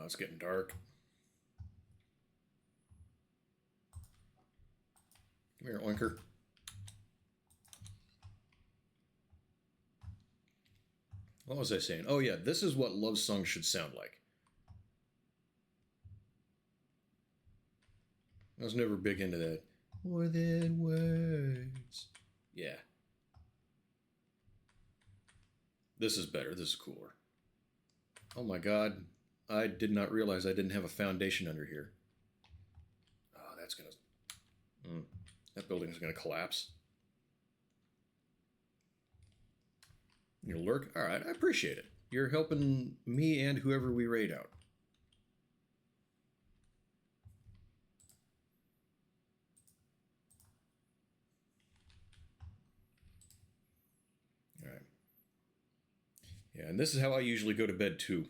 [SPEAKER 1] It's getting dark. Come here, Oinker. What was I saying? Oh, yeah, this is what love songs should sound like. I was never big into that. More than words. Yeah. This is better. This is cooler. Oh my god. I did not realize I didn't have a foundation under here. Oh, that's gonna... that building's gonna collapse. You lurk? Alright, I appreciate it. You're helping me and whoever we raid out. Alright. Yeah, and this is how I usually go to bed too.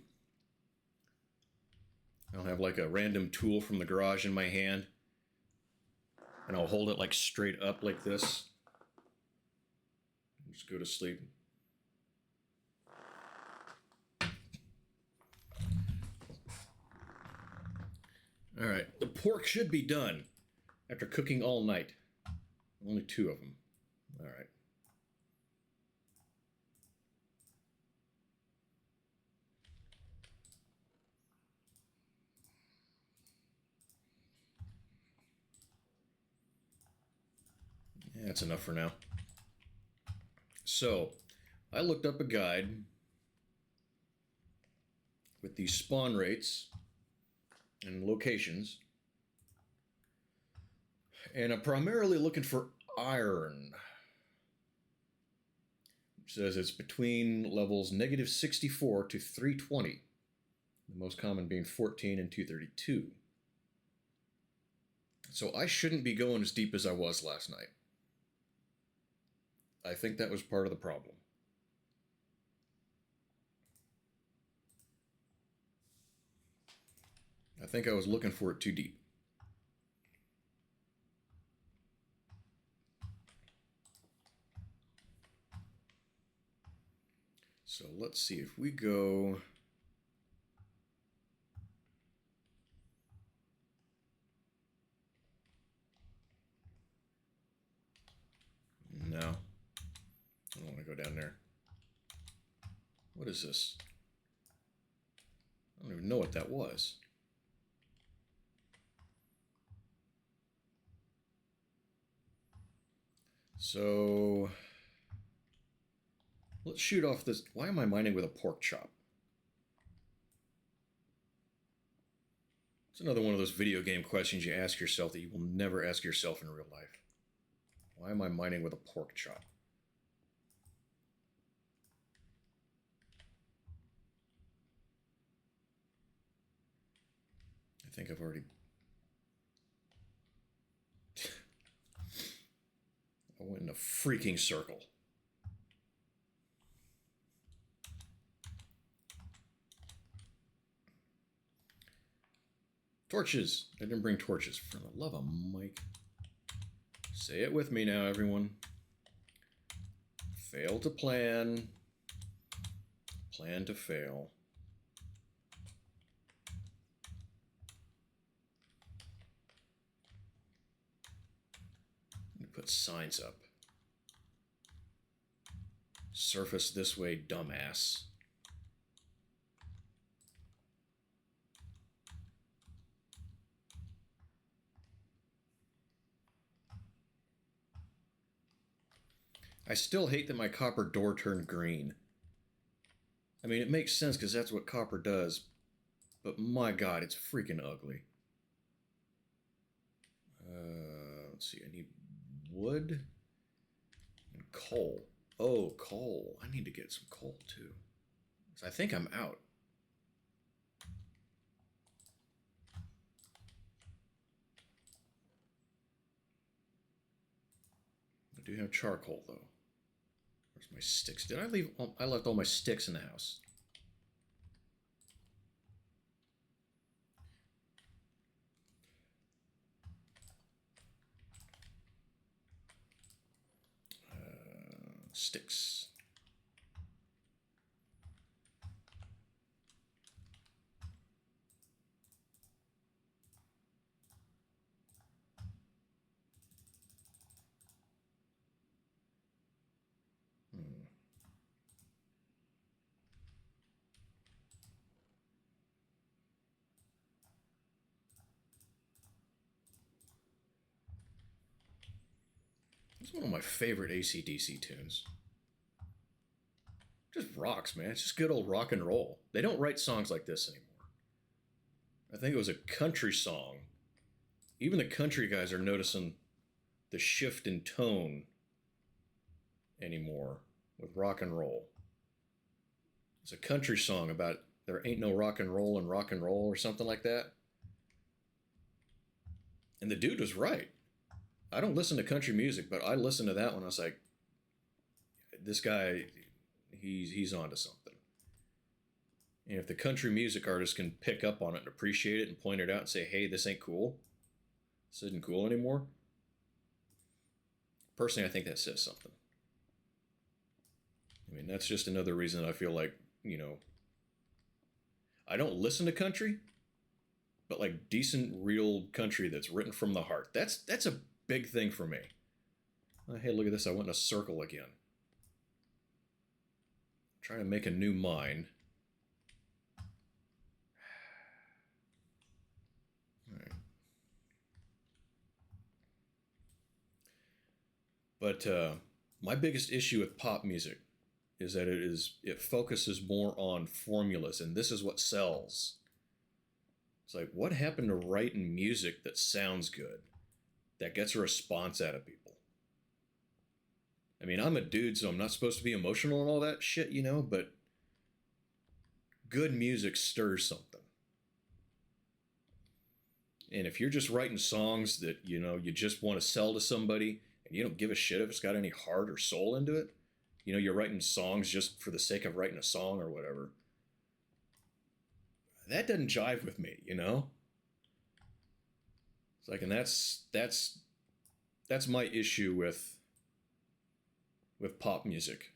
[SPEAKER 1] I'll have like a random tool from the garage in my hand. And I'll hold it like straight up like this. Just go to sleep. Alright, the pork should be done after cooking all night. Only 2 of them. Alright. Yeah, that's enough for now. So, I looked up a guide with the spawn rates and locations. And I'm primarily looking for iron. It says it's between levels -64 to 320. The most common being 14 and 232. So I shouldn't be going as deep as I was last night. I think that was part of the problem. I think I was looking for it too deep. So let's see if we go... No. I don't want to go down there. What is this? I don't even know what that was. So... let's shoot off this... Why am I mining with a pork chop? It's another one of those video game questions you ask yourself that you will never ask yourself in real life. Why am I mining with a pork chop? I think I've already... I went in a freaking circle. Torches. I didn't bring torches. For the love of Mike. Say it with me now, everyone. Fail to plan. Plan to fail. Put signs up. Surface this way, dumbass. I still hate that my copper door turned green. I mean, it makes sense because that's what copper does, but my god, it's freaking ugly. Let's see, I need wood and coal. Oh, coal. I need to get some coal too. So I think I'm out. I do have charcoal though. Where's my sticks? Did I leave? I left all my sticks in the house. Sticks. It's one of my favorite AC/DC tunes. Just rocks, man. It's just good old rock and roll. They don't write songs like this anymore. I think it was a country song. Even the country guys are noticing the shift in tone anymore with rock and roll. It's a country song about there ain't no rock and roll or something like that. And the dude was right. I don't listen to country music, but I listened to that one. I was like, this guy, he's onto something. And if the country music artist can pick up on it and appreciate it and point it out and say, hey, this ain't cool. This isn't cool anymore. Personally, I think that says something. I mean, that's just another reason I feel like, you know, I don't listen to country, but like decent, real country that's written from the heart. That's a big thing for me. Hey, look at this. I went in a circle again. Trying to make a new mine. All right. But my biggest issue with pop music is that it focuses more on formulas, and this is what sells. It's like, what happened to writing music that sounds good, that gets a response out of people? I mean, I'm a dude, so I'm not supposed to be emotional and all that shit, you know, but good music stirs something. And if you're just writing songs that, you know, you just want to sell to somebody and you don't give a shit if it's got any heart or soul into it, you know, you're writing songs just for the sake of writing a song or whatever, that doesn't jive with me, you know? It's like, and that's my issue with pop music.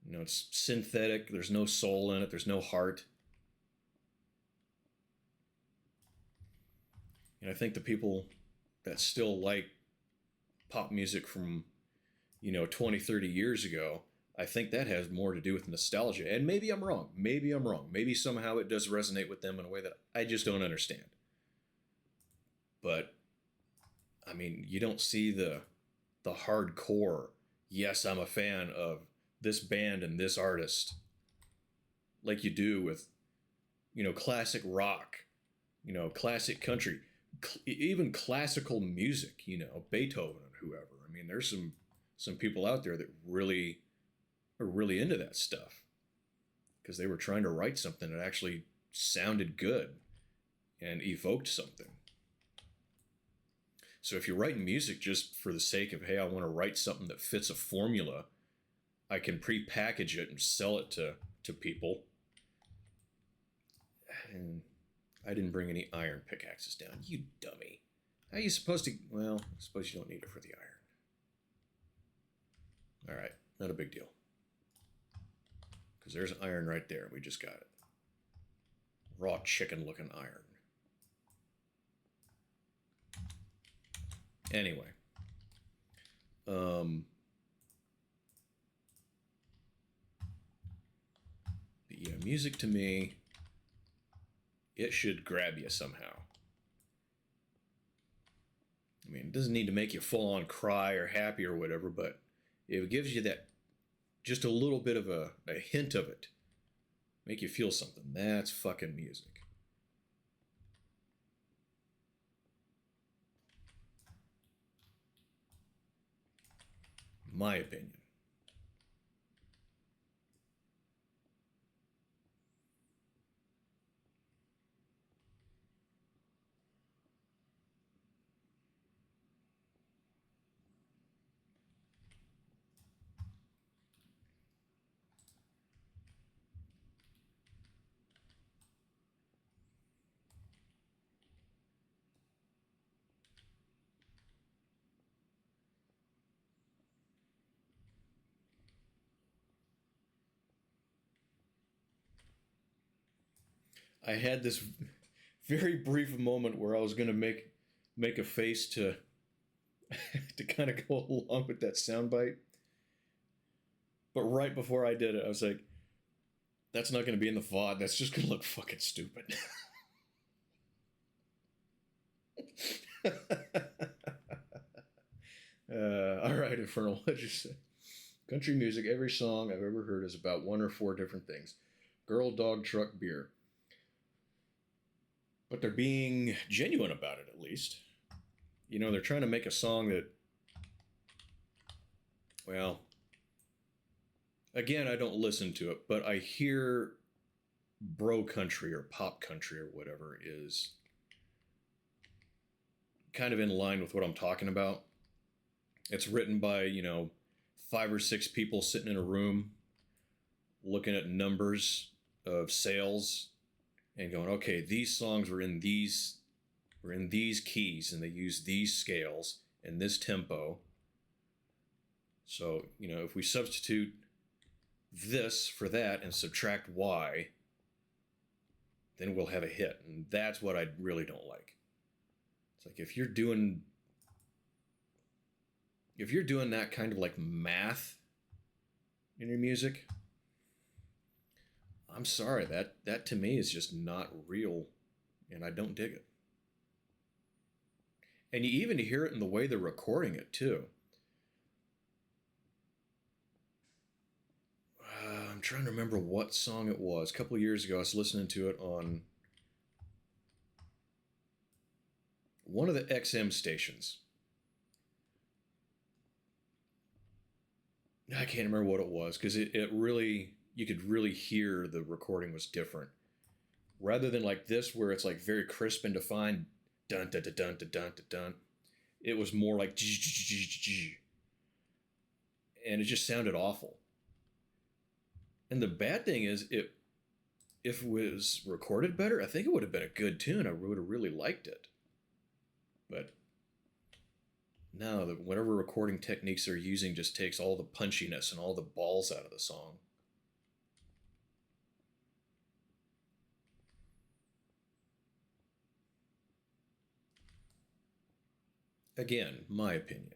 [SPEAKER 1] You know, it's synthetic, there's no soul in it, there's no heart. And I think the people that still like pop music from, you know, 20, 30 years ago, I think that has more to do with nostalgia. And maybe I'm wrong. Maybe I'm wrong. Maybe somehow it does resonate with them in a way that I just don't understand. But, I mean, you don't see the hardcore, yes, I'm a fan of this band and this artist, like you do with, you know, classic rock, you know, classic country, even classical music, you know, Beethoven and whoever. I mean, there's some people out there that really are really into that stuff because they were trying to write something that actually sounded good and evoked something. So if you're writing music just for the sake of, hey, I want to write something that fits a formula, I can pre-package it and sell it to people. And I didn't bring any iron pickaxes down. You dummy. How are you supposed to... Well, I suppose you don't need it for the iron. Alright, not a big deal. Because there's iron right there. We just got it. Raw chicken looking iron. Anyway. But yeah, music to me, it should grab you somehow. I mean, it doesn't need to make you full on cry or happy or whatever, but it gives you that, just a little bit of a hint of it. Make you feel something. That's fucking music. My opinion. I had this very brief moment where I was going to make a face to to kind of go along with that soundbite. But right before I did it, I was like, that's not going to be in the VOD. That's just going to look fucking stupid. All right, Infernal, what'd you say? Country music, every song I've ever heard is about 1 or 4 different things. Girl, dog, truck, beer. But they're being genuine about it, at least. You know, they're trying to make a song that, well, again, I don't listen to it, but I hear bro country or pop country or whatever is kind of in line with what I'm talking about. It's written by, you know, 5 or 6 people sitting in a room looking at numbers of sales and going, okay, these songs were in these keys and they use these scales and this tempo. So, you know, if we substitute this for that and subtract Y, then we'll have a hit. And that's what I really don't like. It's like if you're doing that kind of like math in your music, I'm sorry, that to me is just not real, and I don't dig it. And you even hear it in the way they're recording it too. I'm trying to remember what song it was. A couple of years ago, I was listening to it on one of the XM stations. I can't remember what it was because it really, you could really hear the recording was different. Rather than like this, where it's like very crisp and defined, dun dun dun dun dun dun dun, it was more like, and it just sounded awful. And the bad thing is, if it was recorded better, I think it would have been a good tune. I would have really liked it. But no, whatever recording techniques they're using just takes all the punchiness and all the balls out of the song. Again, my opinion.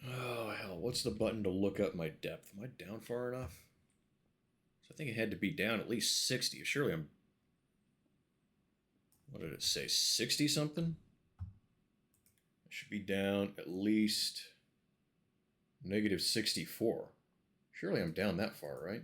[SPEAKER 1] Oh, hell. What's the button to look up my depth? Am I down far enough? So I think it had to be down at least 60. Surely I'm... What did it say? 60 something? I Should be down at least negative 64. Surely I'm down that far, right?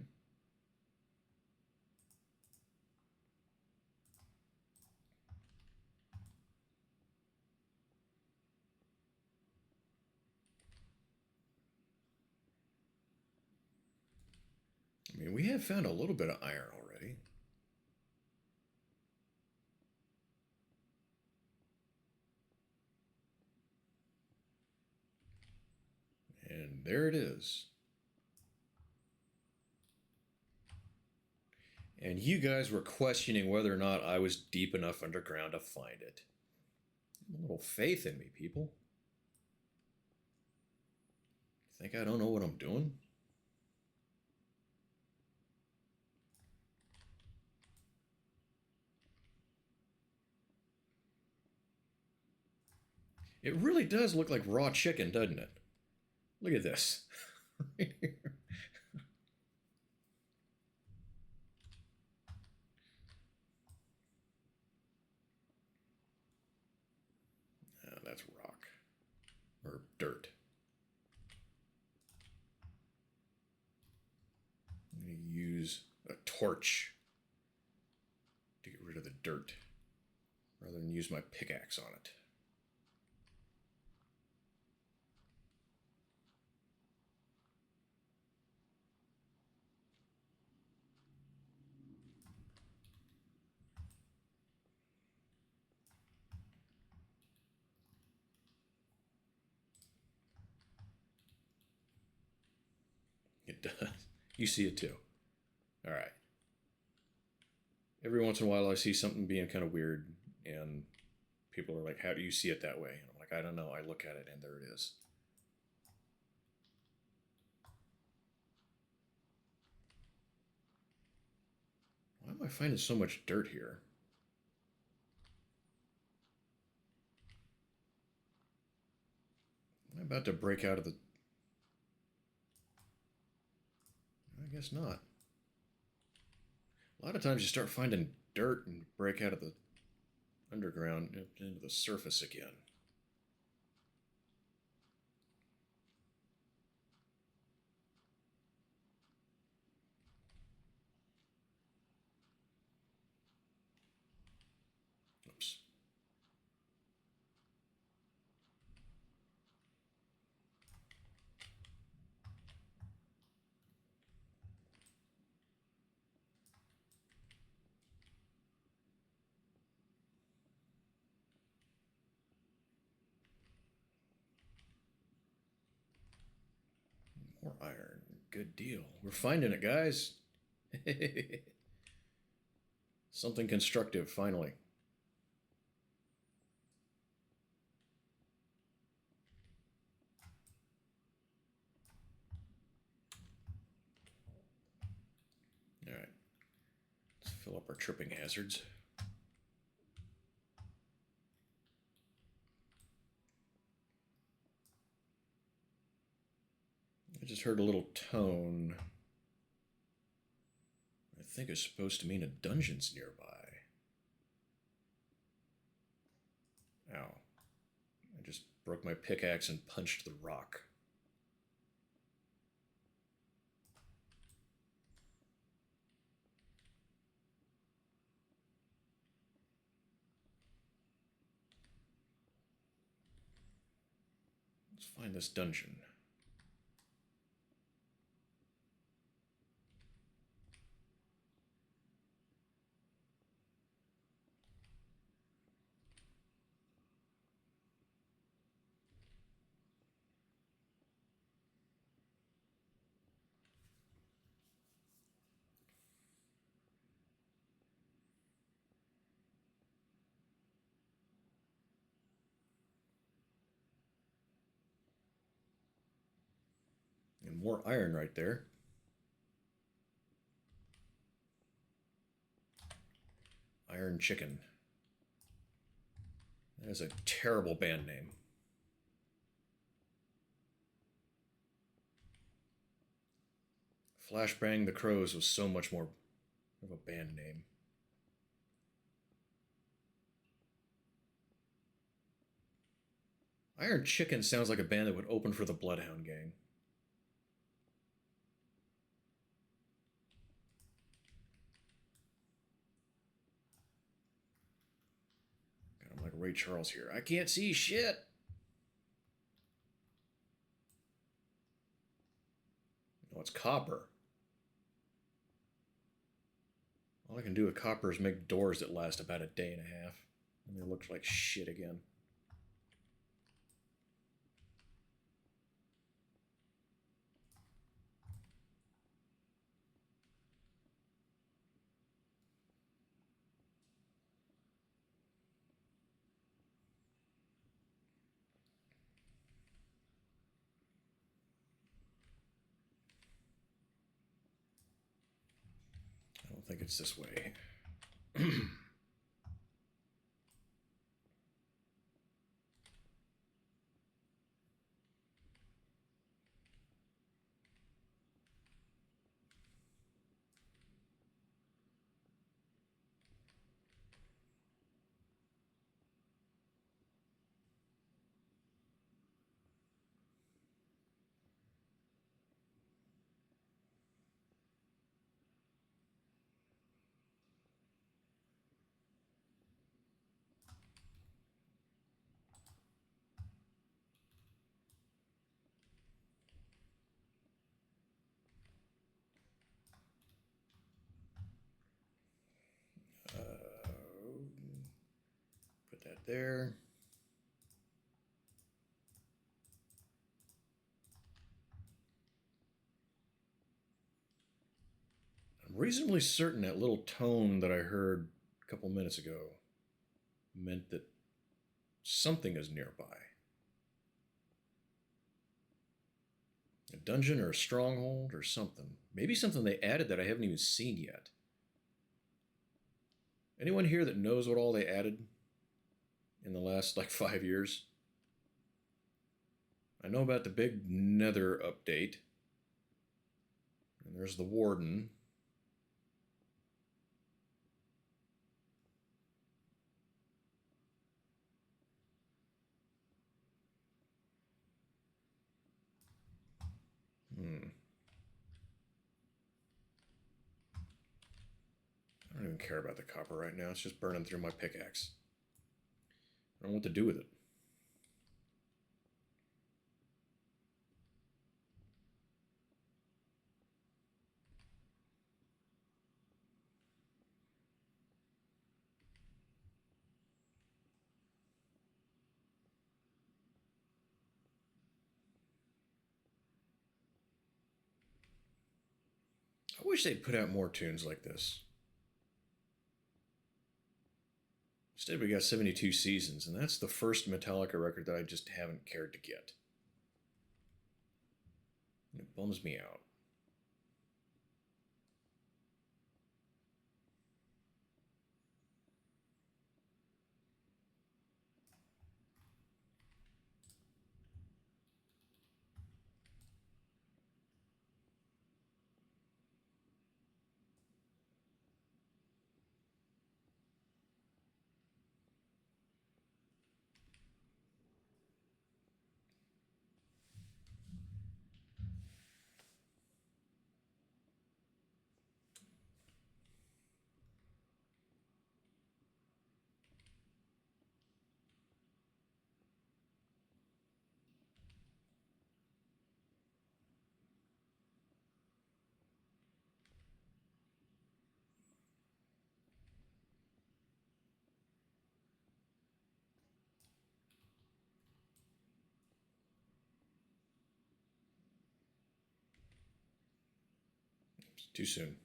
[SPEAKER 1] I mean, we have found a little bit of iron already. And there it is. And you guys were questioning whether or not I was deep enough underground to find it. A little faith in me, people. Think I don't know what I'm doing? It really does look like raw chicken, doesn't it? Look at this. Right here. That's rock. Or dirt. I'm going to use a torch to get rid of the dirt rather than use my pickaxe on it. It does. You see it too. All right. Every once in a while, I see something being kind of weird, and people are like, "How do you see it that way?" And I'm like, "I don't know. I look at it, and there it is." Why am I finding so much dirt here? Am I about to break out of the... I guess not. A lot of times you start finding dirt and break out of the underground into the surface again. Oops. More iron. Good deal. We're finding it, guys. Something constructive, finally. All right. Let's fill up our tripping hazards. I just heard a little tone. I think it's supposed to mean a dungeon's nearby. Ow. I just broke my pickaxe and punched the rock. Let's find this dungeon. And more iron right there. Iron Chicken. That is a terrible band name. Flashbang the Crows was so much more of a band name. Iron Chicken sounds like a band that would open for the Bloodhound Gang. I'm like Ray Charles here. I can't see shit. Oh, it's copper. All I can do with copper is make doors that last about a day and a half. And they look like shit again. I don't think it's this way. Put that there. I'm reasonably certain that little tone that I heard a couple minutes ago meant that something is nearby. A dungeon or a stronghold or something. Maybe something they added that I haven't even seen yet. Anyone here that knows what all they added in the last like 5 years? I know about the big Nether update. And there's the Warden. I don't even care about the copper right now. It's just burning through my pickaxe. I don't know what to do with it. I wish they'd put out more tunes like this. Instead, we got 72 seasons, and that's the first Metallica record that I just haven't cared to get. And it bums me out. It's too soon.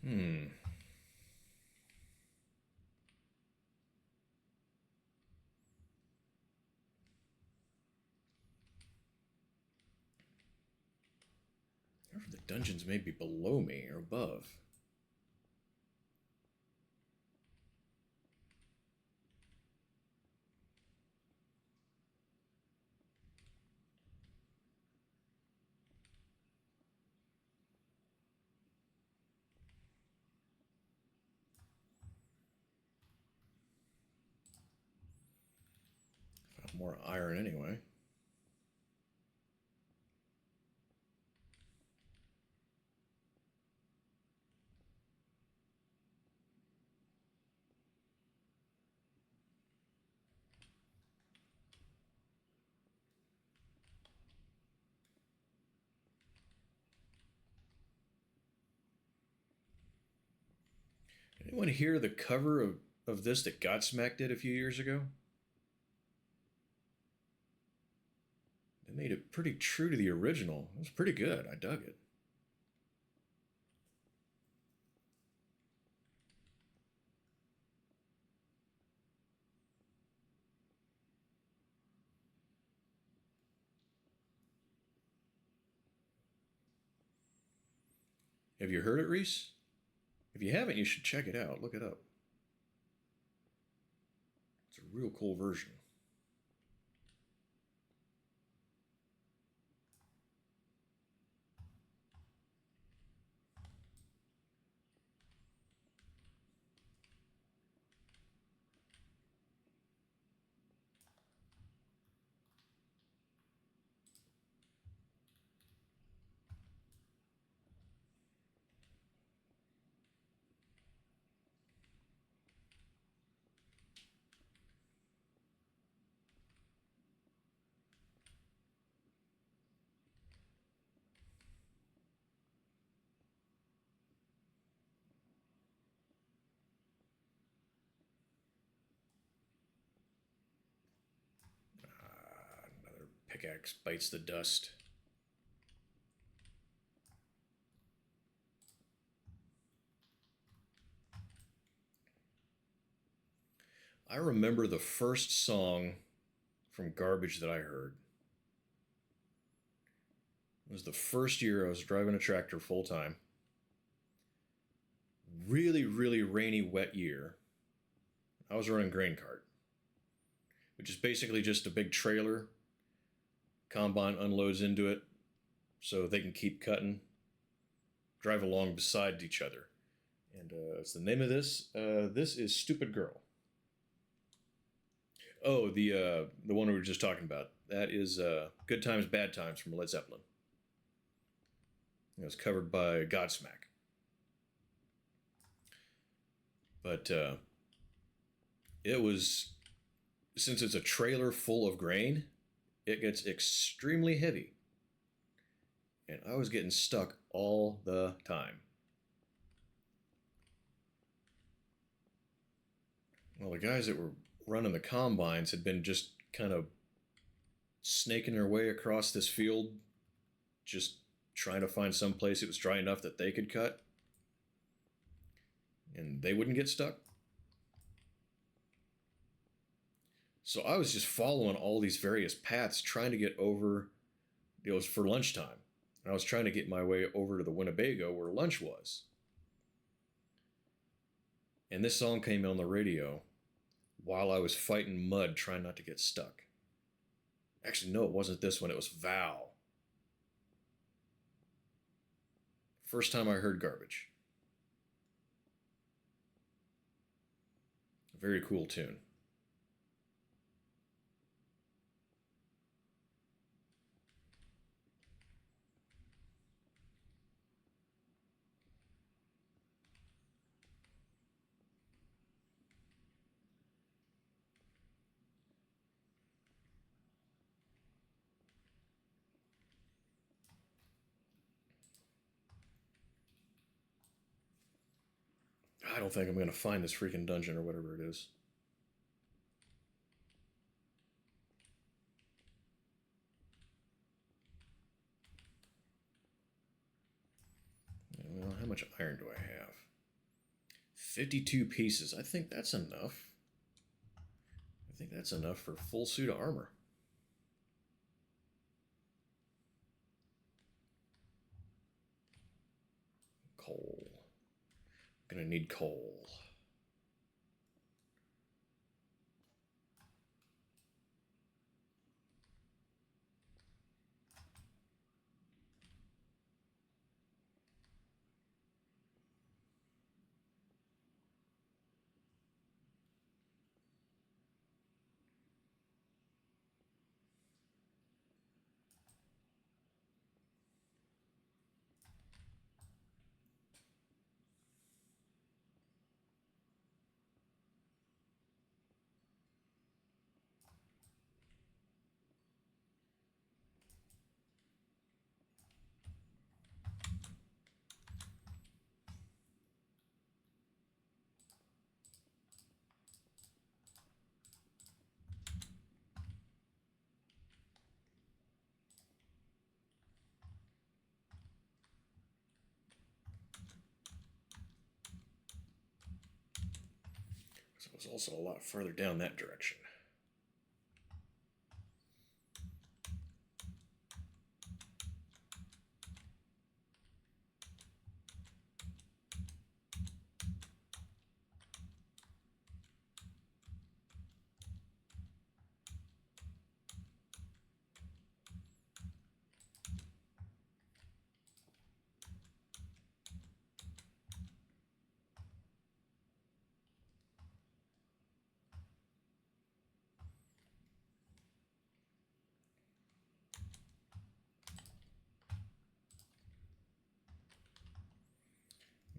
[SPEAKER 1] Hmm. I wonder if the dungeons may be below me or above. some more iron anyway. Anyone hear the cover of this that Godsmack did a few years ago? They made it pretty true to the original. It was pretty good. I dug it. Have you heard it, Reese? If you haven't, you should check it out. Look it up. It's a real cool version. Another pickaxe bites the dust. I remember the first song from Garbage that I heard. It was the first year I was driving a tractor full time. Really, really rainy, wet year. I was running grain cart, which is basically just a big trailer. Combine unloads into it so they can keep cutting, drive along beside each other. And it's the name of this. This is Stupid Girl. Oh, the one we were just talking about. That is Good Times, Bad Times from Led Zeppelin. It was covered by Godsmack. But it was, since it's a trailer full of grain, it gets extremely heavy. And I was getting stuck all the time. Well, the guys that were running the combines had been just kind of snaking their way across this field, just trying to find some place it was dry enough that they could cut. And they wouldn't get stuck. So I was just following all these various paths, trying to get over. It was for lunchtime. And I was trying to get my way over to the Winnebago where lunch was. And this song came on the radio while I was fighting mud, trying not to get stuck. Actually, no, it wasn't this one. It was Vow. First time I heard Garbage. A very cool tune. I don't think I'm going to find this freaking dungeon or whatever it is. Well, how much iron do I have? 52 pieces. I think that's enough. I think that's enough for a full suit of armor. Coal. I'm gonna need coal. was also a lot further down that direction.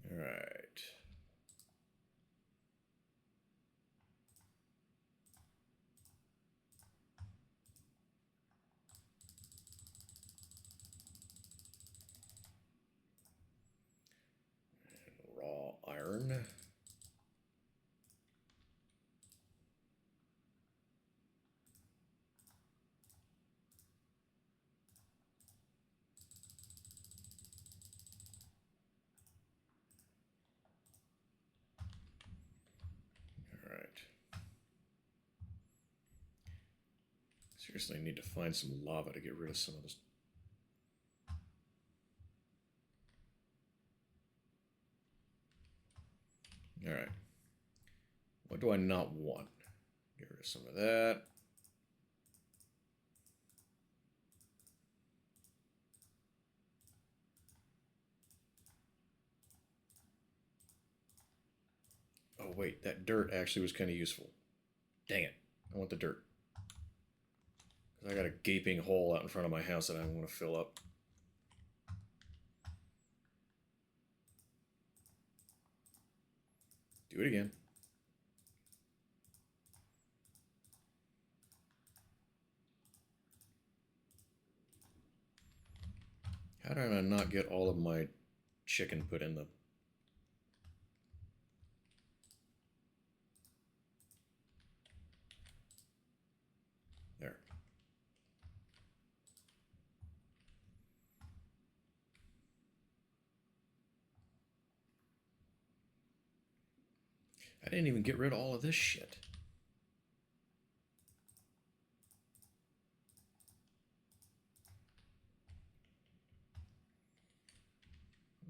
[SPEAKER 1] All right. And raw iron. All right. Seriously, I need to find some lava to get rid of some of this. All right. What do I not want? Get rid of some of that. Oh, wait. That dirt actually was kind of useful. Dang it. I want the dirt. I got a gaping hole out in front of my house that I want to fill up. Do it again. How did I not get all of my chicken put in the... There. I didn't even get rid of all of this shit.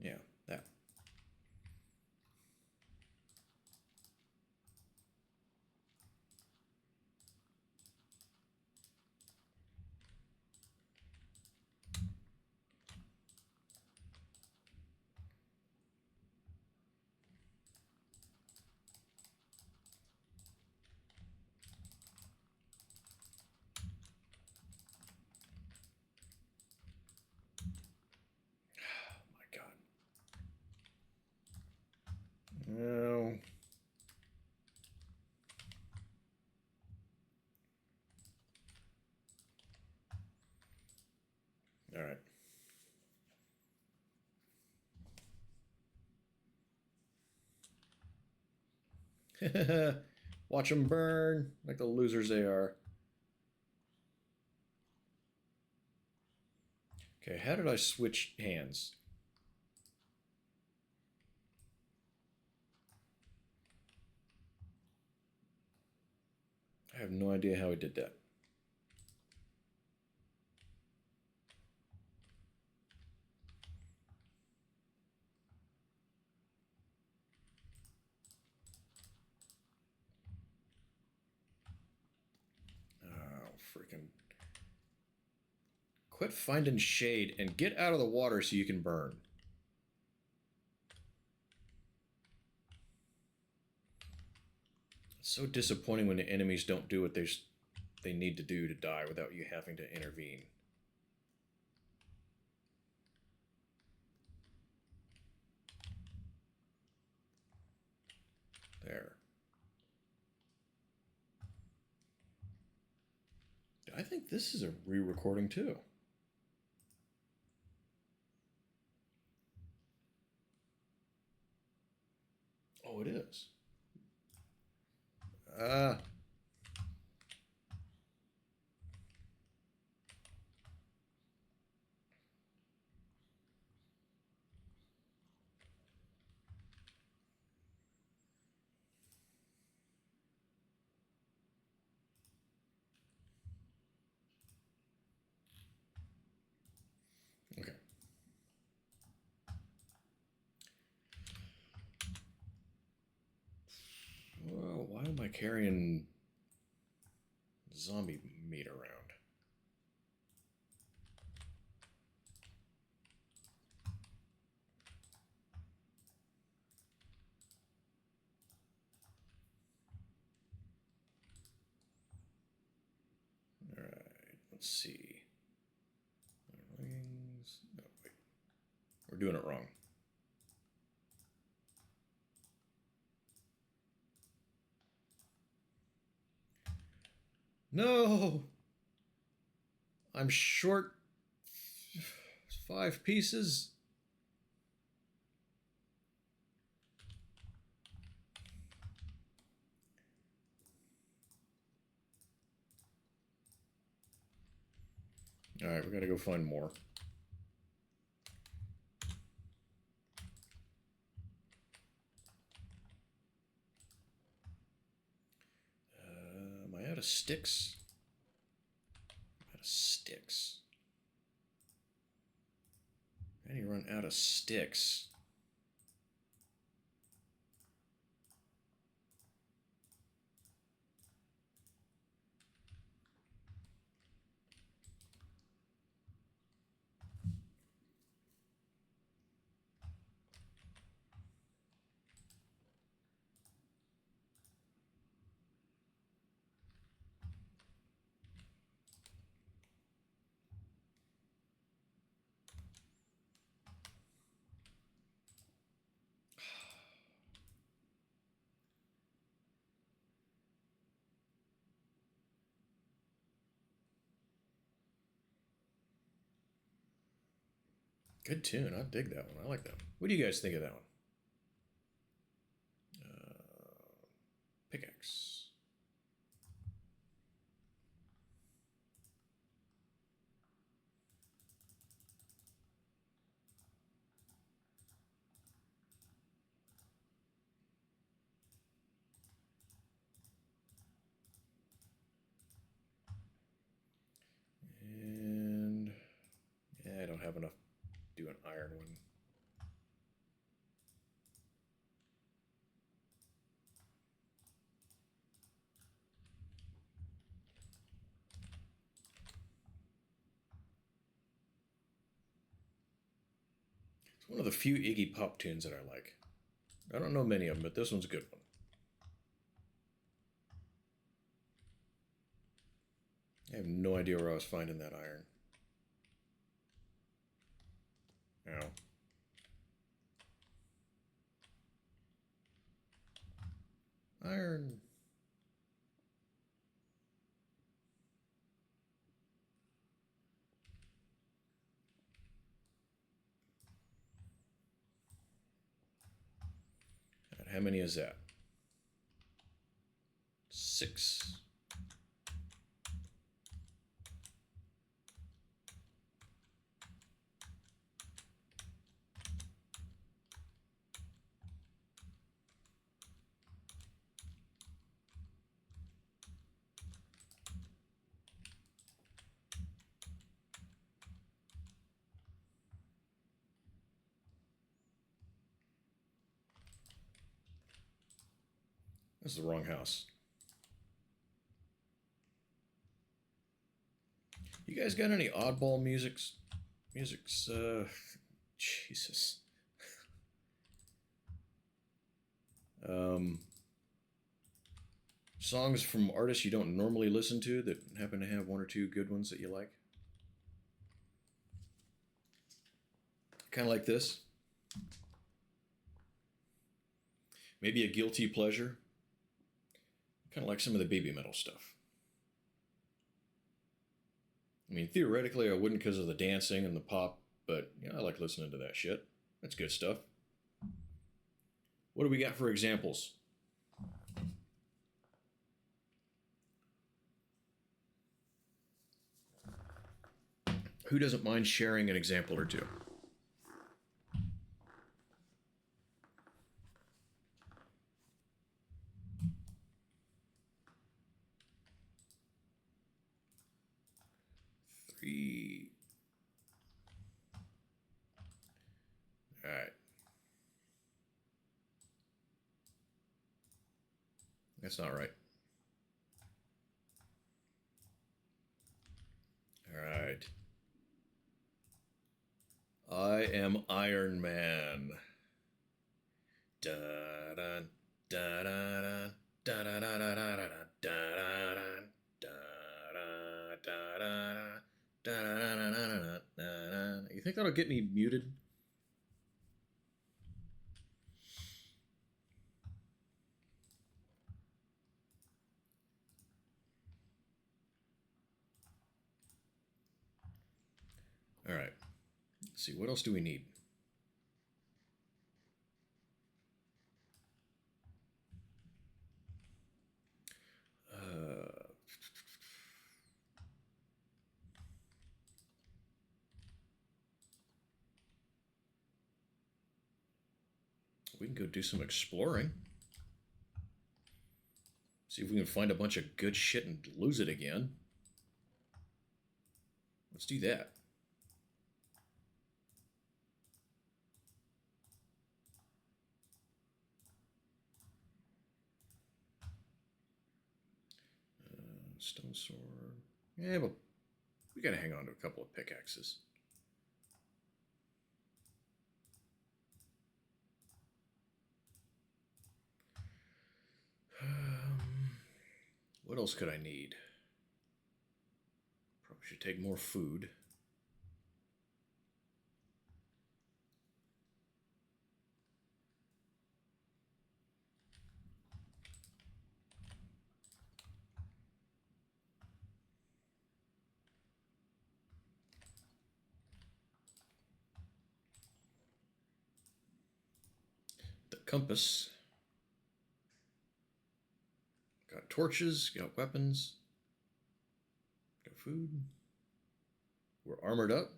[SPEAKER 1] Yeah, that. No. All right. Watch them burn like the losers they are. Okay, how did I switch hands? I have no idea how I did that. Oh, freaking. Quit finding shade and get out of the water so you can burn. It's so disappointing when the enemies don't do what they need to do to die without you having to intervene. There. I think this is a re-recording too. Oh, it is. Ah. carrying zombie meat around. Let's see. Wings. No, wait. We're doing it wrong. No! I'm short 5 pieces. Alright, we gotta go find more. Am I out of sticks? I'm out of sticks. How do you run out of sticks? Good tune. I dig that one. I like that one. What do you guys think of that one? Pickaxe. And yeah, I don't have enough to do an iron one. It's one of the few Iggy Pop tunes that I like. I don't know many of them, but this one's a good one. I have no idea where I was finding that iron. Ow. Iron. Right, how many is that? 6. This is the wrong house. You guys got any oddball musics? Jesus. Songs from artists you don't normally listen to that happen to have 1 or 2 good ones that you like? Kind of like this. Maybe a guilty pleasure. Kind of like some of the baby metal stuff. I mean, theoretically, I wouldn't because of the dancing and the pop, but yeah, I like listening to that shit. That's good stuff. What do we got for examples? Who doesn't mind sharing an example or two? Three. All right. That's not right. am Iron Man. Da da da da da da da da da da da da. You think that'll get me muted? All right. Let's see. What else do we need? We can go do some exploring. See if we can find a bunch of good shit and lose it again. Let's do that. Stone sword. Yeah, but we gotta hang on to a couple of pickaxes. What else could I need? Probably should take more food. The compass. Got torches, got weapons, got food. We're armored up.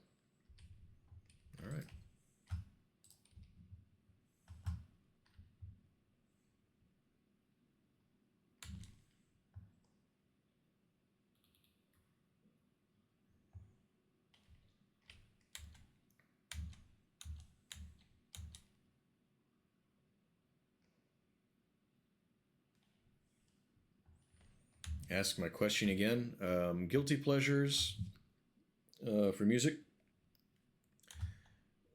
[SPEAKER 1] All right. Ask my question again. Guilty pleasures for music,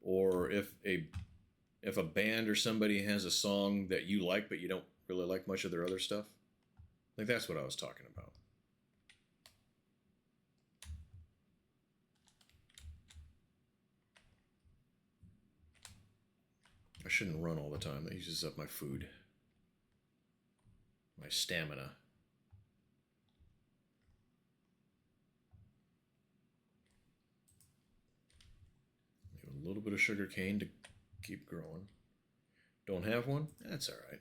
[SPEAKER 1] or if a band or somebody has a song that you like but you don't really like much of their other stuff. Like that's what I was talking about. I shouldn't run all the time. That uses up my food, my stamina. A little bit of sugar cane to keep growing. Don't have one? That's all right.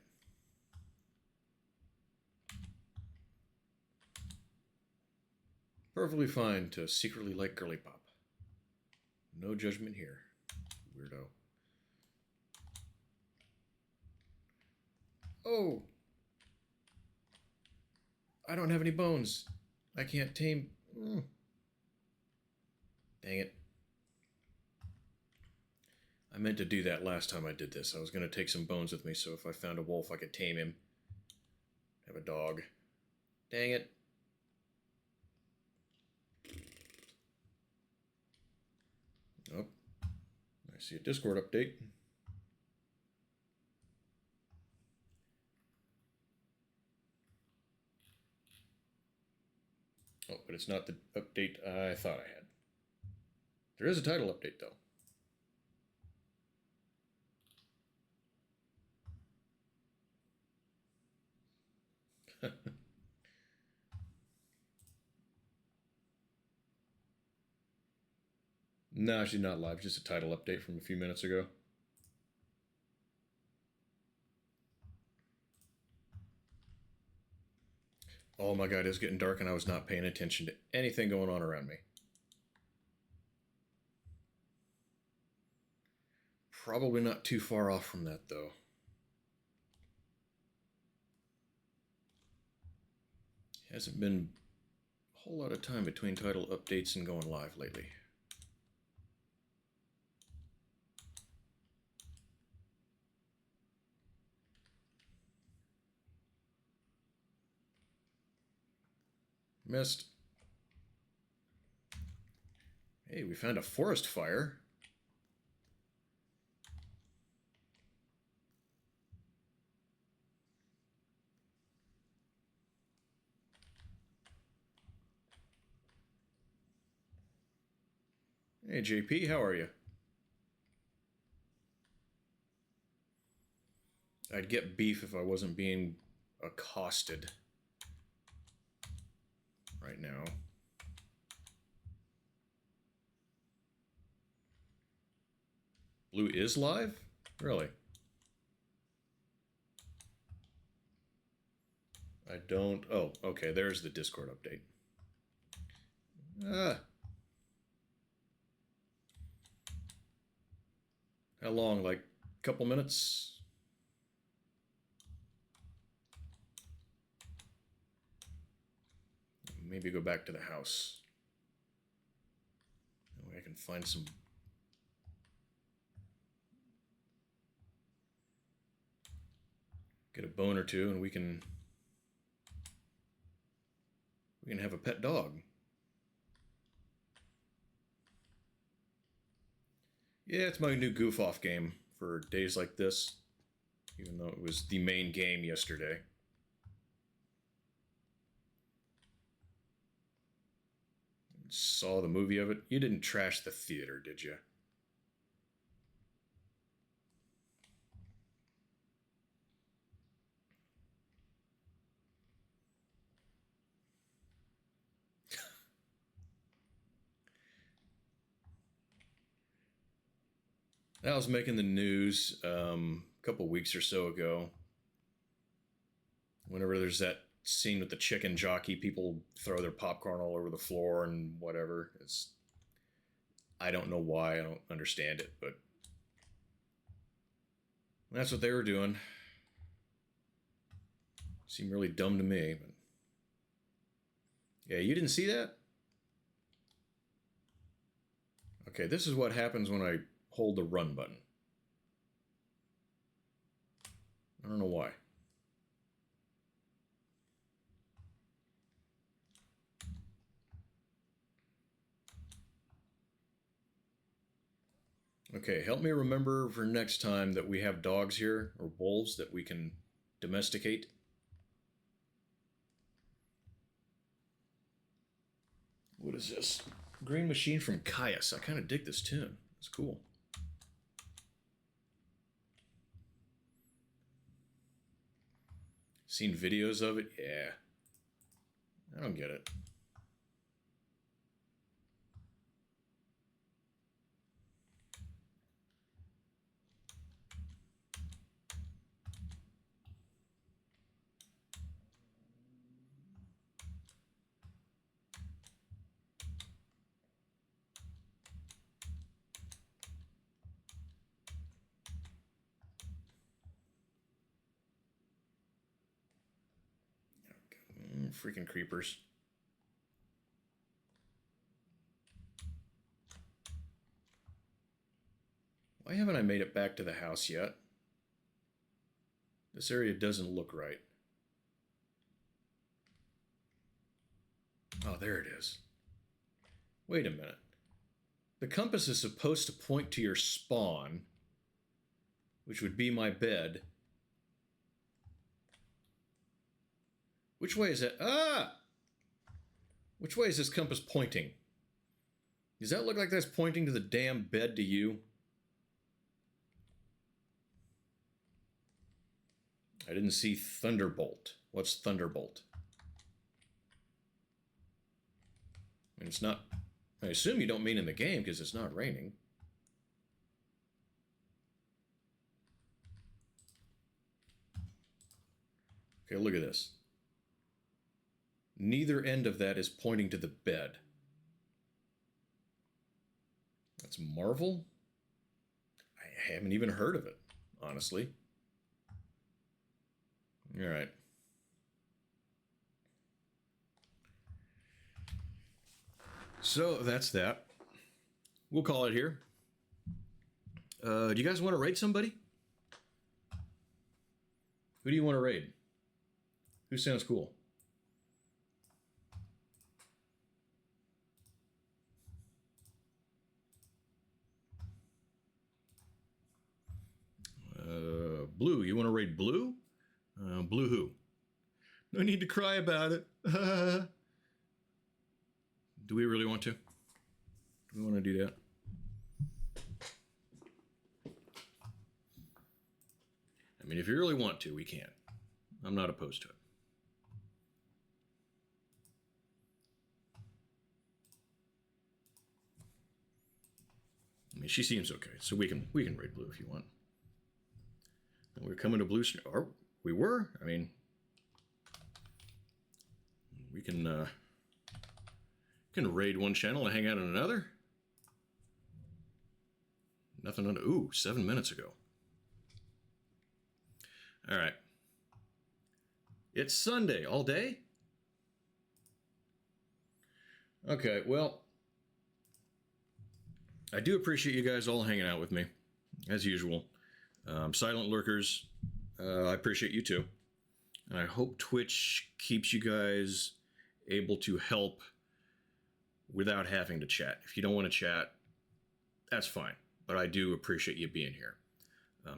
[SPEAKER 1] Perfectly fine to secretly like girly pop. No judgment here, weirdo. Oh! I don't have any bones. I can't tame... Dang it. I meant to do that last time I did this. I was going to take some bones with me, so if I found a wolf, I could tame him. Have a dog. Dang it. Oh. I see a Discord update. Oh, but it's not the update I thought I had. There is a title update, though. No, she's not live. Just a title update from a few minutes ago. Oh my god, it was getting dark and I was not paying attention to anything going on around me. Probably not too far off from that, though. Hasn't been a whole lot of time between title updates and going live lately. Missed. Hey, we found a forest fire. Hey, JP, how are you? I'd get beef if I wasn't being accosted right now. Blue is live? Really? I don't... Oh, okay, there's the Discord update. How long? Like a couple minutes? Maybe go back to the house. That way I can find some... Get a bone or two and we can have a pet dog. Yeah, it's my new goof off game for days like this, even though it was the main game yesterday. Saw the movie of it. You didn't trash the theater, did you? That was making the news a couple weeks or so ago. Whenever there's that scene with the chicken jockey, people throw their popcorn all over the floor and whatever. I don't know why. I don't understand it, but that's what they were doing. Seemed really dumb to me, but yeah, you didn't see that? Okay, this is what happens when I hold the run button. I don't know why. Okay, help me remember for next time that we have dogs here, or wolves, that we can domesticate. What is this? Green Machine from Caius. I kind of dig this tune. It's cool. Seen videos of it? Yeah. I don't get it. Freaking creepers. Why haven't I made it back to the house yet? This area doesn't look right. Oh, there it is. Wait a minute. The compass is supposed to point to your spawn, which would be my bed. Which way is it? Ah! Which way is this compass pointing? Does that look like that's pointing to the damn bed to you? I didn't see Thunderbolt. What's Thunderbolt? I mean, it's not... I assume you don't mean in the game because it's not raining. Okay, look at this. Neither end of that is pointing to the bed. That's Marvel? I haven't even heard of it, honestly. All right. So that's that. We'll call it here. Do you guys want to raid somebody? Who do you want to raid? Who sounds cool? Blue. You want to raid Blue? Blue who? No need to cry about it. Do we really want to? Do we want to do that? mean, if you really want to, we can. I'm not opposed to it. I mean, she seems okay, so we can raid blue if you want. And we're coming to blue. Or we were. I mean, we can raid one channel and hang out in another. Nothing under. Ooh, 7 minutes ago. All right. It's Sunday all day. Okay, well, I do appreciate you guys all hanging out with me, as usual. Silent lurkers, I appreciate you too. And I hope Twitch keeps you guys able to help without having to chat. If you don't want to chat, that's fine. But I do appreciate you being here.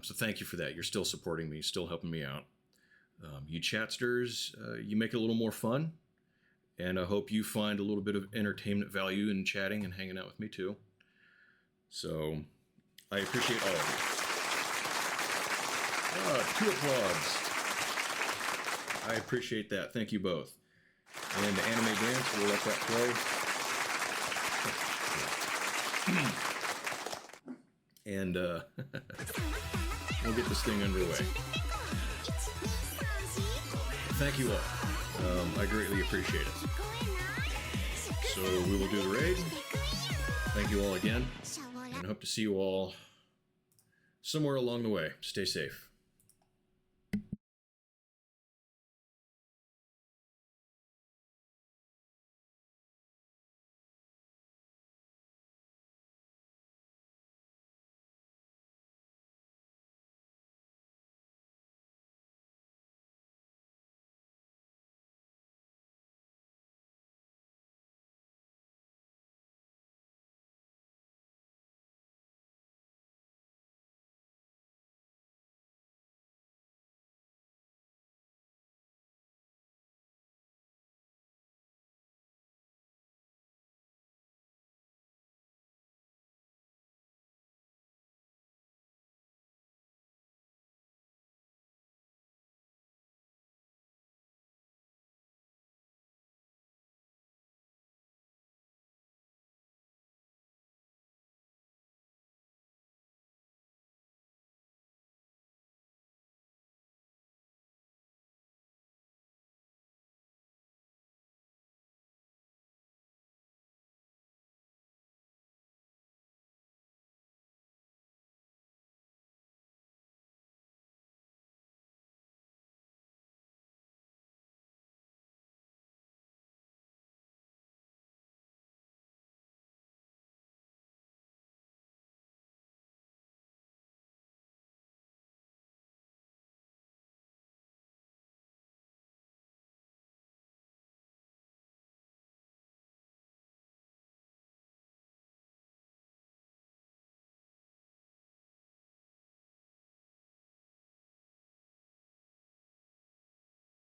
[SPEAKER 1] So thank you for that. You're still supporting me, still helping me out. You chatsters, you make it a little more fun. And I hope you find a little bit of entertainment value in chatting and hanging out with me too. So I appreciate all of you. 2 applause. I appreciate that. Thank you both. And the anime dance, we'll let that play. And we'll get this thing underway. Thank you all. I greatly appreciate it. So we will do the raid. Thank you all again. And hope to see you all somewhere along the way. Stay safe.